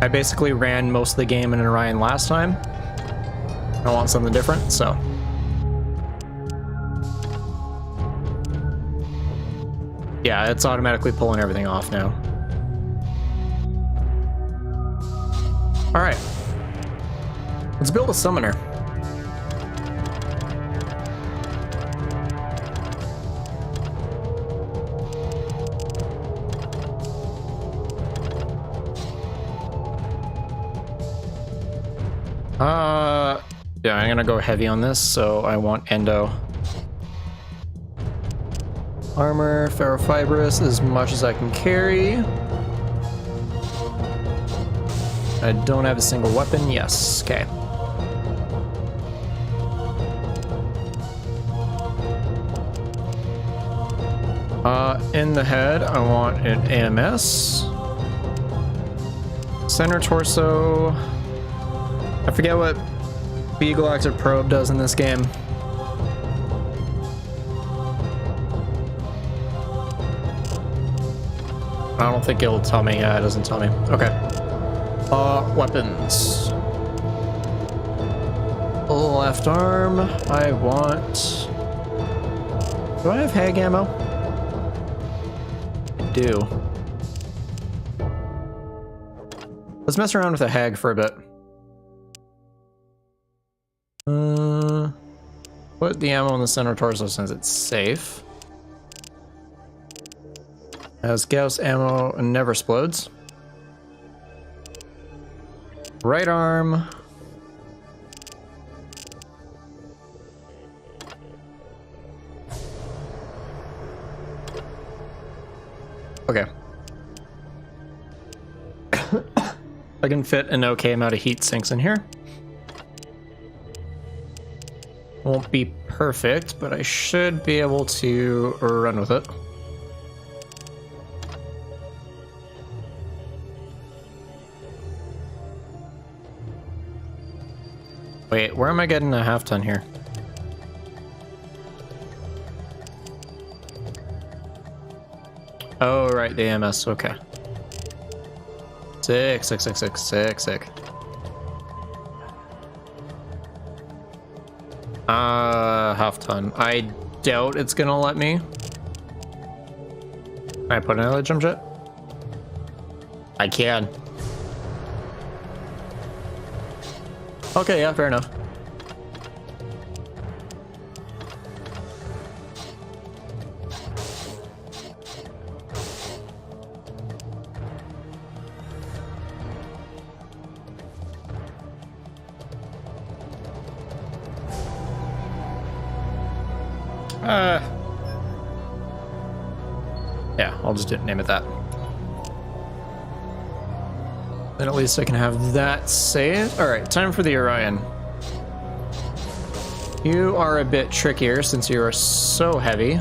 basically ran most of the game in an Orion last time. I want something different, so. Yeah, it's automatically pulling everything off now. Alright. Let's build a summoner. Yeah, I'm gonna go heavy on this, so I want endo. Armor, ferrofibrous, as much as I can carry. I don't have a single weapon. Yes, okay. In the head, I want an AMS. Center torso. I forget what Galactic Probe does in this game. I don't think it'll tell me. Yeah, it doesn't tell me. Okay. Weapons. Left arm. I want... Do I have hag ammo? I do. Let's mess around with a hag for a bit. Put the ammo in the center torso since it's safe. Has Gauss ammo and never explodes. Right arm. Okay. I can fit an okay amount of heat sinks in here. Won't be perfect, but I should be able to run with it. Wait, where am I getting a half ton here? Oh, right, the AMS, okay. Sick. Half ton. I doubt it's gonna let me. Can I put another jump jet? I can. Okay, yeah, fair enough. Yeah, I'll just name it that. Then at least I can have that saved. Alright, time for the Orion. You are a bit trickier since you are so heavy.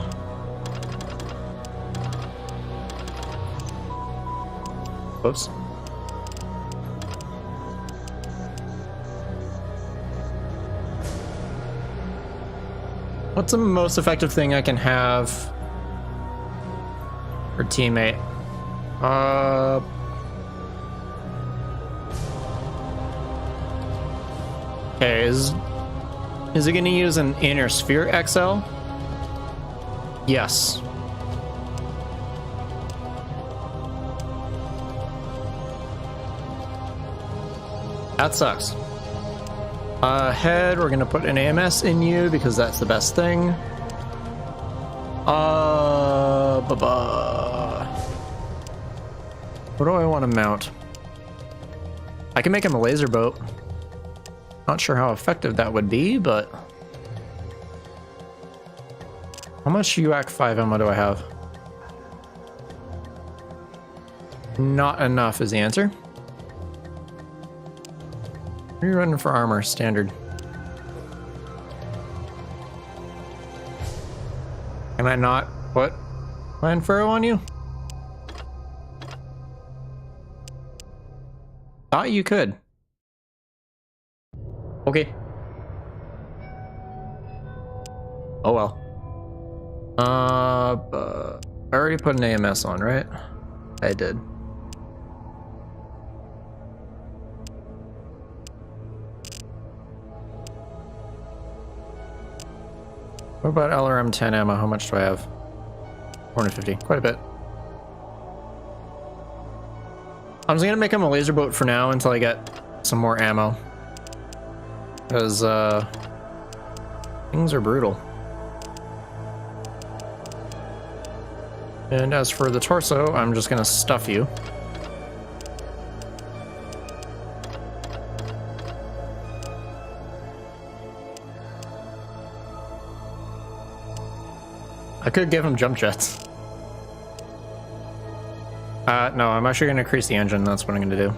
Whoops. What's the most effective thing I can have for teammate? Okay, is it gonna use an inner sphere XL? Yes. That sucks. Head, we're gonna put an AMS in you because that's the best thing. What do I want to mount? I can make him a laser boat. Not sure how effective that would be, but... How much UAC 5 ammo do I have? Not enough is the answer. What are you running for armor? Standard. Can I not put land furrow on you? Thought you could. Okay. Oh well. I already put an AMS on, right? I did. What about LRM 10 ammo? How much do I have? 450. Quite a bit. I'm just gonna make him a laser boat for now until I get some more ammo. Because, things are brutal. And as for the torso, I'm just gonna stuff you. I could give him jump jets. No, I'm actually going to increase the engine. That's what I'm going to do.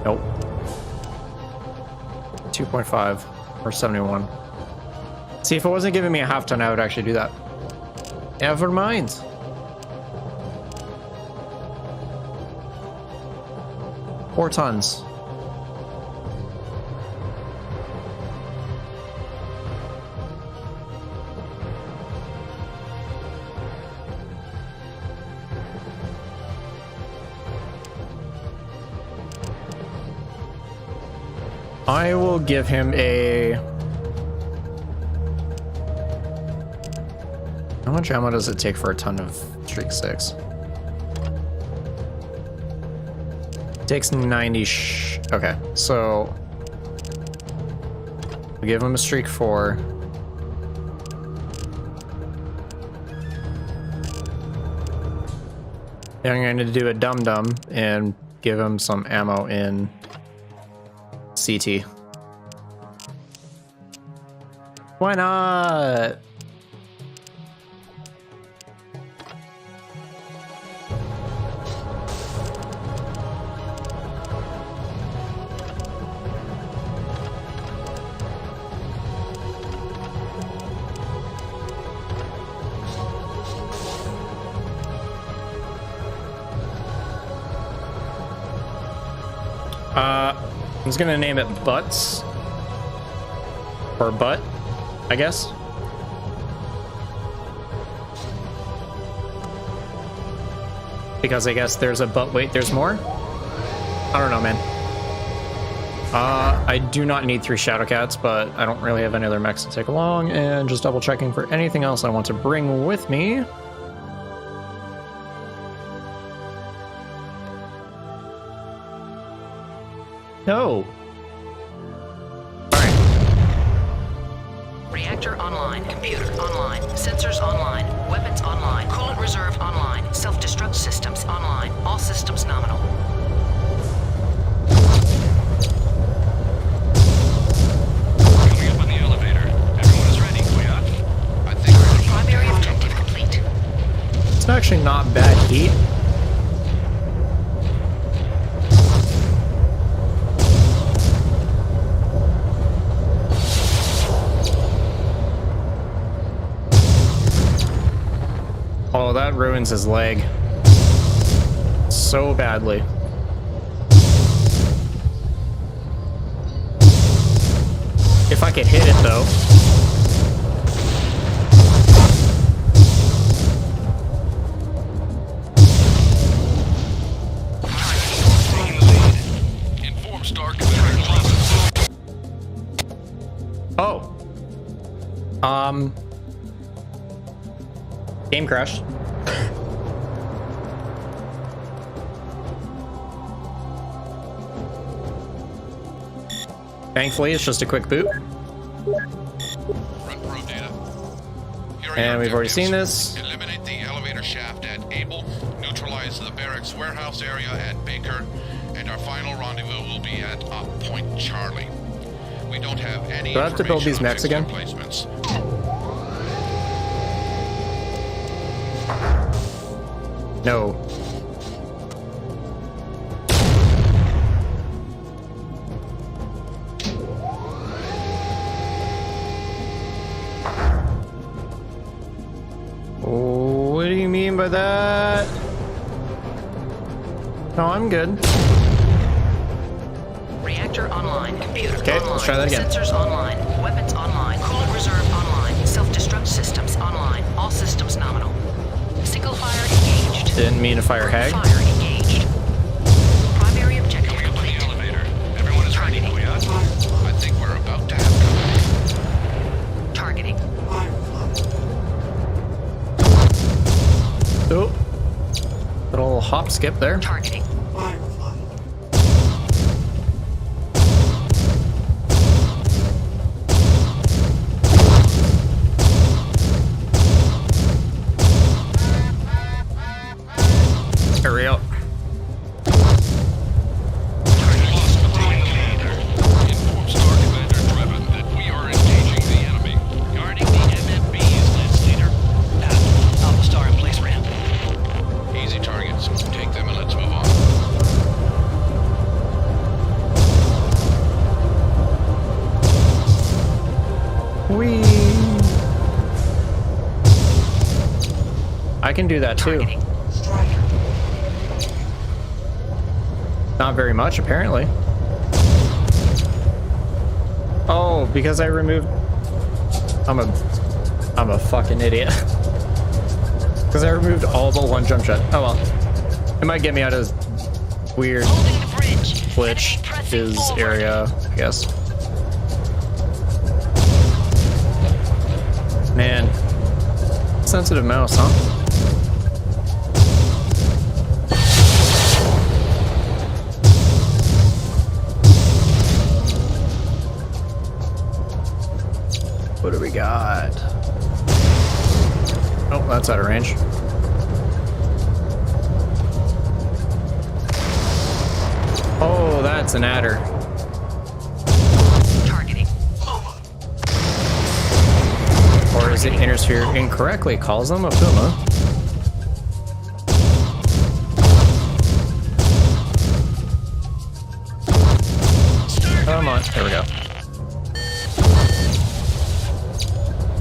Nope. 2.5 or 71. See, if it wasn't giving me a half ton, I would actually do that. Never mind. Four tons. I will give him a... How much ammo does it take for a ton of Streak 6? Takes 90 okay, so... we give him a Streak 4. Then I'm going to do a dum-dum and give him some ammo in CT. Why not? I was gonna name it Butts. Or Butt, I guess. Because I guess there's a but wait, there's more? I don't know, man. I do not need 3 Shadowcats, but I don't really have any other mechs to take along, and just double checking for anything else I want to bring with me. No. Reactor online, computer online, sensors online, weapons online, coolant reserve online, self-destruct systems online, all systems nominal. Coming up on the elevator. Everyone is ready, Koyat? I think we're Primary objective complete. It's actually not bad heat. Oh, that ruins his leg so badly. If I could hit it, though. Inform Star Commander. Oh. Game crashed. Thankfully, it's just a quick boot. front row data. Here are And your we've already seen objectives. this. Eliminate the elevator shaft at Able, neutralize the barracks warehouse area at Baker, and our final rendezvous will be at Point Charlie. We don't have any Do I have to build these information on mechs fixed again? emplacements. No. What do you mean by that? No, I'm good. Reactor online, computer Okay, online, let's try that again. sensors online, weapons online, coolant reserve online, self-destruct systems online, all systems nominal. Single fire engaged. Didn't mean to fire Hag. Fire engaged. Primary objective Coming up on the complete. elevator. Everyone is ready, Koyat? I think we're about to have company. Targeting. Oh. Little hop skip there. Targeting. Hurry up. Inform Star Commander Trevin that we are in Easy targets. Take them and let's move on. Whee! I can do that too. Not very much, apparently. Oh, because I removed... I'm a fucking idiot. Because I removed all but one jump shot. Oh well. It might get me out of weird glitch his area, I guess. Man. Sensitive mouse, huh? What do we got? Oh, that's out of range. Oh, that's an adder. Targeting. Or is it Intersphere incorrectly calls them a puma? Come on, there we go.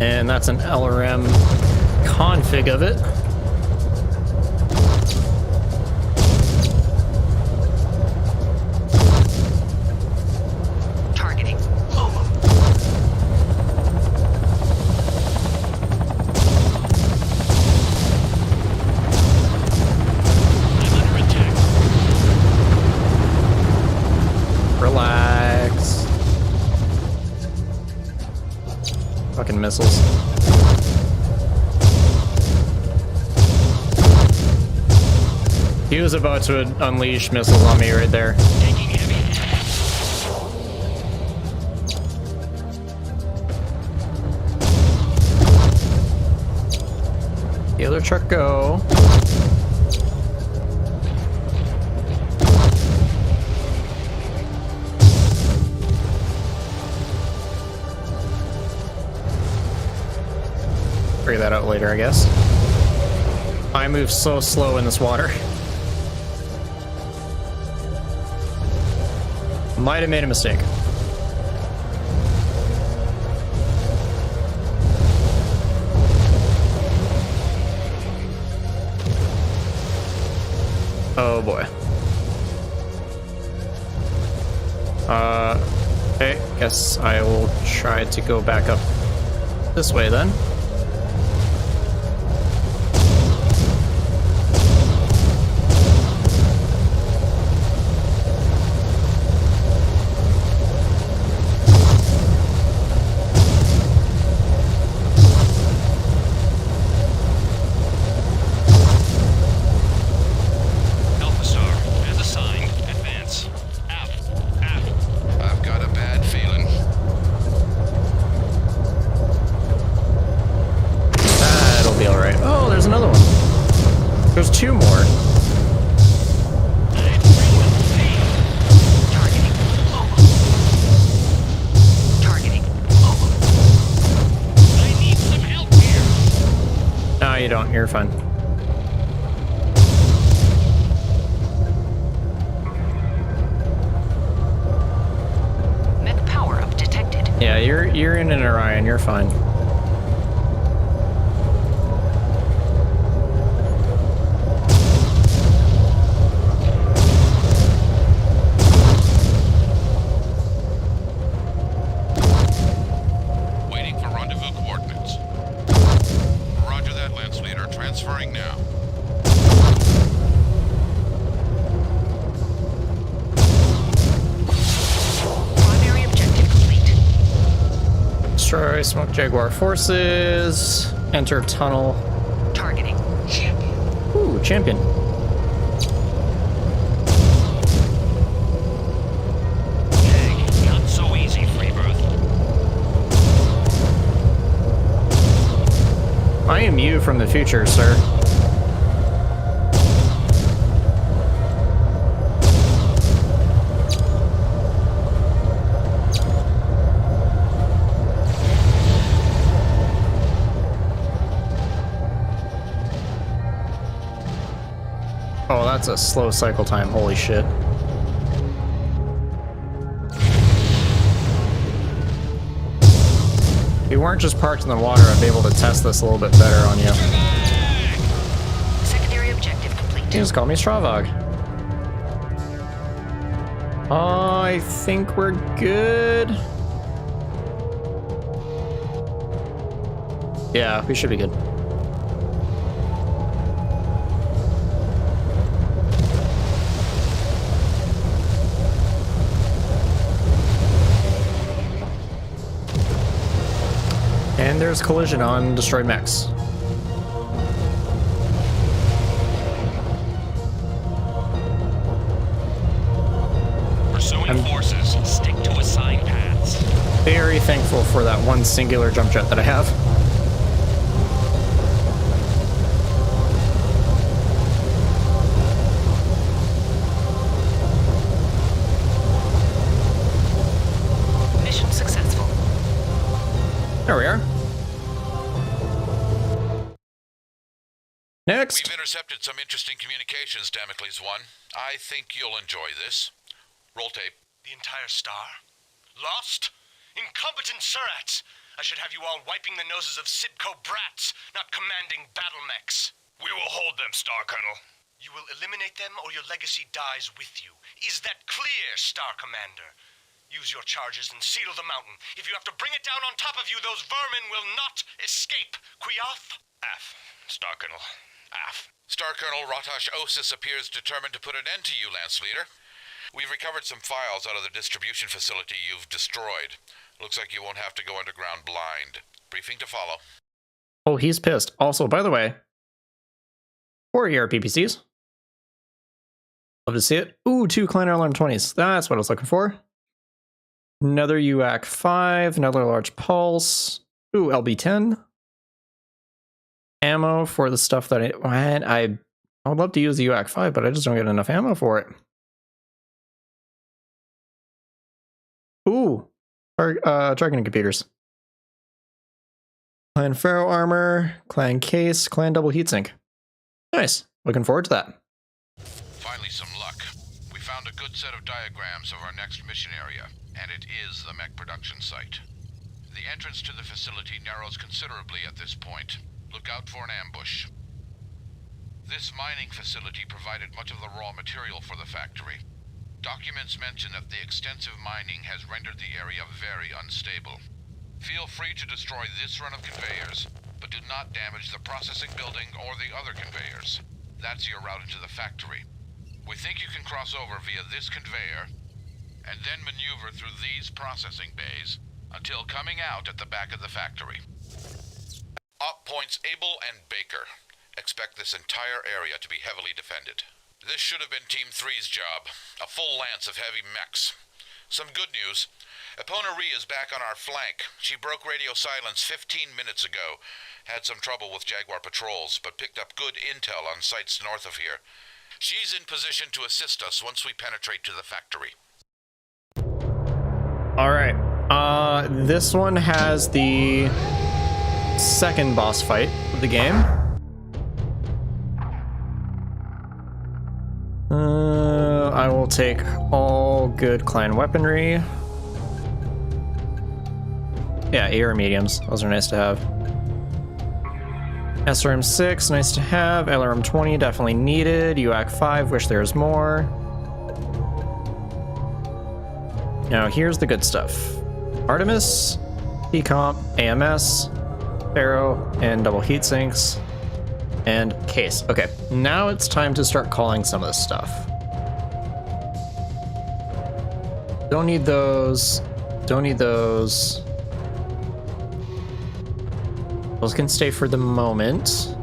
And that's an LRM config of it. Targeting. I'm under attack. Relax. Fucking missiles. He was about to unleash missiles on me right there. Taking heavy. The other truck go. Figure that out later, I guess. I move so slow in this water. Might have made a mistake. Oh boy. Okay, guess I will try to go back up this way then. Alpha Star, as assigned, advance. Out. I've got a bad feeling. That'll be alright. Oh, there's another one. There's two more. Targeting. Targeting. I need some help here. No, you don't. You're fine. Mech power up detected. Yeah, you're in an Orion. You're fine. Waiting for rendezvous coordinates. Roger that, Lance Leader. Transferring now. Primary objective complete. Destroy Smoke Jaguar forces. Enter tunnel. Targeting. Ooh, champion. Hey, not so easy, Freebirth. I am you from the future, sir. Oh, that's a slow cycle time. Holy shit. If you weren't just parked in the water, I'd be able to test this a little bit better on you. Secondary objective complete. You just call me Stravog. I think we're good. Yeah, we should be good. And there's collision on destroyed mechs. Pursuing forces, stick to assigned paths. Very thankful for that one singular jump jet that I have. Mission successful. There we are. Next. We've intercepted some interesting communications, Damocles 1. I think you'll enjoy this. Roll tape. The entire star? Lost? Incompetent surats! I should have you all wiping the noses of Sibco brats, not commanding battle mechs. We will hold them, Star Colonel. You will eliminate them or your legacy dies with you. Is that clear, Star Commander? Use your charges and seal the mountain. If you have to bring it down on top of you, those vermin will not escape. Quioth? Af, Star Colonel. Af. Star Colonel Ratash Osis appears determined to put an end to you, Lance Leader. We've recovered some files out of the distribution facility you've destroyed. Looks like you won't have to go underground blind. Briefing to follow. Oh, he's pissed. Also, by the way, 4 ER PPCs. Love to see it. Ooh, 2 Kleiner Alarm 20s. That's what I was looking for. Another UAC 5, another large pulse. Ooh, LB10. Ammo for the stuff that I would love to use the UAC 5, but I just don't get enough ammo for it. Ooh, targeting computers. Clan Pharaoh armor, clan case, clan double heatsink. Nice. Looking forward to that. Finally, some luck. We found a good set of diagrams of our next mission area, and it is the mech production site. The entrance to the facility narrows considerably at this point. Look out for an ambush. This mining facility provided much of the raw material for the factory. Documents mention that the extensive mining has rendered the area very unstable. Feel free to destroy this run of conveyors, but do not damage the processing building or the other conveyors. That's your route into the factory. We think you can cross over via this conveyor, and then maneuver through these processing bays until coming out at the back of the factory. Op points Abel and Baker. Expect this entire area to be heavily defended. This should have been Team 3's job. A full lance of heavy mechs. Some good news. Epona Rhea is back on our flank. She broke radio silence 15 minutes ago. Had some trouble with Jaguar patrols, but picked up good intel on sites north of here. She's in position to assist us once we penetrate to the factory. Alright. This one has the second boss fight of the game. I will take all good clan weaponry. Yeah, AR mediums. Those are nice to have. SRM 6, nice to have. LRM 20, definitely needed. UAC 5, wish there was more. Now, here's the good stuff. Artemis, Decomp, AMS, Pharaoh, and double heat sinks. And case. Okay, now it's time to start calling some of this stuff. Don't need those. Don't need those. Those can stay for the moment.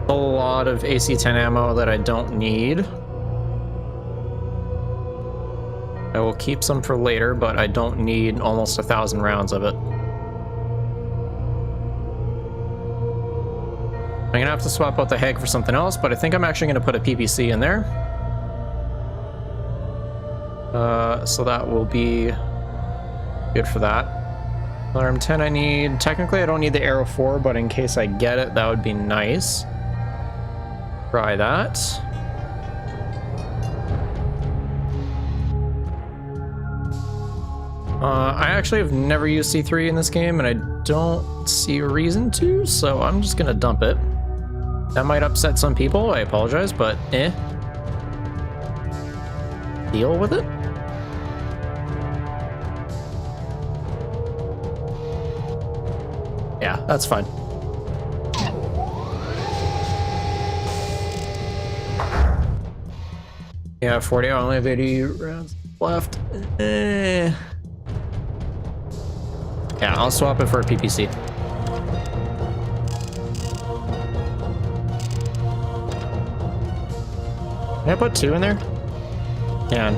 A lot of AC-10 ammo that I don't need. I will keep some for later, but I don't need almost 1,000 rounds of it. I'm gonna have to swap out the Heg for something else, but I think I'm actually gonna put a PPC in there. So that will be Good for that. Alarm 10 I need. Technically, I don't need the arrow 4, but in case I get it, that would be nice. Try that. I actually have never used C3 in this game, and I don't see a reason to, so I'm just gonna dump it. That might upset some people, I apologize, but deal with it. Yeah, that's fine. Yeah, 40, I only have 80 rounds left. Yeah, I'll swap it for a PPC. Can I put 2 in there? Can.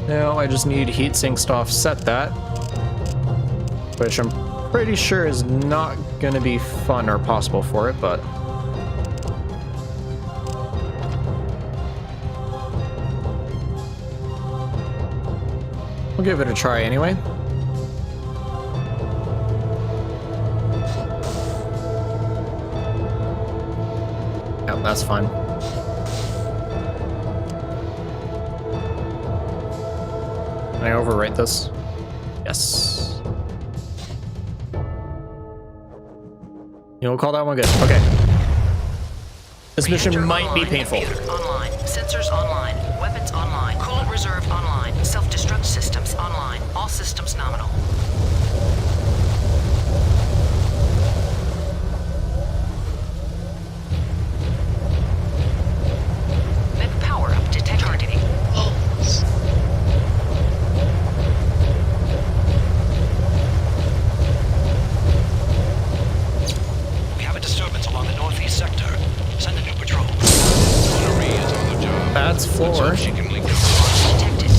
Now I just need heatsink to offset that, which I'm pretty sure is not gonna be fun or possible for it, but we'll give it a try anyway. Yeah, that's fine. Can I overwrite this? Yes. You'll call that one good. Okay. This mission might be painful. Computer online. Sensors online. Weapons online. Coolant reserve online. Self-destruct systems online. All systems nominal. Mech power up. Detect targeting. We have a disturbance along the northeast sector. Send a new patrol. Connery is on the job. That's Let's floor. hope she can link up. Detected.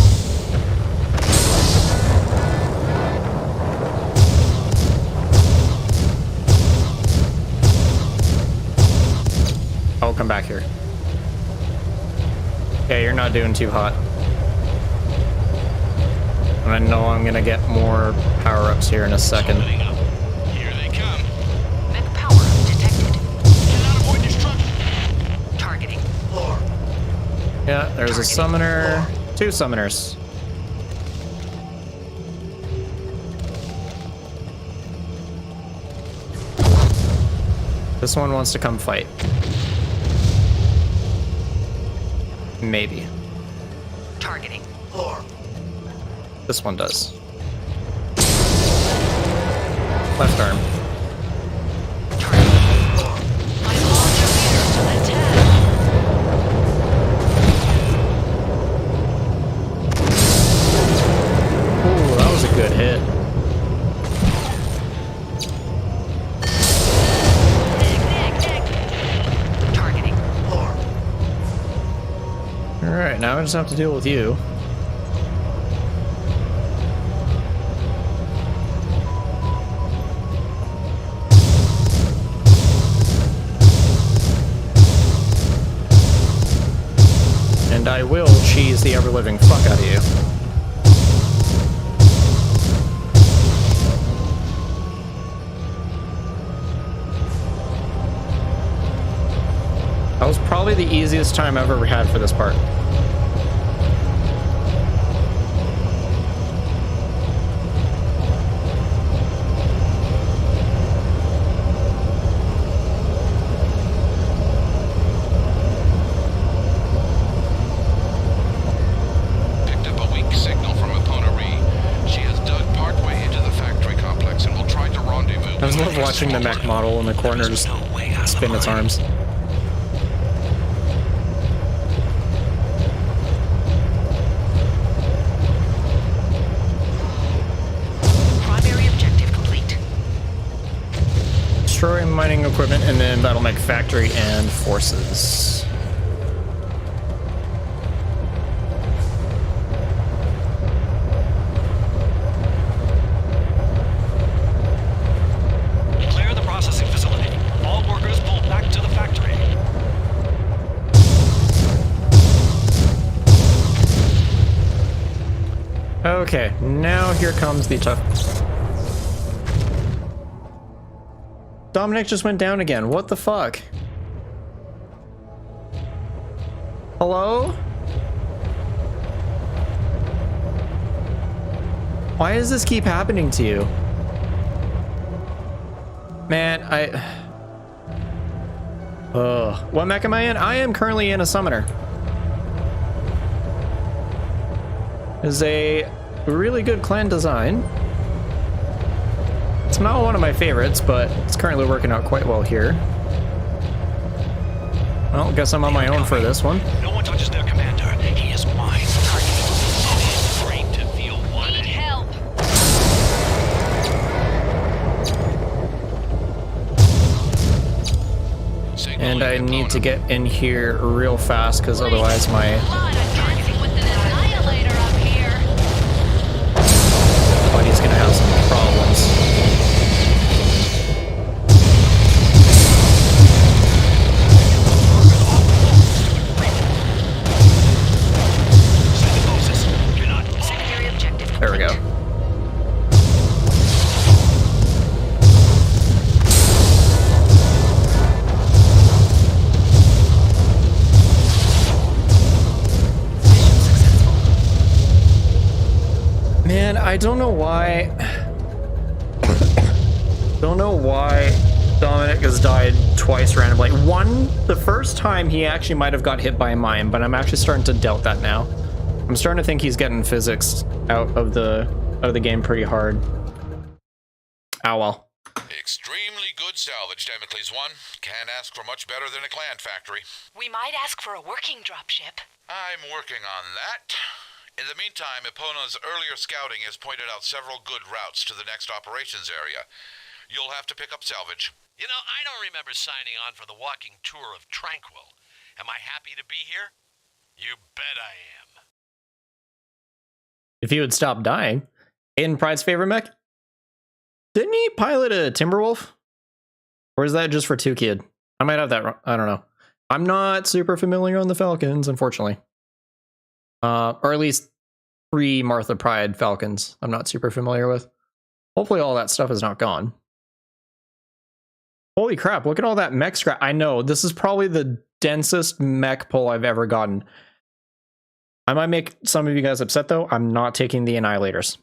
I'll come back here. Okay, you're not doing too hot. And I know I'm gonna get more power-ups here in a second. Opening up. Here they come. Mech power up. Detected. Cannot avoid destruction. Targeting. Yeah, there's a summoner. 2 summoners. This one wants to come fight. Maybe. Targeting. This one does. Left arm. Targeting. My launcher leader to attack. Ooh, that was a good hit. Targeting. Alright, now I just have to deal with you. And I will cheese the ever-living fuck out of you. That was probably the easiest time I've ever had for this part. Picked up a weak signal from Connery. She has dug partway into the factory complex and will try to rendezvous. I was love watching the mech model in the corner just spin its arms. Primary objective complete. Destroy mining equipment and then Battletech factory and forces. Clear the processing facility. All workers pull back to the factory. Okay, now here comes the tough. Dominic just went down again. What the fuck? Hello? Why does this keep happening to you? Man, what mech am I in? I am currently in a summoner. Is a really good clan design. It's not one of my favorites, but it's currently working out quite well here. Well, guess I'm on my own for this one. No one touches their commander. He is mine. It's great to feel wanted. Need help. And I need to get in here real fast, because otherwise my buddy's gonna have some problems. There we go. Man, I don't know why. Don't know why Dominic has died twice randomly. One, the first time he actually might have got hit by a mine, but I'm actually starting to doubt that now. I'm starting to think he's getting physics out of the game pretty hard. Oh well. Extremely good salvage, Damocles 1. Can't ask for much better than a clan factory. We might ask for a working dropship. I'm working on that. In the meantime, Epona's earlier scouting has pointed out several good routes to the next operations area. You'll have to pick up salvage. You know, I don't remember signing on for the walking tour of Tranquil. Am I happy to be here? You bet I am. If he would stop dying. Aiden Pride's favorite mech? Didn't he pilot a Timberwolf? Or is that just for 2Kid? I might have that wrong. I don't know. I'm not super familiar on the Falcons, unfortunately. Or at least pre-Martha Pride Falcons I'm not super familiar with. Hopefully all that stuff is not gone. Holy crap, look at all that mech scrap. I know, this is probably the densest mech pull I've ever gotten. I might make some of you guys upset though. I'm not taking the Annihilators.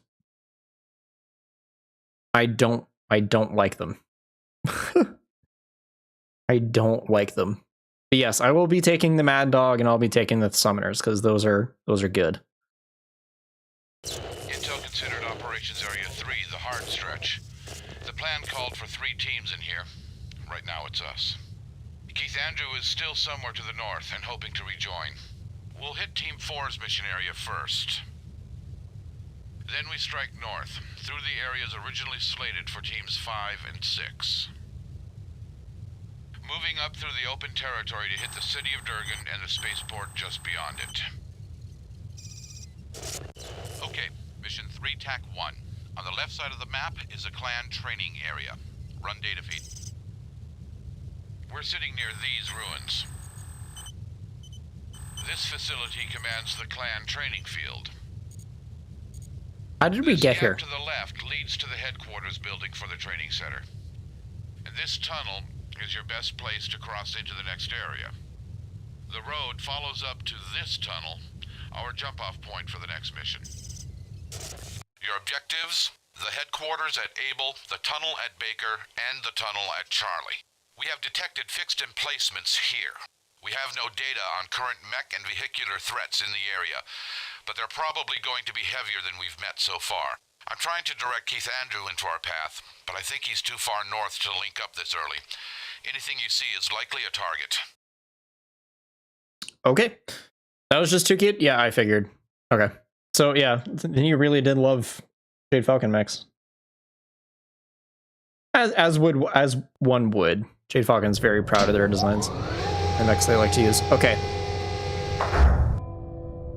I don't like them. I don't like them. But yes, I will be taking the Mad Dog and I'll be taking the Summoners because those are good. Intel considered Operations Area 3 the hard stretch. The plan called for 3 teams in here. Right now it's us. Keith Andrew is still somewhere to the north and hoping to rejoin. We'll hit Team 4's mission area first. Then we strike north, through the areas originally slated for Teams 5 and 6. Moving up through the open territory to hit the city of Durgan and the spaceport just beyond it. Okay, Mission 3 TAC 1. On the left side of the map is a clan training area. Run data feed. We're sitting near these ruins. This facility commands the clan training field. How did we get here? To the left leads to the headquarters building for the training center. And this tunnel is your best place to cross into the next area. The road follows up to this tunnel, our jump-off point for the next mission. Your objectives? The headquarters at Able, the tunnel at Baker, and the tunnel at Charlie. We have detected fixed emplacements here. We have no data on current mech and vehicular threats in the area, but they're probably going to be heavier than we've met so far. I'm trying to direct Keith Andrew into our path, but I think he's too far north to link up this early. Anything you see is likely a target. Okay. That was just 2Kid? Yeah, I figured. Okay. So yeah, you really did love Jade Falcon mechs. As one would. Jade Falcon's very proud of their designs. The mechs they like to use. Okay.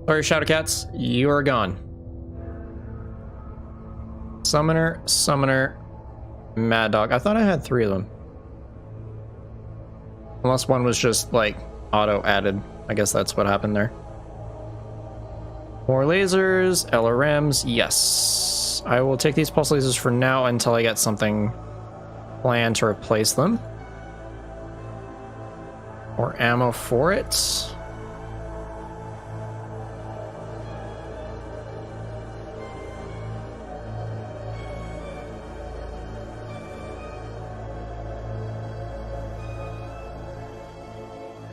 Sorry, Shadowcats, you are gone. Summoner, Summoner, Mad Dog. I thought I had 3 of them. Unless one was just like auto added. I guess that's what happened there. More lasers, LRMs, yes. I will take these pulse lasers for now until I get something planned to replace them. Or ammo for it.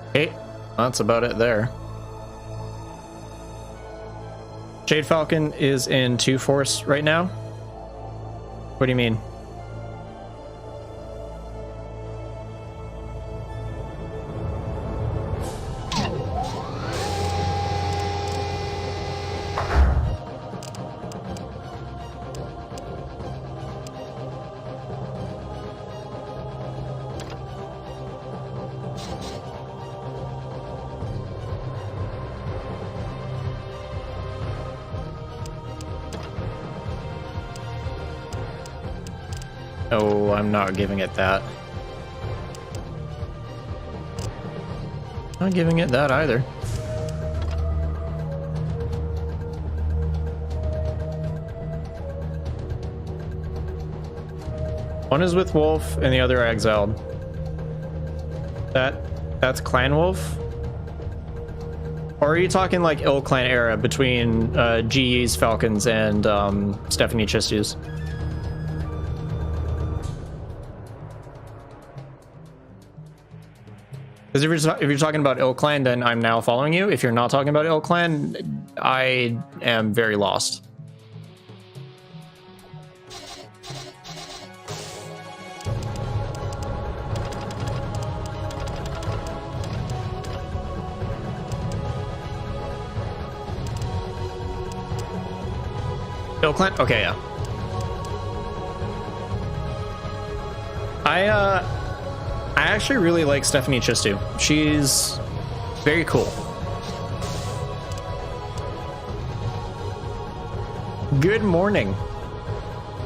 Okay, that's about it there. Jade Falcon is in 2 force right now. What do you mean? Oh, I'm not giving it that. Not giving it that either. One is with Wolf and the other exiled. That's Clan Wolf? Or are you talking like Ill Clan era between GE's Falcons and Stephanie Chistu's? Because if you're talking about Ill Clan, then I'm now following you. If you're not talking about Ill Clan, I am very lost. Ill Clan? Okay, yeah. I actually really like Stephanie Chistu. She's very cool. Good morning.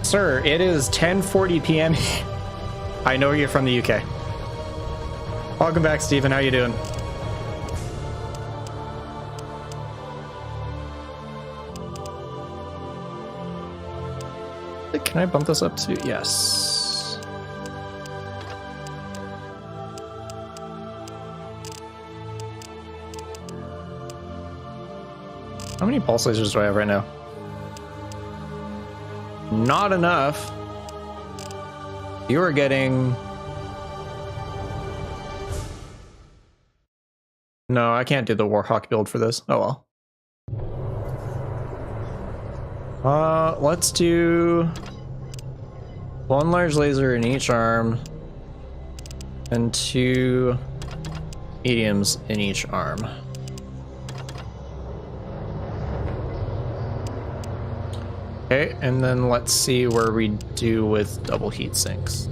Sir, it is 10:40 p.m. I know you're from the UK. Welcome back, Stephen. How you doing? Can I bump this up to... Yes. How many pulse lasers do I have right now? Not enough. You are getting... No, I can't do the Warhawk build for this. Oh well. Let's do... 1 large laser in each arm. And 2 mediums in each arm. Okay, and then let's see where we do with double heat sinks.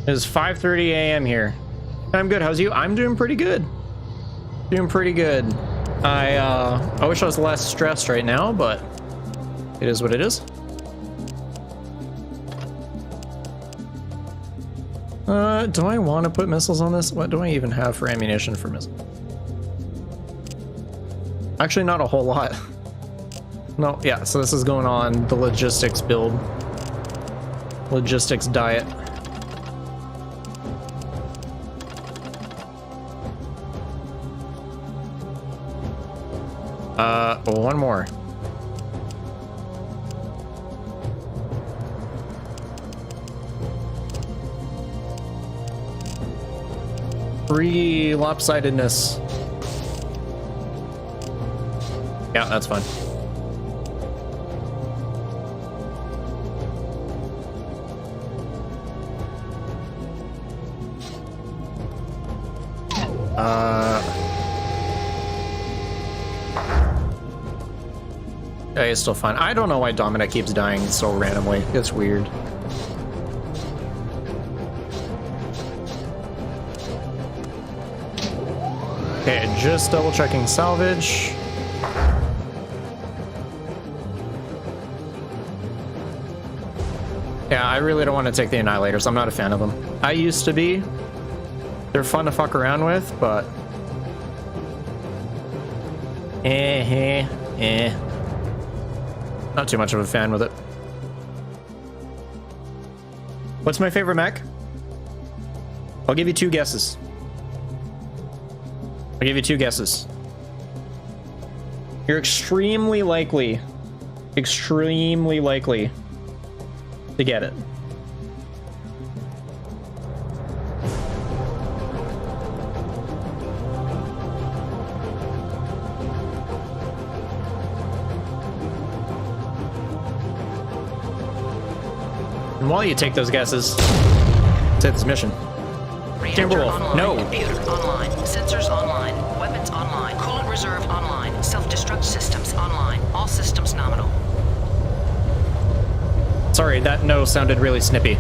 It's 5:30 a.m. here. I'm good. How's you? I'm doing pretty good. Doing pretty good. I wish I was less stressed right now, but it is what it is. Do I want to put missiles on this? What do I even have for ammunition for missiles? Actually, not a whole lot. No, yeah, so this is going on the logistics build. Logistics diet. One more. Free lopsidedness. Yeah, that's fine. It's still fine. I don't know why Dominic keeps dying so randomly. It's weird. Okay, just double checking salvage. Yeah, I really don't want to take the Annihilators. I'm not a fan of them. I used to be. They're fun to fuck around with, but Not too much of a fan with it. What's my favorite mech? I'll give you two guesses. You're extremely likely to get it. And while you take those guesses, let's hit this mission. Timberwolf, online, no. Computer online. Sensors online. Weapons online. Coolant reserve online. Self-destruct systems online. All systems nominal. Sorry, that no sounded really snippy.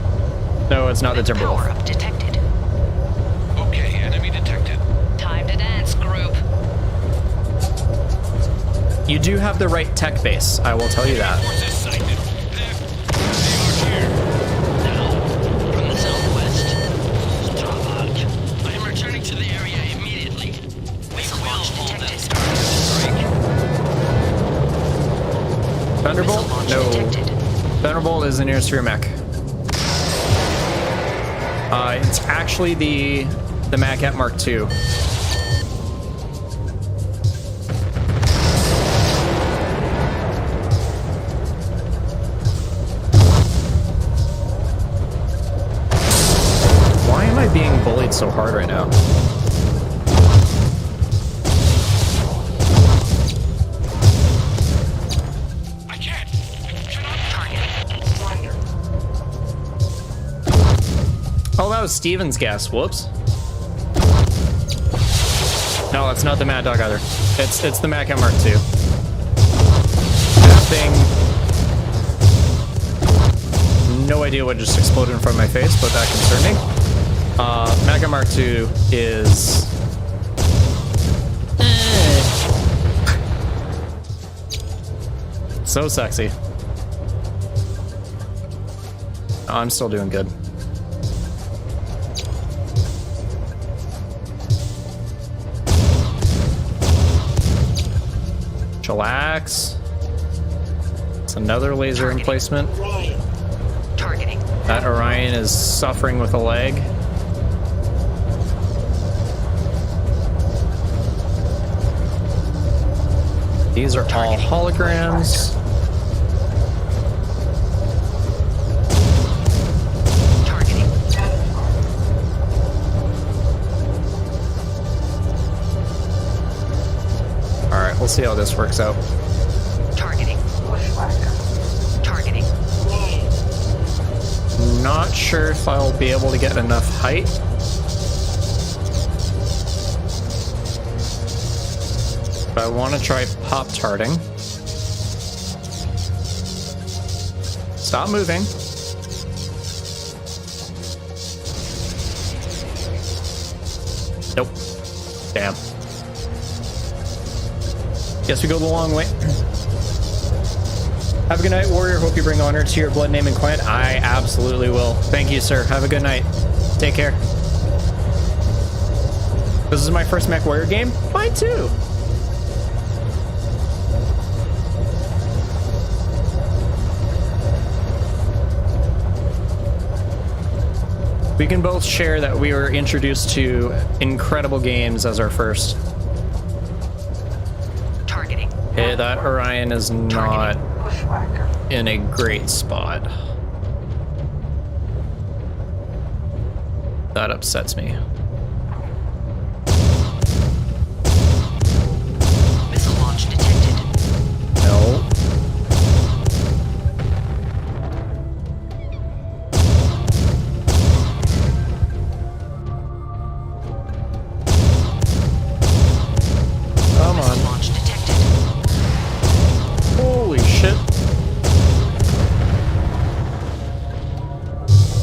No, it's not the Timberwolf. Power-up detected. Okay, enemy detected. Time to dance, group. You do have the right tech base, I will tell you that. Forces sighted. They are here. Now, from the southwest. Stronghold. I am returning to the area immediately. We will hold that strike. Thunderbolt? Missile launch No. detected. Thunderbolt is the nearest to your mech. It's actually the Macat Mark II. Why am I being bullied so hard right now? I can't. Oh, that was Steven's guess. Whoops. No, it's not the Mad Dog either. It's the Macat Mark II. That thing. No idea what just exploded in front of my face, but that concerned me. Macat Mark II is. So sexy. I'm still doing good. Chillax. It's another laser emplacement. Targeting. That Orion is suffering with a leg. These are all holograms. Targeting. All right, we'll see how this works out. Targeting. Targeting. Not sure if I'll be able to get enough height. But I want to try pop-tarting. Stop moving. Nope. Damn. Guess we go the long way. Have a good night, Warrior. Hope you bring honor to your blood, name, and clan. I absolutely will. Thank you, sir. Have a good night. Take care. This is my first MechWarrior game. Mine too. We can both share that we were introduced to incredible games as our first. Targeting. Hey, that Orion is not in a great spot. That upsets me. Missile launch detected. No. Come Missile on. launch detected. Holy shit.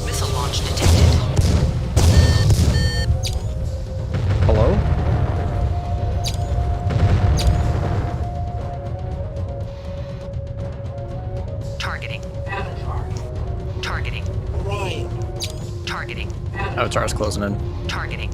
Missile launch detected. Hello? Targeting. Targeting. Targeting. Avatar's closing in. Targeting.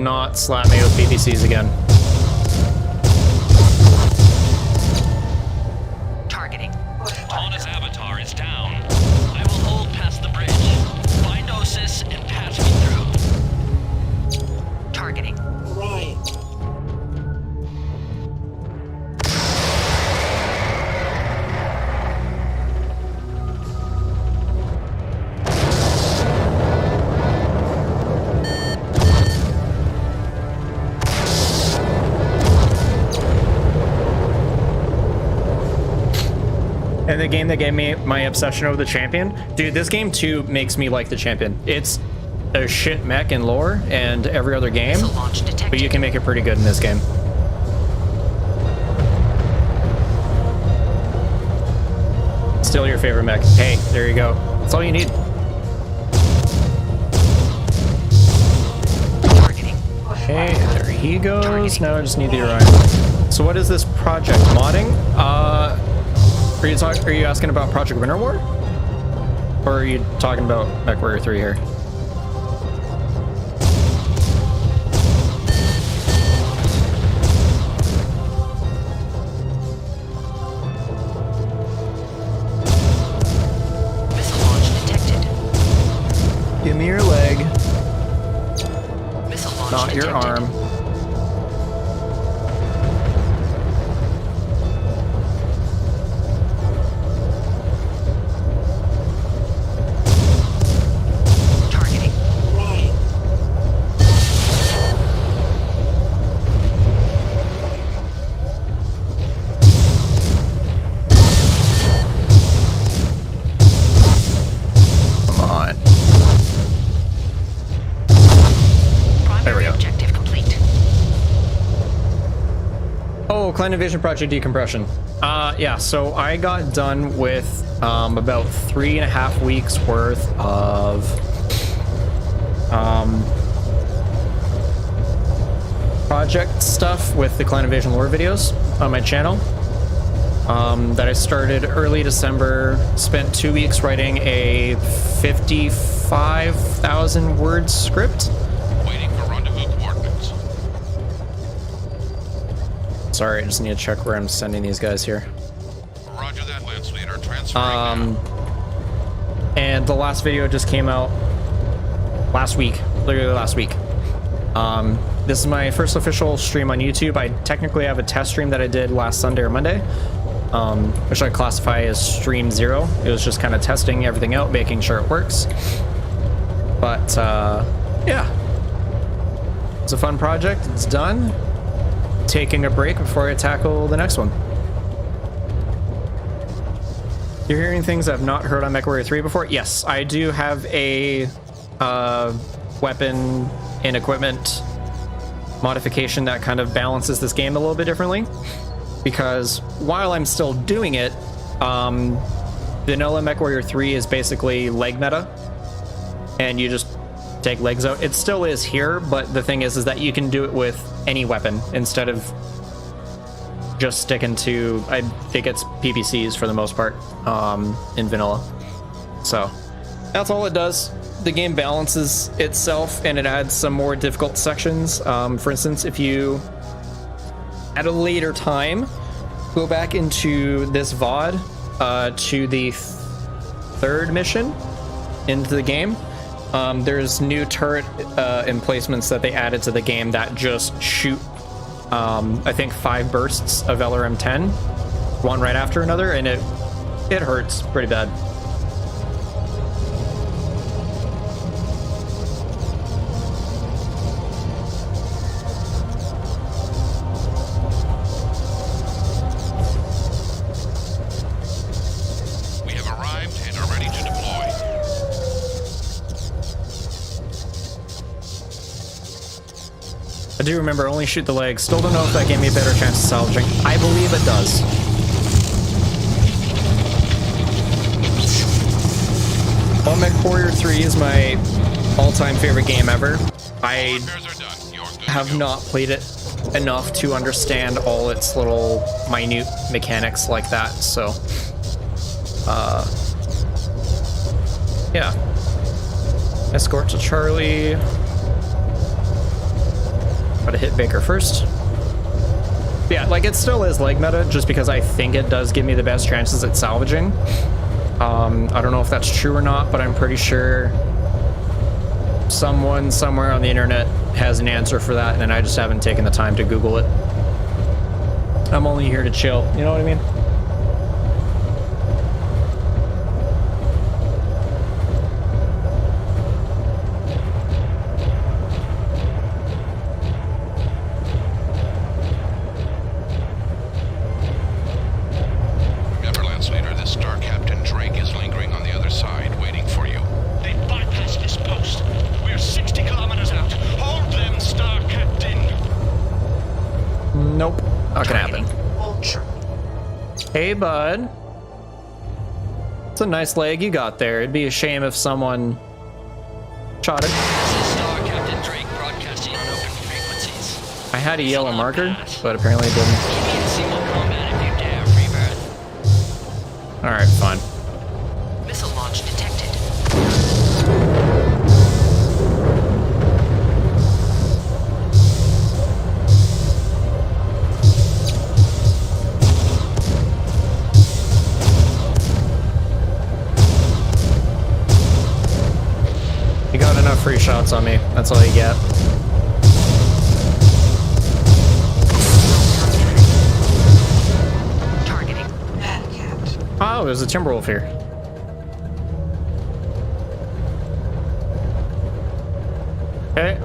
not slap me with PPCs again. Targeting. Tawna's avatar is down. I will hold past the bridge. Find Osis and pass me through. Targeting. Right. And the game that gave me my obsession over the champion, dude, this game too makes me like the champion. It's a shit mech and lore and every other game, Missile launch detected. but you can make it pretty good in this game. Still your favorite mech. Hey, there you go. That's all you need. Targeting. Okay, there he goes. Now I just need the Orion. So what is this project? Modding? Are you asking about Project Winter War? Or are you talking about MechWarrior 3 here? Missile launch detected. Give me your leg, Missile launch not your detected. arm. Targeting. Right. Come on. Primary we go. objective complete. Oh, Clan Invasion Project Decompression. Yeah, so I got done with about 3.5 weeks worth of project stuff with the Clan Invasion lore videos on my channel. That I started early December, spent 2 weeks writing a 55,000 word script. Waiting for rendezvous coordinates. Sorry, I just need to check where I'm sending these guys here. Roger that, Lance Leader. Transferring now. And the last video just came out last week, literally last week. This is my first official stream on YouTube. I technically have a test stream that I did last Sunday or Monday, which I classify as stream 0. It was just kind of testing everything out, making sure it works. But yeah, it's a fun project. It's done. Taking a break before I tackle the next one. You're hearing things I've not heard on MechWarrior 3 before? Yes, I do have a weapon and equipment modification that kind of balances this game a little bit differently. Because while I'm still doing it, vanilla MechWarrior 3 is basically leg meta. And you just take legs out. It still is here, but the thing is that you can do it with any weapon instead of just sticking to, I think it's PPCs for the most part, in vanilla. So that's all it does. The game balances itself and it adds some more difficult sections. For instance, if you at a later time go back into this VOD to the third mission into the game, there's new turret emplacements that they added to the game that just shoot I think 5 bursts of LRM-10, one right after another, and it hurts pretty bad. We have arrived and are ready to deploy. I do remember only shoot the legs. Still don't know if that gave me a better chance of salvaging. I believe it does. Well, MechWarrior 3 is my all-time favorite game ever. I have not played it enough to understand all its little minute mechanics like that, so yeah. Escort to Charlie. Gotta hit Baker first. Yeah, like it still is leg meta, just because I think it does give me the best chances at salvaging. I don't know if that's true or not, but I'm pretty sure someone somewhere on the internet has an answer for that, and I just haven't taken the time to Google it. I'm only here to chill, you know what I mean? Remember, Lance Leader, this Star Captain Drake is lingering on the other side, waiting for you. They bypassed this post. We're 60 kilometers out. Hold them, Star Captain. Nope, not gonna happen. Hey, bud. It's a nice leg you got there. It'd be a shame if someone shot it. This is Star Captain Drake broadcasting on open frequencies. I had a yellow marker, but apparently it didn't. You need single combat if you dare, Freebird. Alright, fine. Missile launch detected. You got enough free shots on me. That's all you get. Targeting. Oh, there's a Timberwolf here. Okay.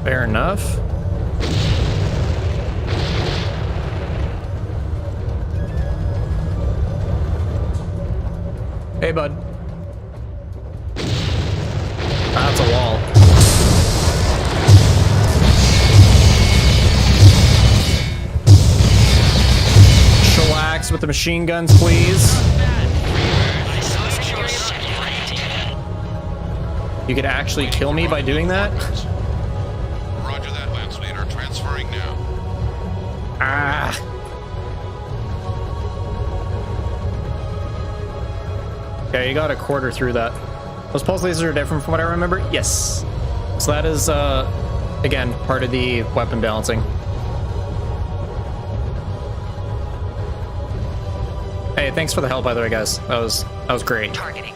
Fair enough. Hey, bud. That's a wall. Chillax with the machine guns, please. I saw your security. You could actually kill me by doing that? Roger that, Lance Leader. Transferring now. Ah. Okay, you got a quarter through that. Those pulse lasers are different from what I remember? Yes. So that is, again, part of the weapon balancing. Hey, thanks for the help, by the way, guys. That was great. Targeting.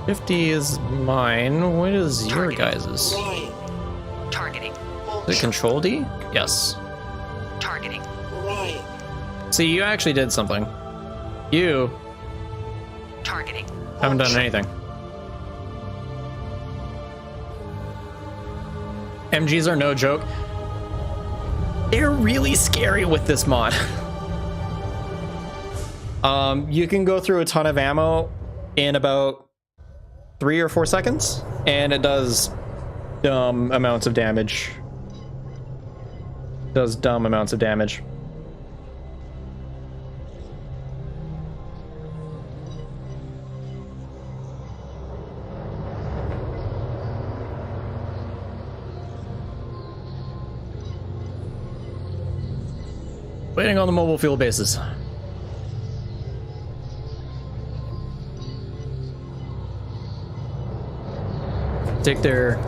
50 is mine. What is your guys's? Targeting. Is it Control D? Yes. Targeting. See, you actually did something. You Targeting. haven't done anything. MGs are no joke. They're really scary with this mod. You can go through a ton of ammo in about 3 or 4 seconds, and it does dumb amounts of damage. Does dumb amounts of damage. Waiting on the mobile fuel bases. Take their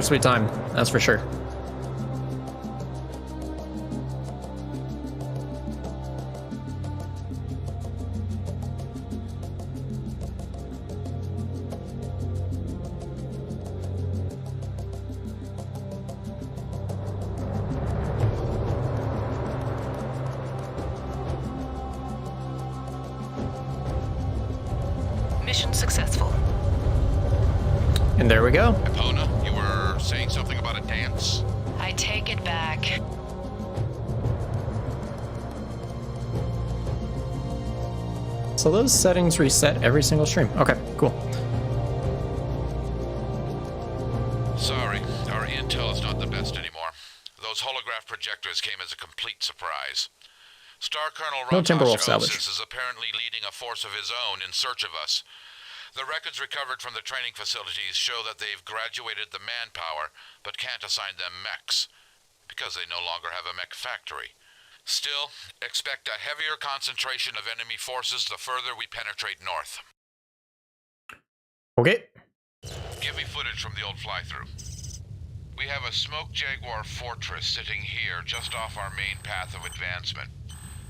sweet time, that's for sure. Mission successful. And there we go. Epona, you were saying something about a dance? I take it back. So those settings reset every single stream. Okay, cool. Sorry, our intel is not the best anymore. Those holograph projectors came as a complete surprise. Star Colonel No Timberwolf Ratash salvage. Osis is apparently leading a force of his own in search of us. The records recovered from the training facilities show that they've graduated the manpower, but can't assign them mechs, because they no longer have a mech factory. Still, expect a heavier concentration of enemy forces the further we penetrate north. Okay. Give me footage from the old fly-through. We have a Smoke Jaguar fortress sitting here just off our main path of advancement.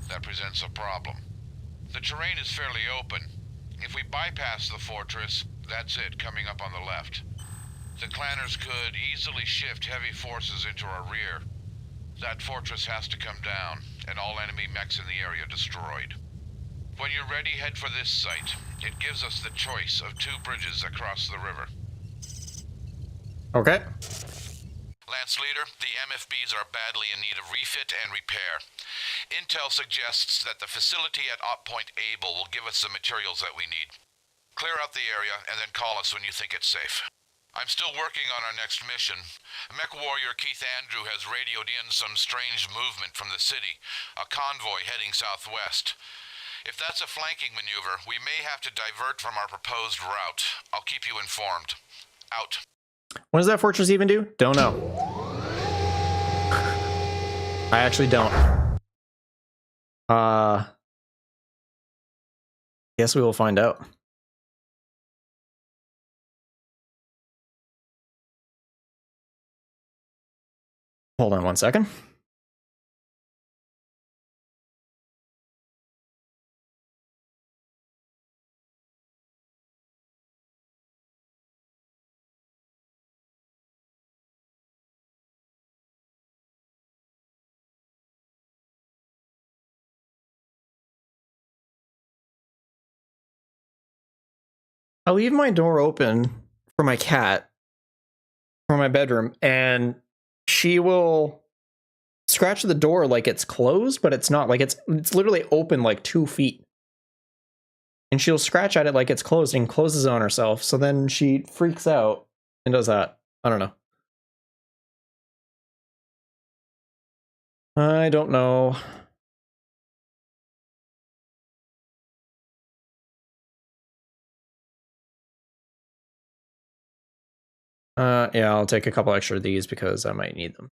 That presents a problem. The terrain is fairly open. If we bypass the fortress, that's it, coming up on the left. The clanners could easily shift heavy forces into our rear. That fortress has to come down, and all enemy mechs in the area destroyed. When you're ready, head for this site. It gives us the choice of 2 bridges across the river. Okay. Lance Leader, the MFBs are badly in need of refit and repair. Intel suggests that the facility at Op Point Able will give us the materials that we need. Clear out the area and then call us when you think it's safe. I'm still working on our next mission. MechWarrior Keith Andrew has radioed in some strange movement from the city, a convoy heading southwest. If that's a flanking maneuver, we may have to divert from our proposed route. I'll keep you informed. Out. What does that fortress even do? Don't know. I actually don't. Guess we will find out. Hold on one second. I leave my door open for my cat from my bedroom, and she will scratch the door like it's closed, but it's not. Like it's literally open like 2 feet. And she'll scratch at it like it's closed and closes on herself. So then she freaks out and does that. I don't know. I don't know. Yeah, I'll take a couple extra of these because I might need them.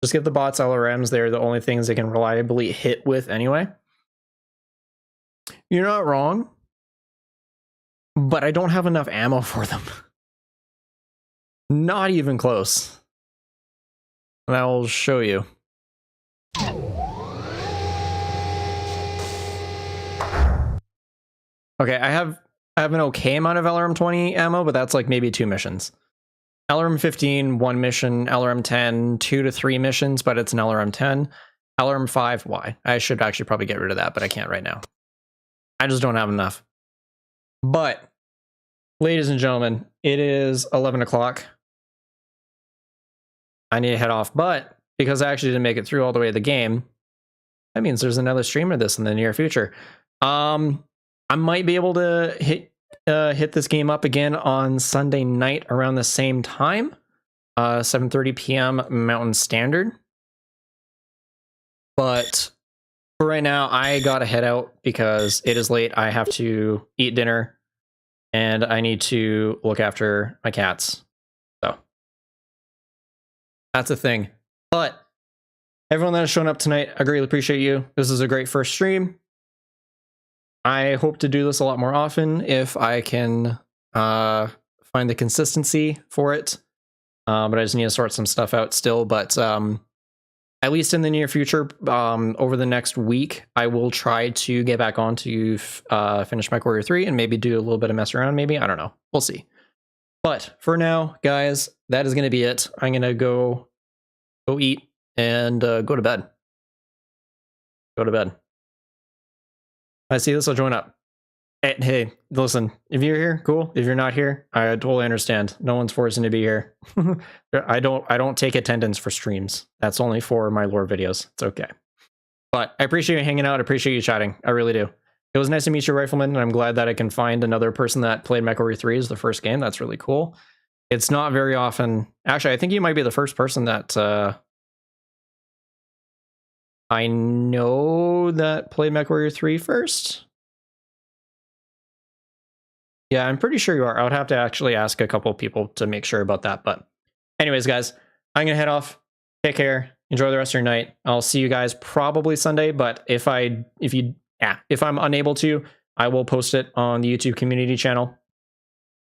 Just get the bots LRMs. They're the only things they can reliably hit with anyway. You're not wrong, but I don't have enough ammo for them. Not even close. And I will show you. Okay, I have an okay amount of LRM-20 ammo, but that's like maybe 2 missions. LRM-15, 1 mission. LRM-10, 2 to 3 missions, but it's an LRM-10. LRM-5, why? I should actually probably get rid of that, but I can't right now. I just don't have enough. But, ladies and gentlemen, it is 11 o'clock. I need to head off, but because I actually didn't make it through all the way to the game, that means there's another stream of this in the near future. I might be able to hit this game up again on Sunday night around the same time, 7:30 p.m. Mountain Standard. But for right now, I gotta head out because it is late. I have to eat dinner, and I need to look after my cats. So that's a thing. But everyone that has shown up tonight, I greatly appreciate you. This is a great first stream. I hope to do this a lot more often if I can find the consistency for it. But I just need to sort some stuff out still. But at least in the near future, over the next week, I will try to get back on to finish MechWarrior 3 and maybe do a little bit of mess around. Maybe, I don't know. We'll see. But for now, guys, that is going to be it. I'm going to go eat and go to bed. Go to bed. I see this, I'll join up. Hey, listen, if you're here, cool. If you're not here, I totally understand. No one's forcing to be here. I don't take attendance for streams. That's only for my lore videos. It's okay. But I appreciate you hanging out. I appreciate you chatting. I really do. It was nice to meet you, Rifleman, and I'm glad that I can find another person that played MechWarrior 3 as the first game. That's really cool. It's not very often. Actually, I think you might be the first person that I know that played MechWarrior 3 first. Yeah, I'm pretty sure you are. I would have to actually ask a couple of people to make sure about that. But anyways, guys, I'm going to head off. Take care. Enjoy the rest of your night. I'll see you guys probably Sunday. But if I'm unable to, I will post it on the YouTube community channel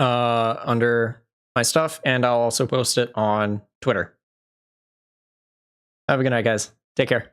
under my stuff, and I'll also post it on Twitter. Have a good night, guys. Take care.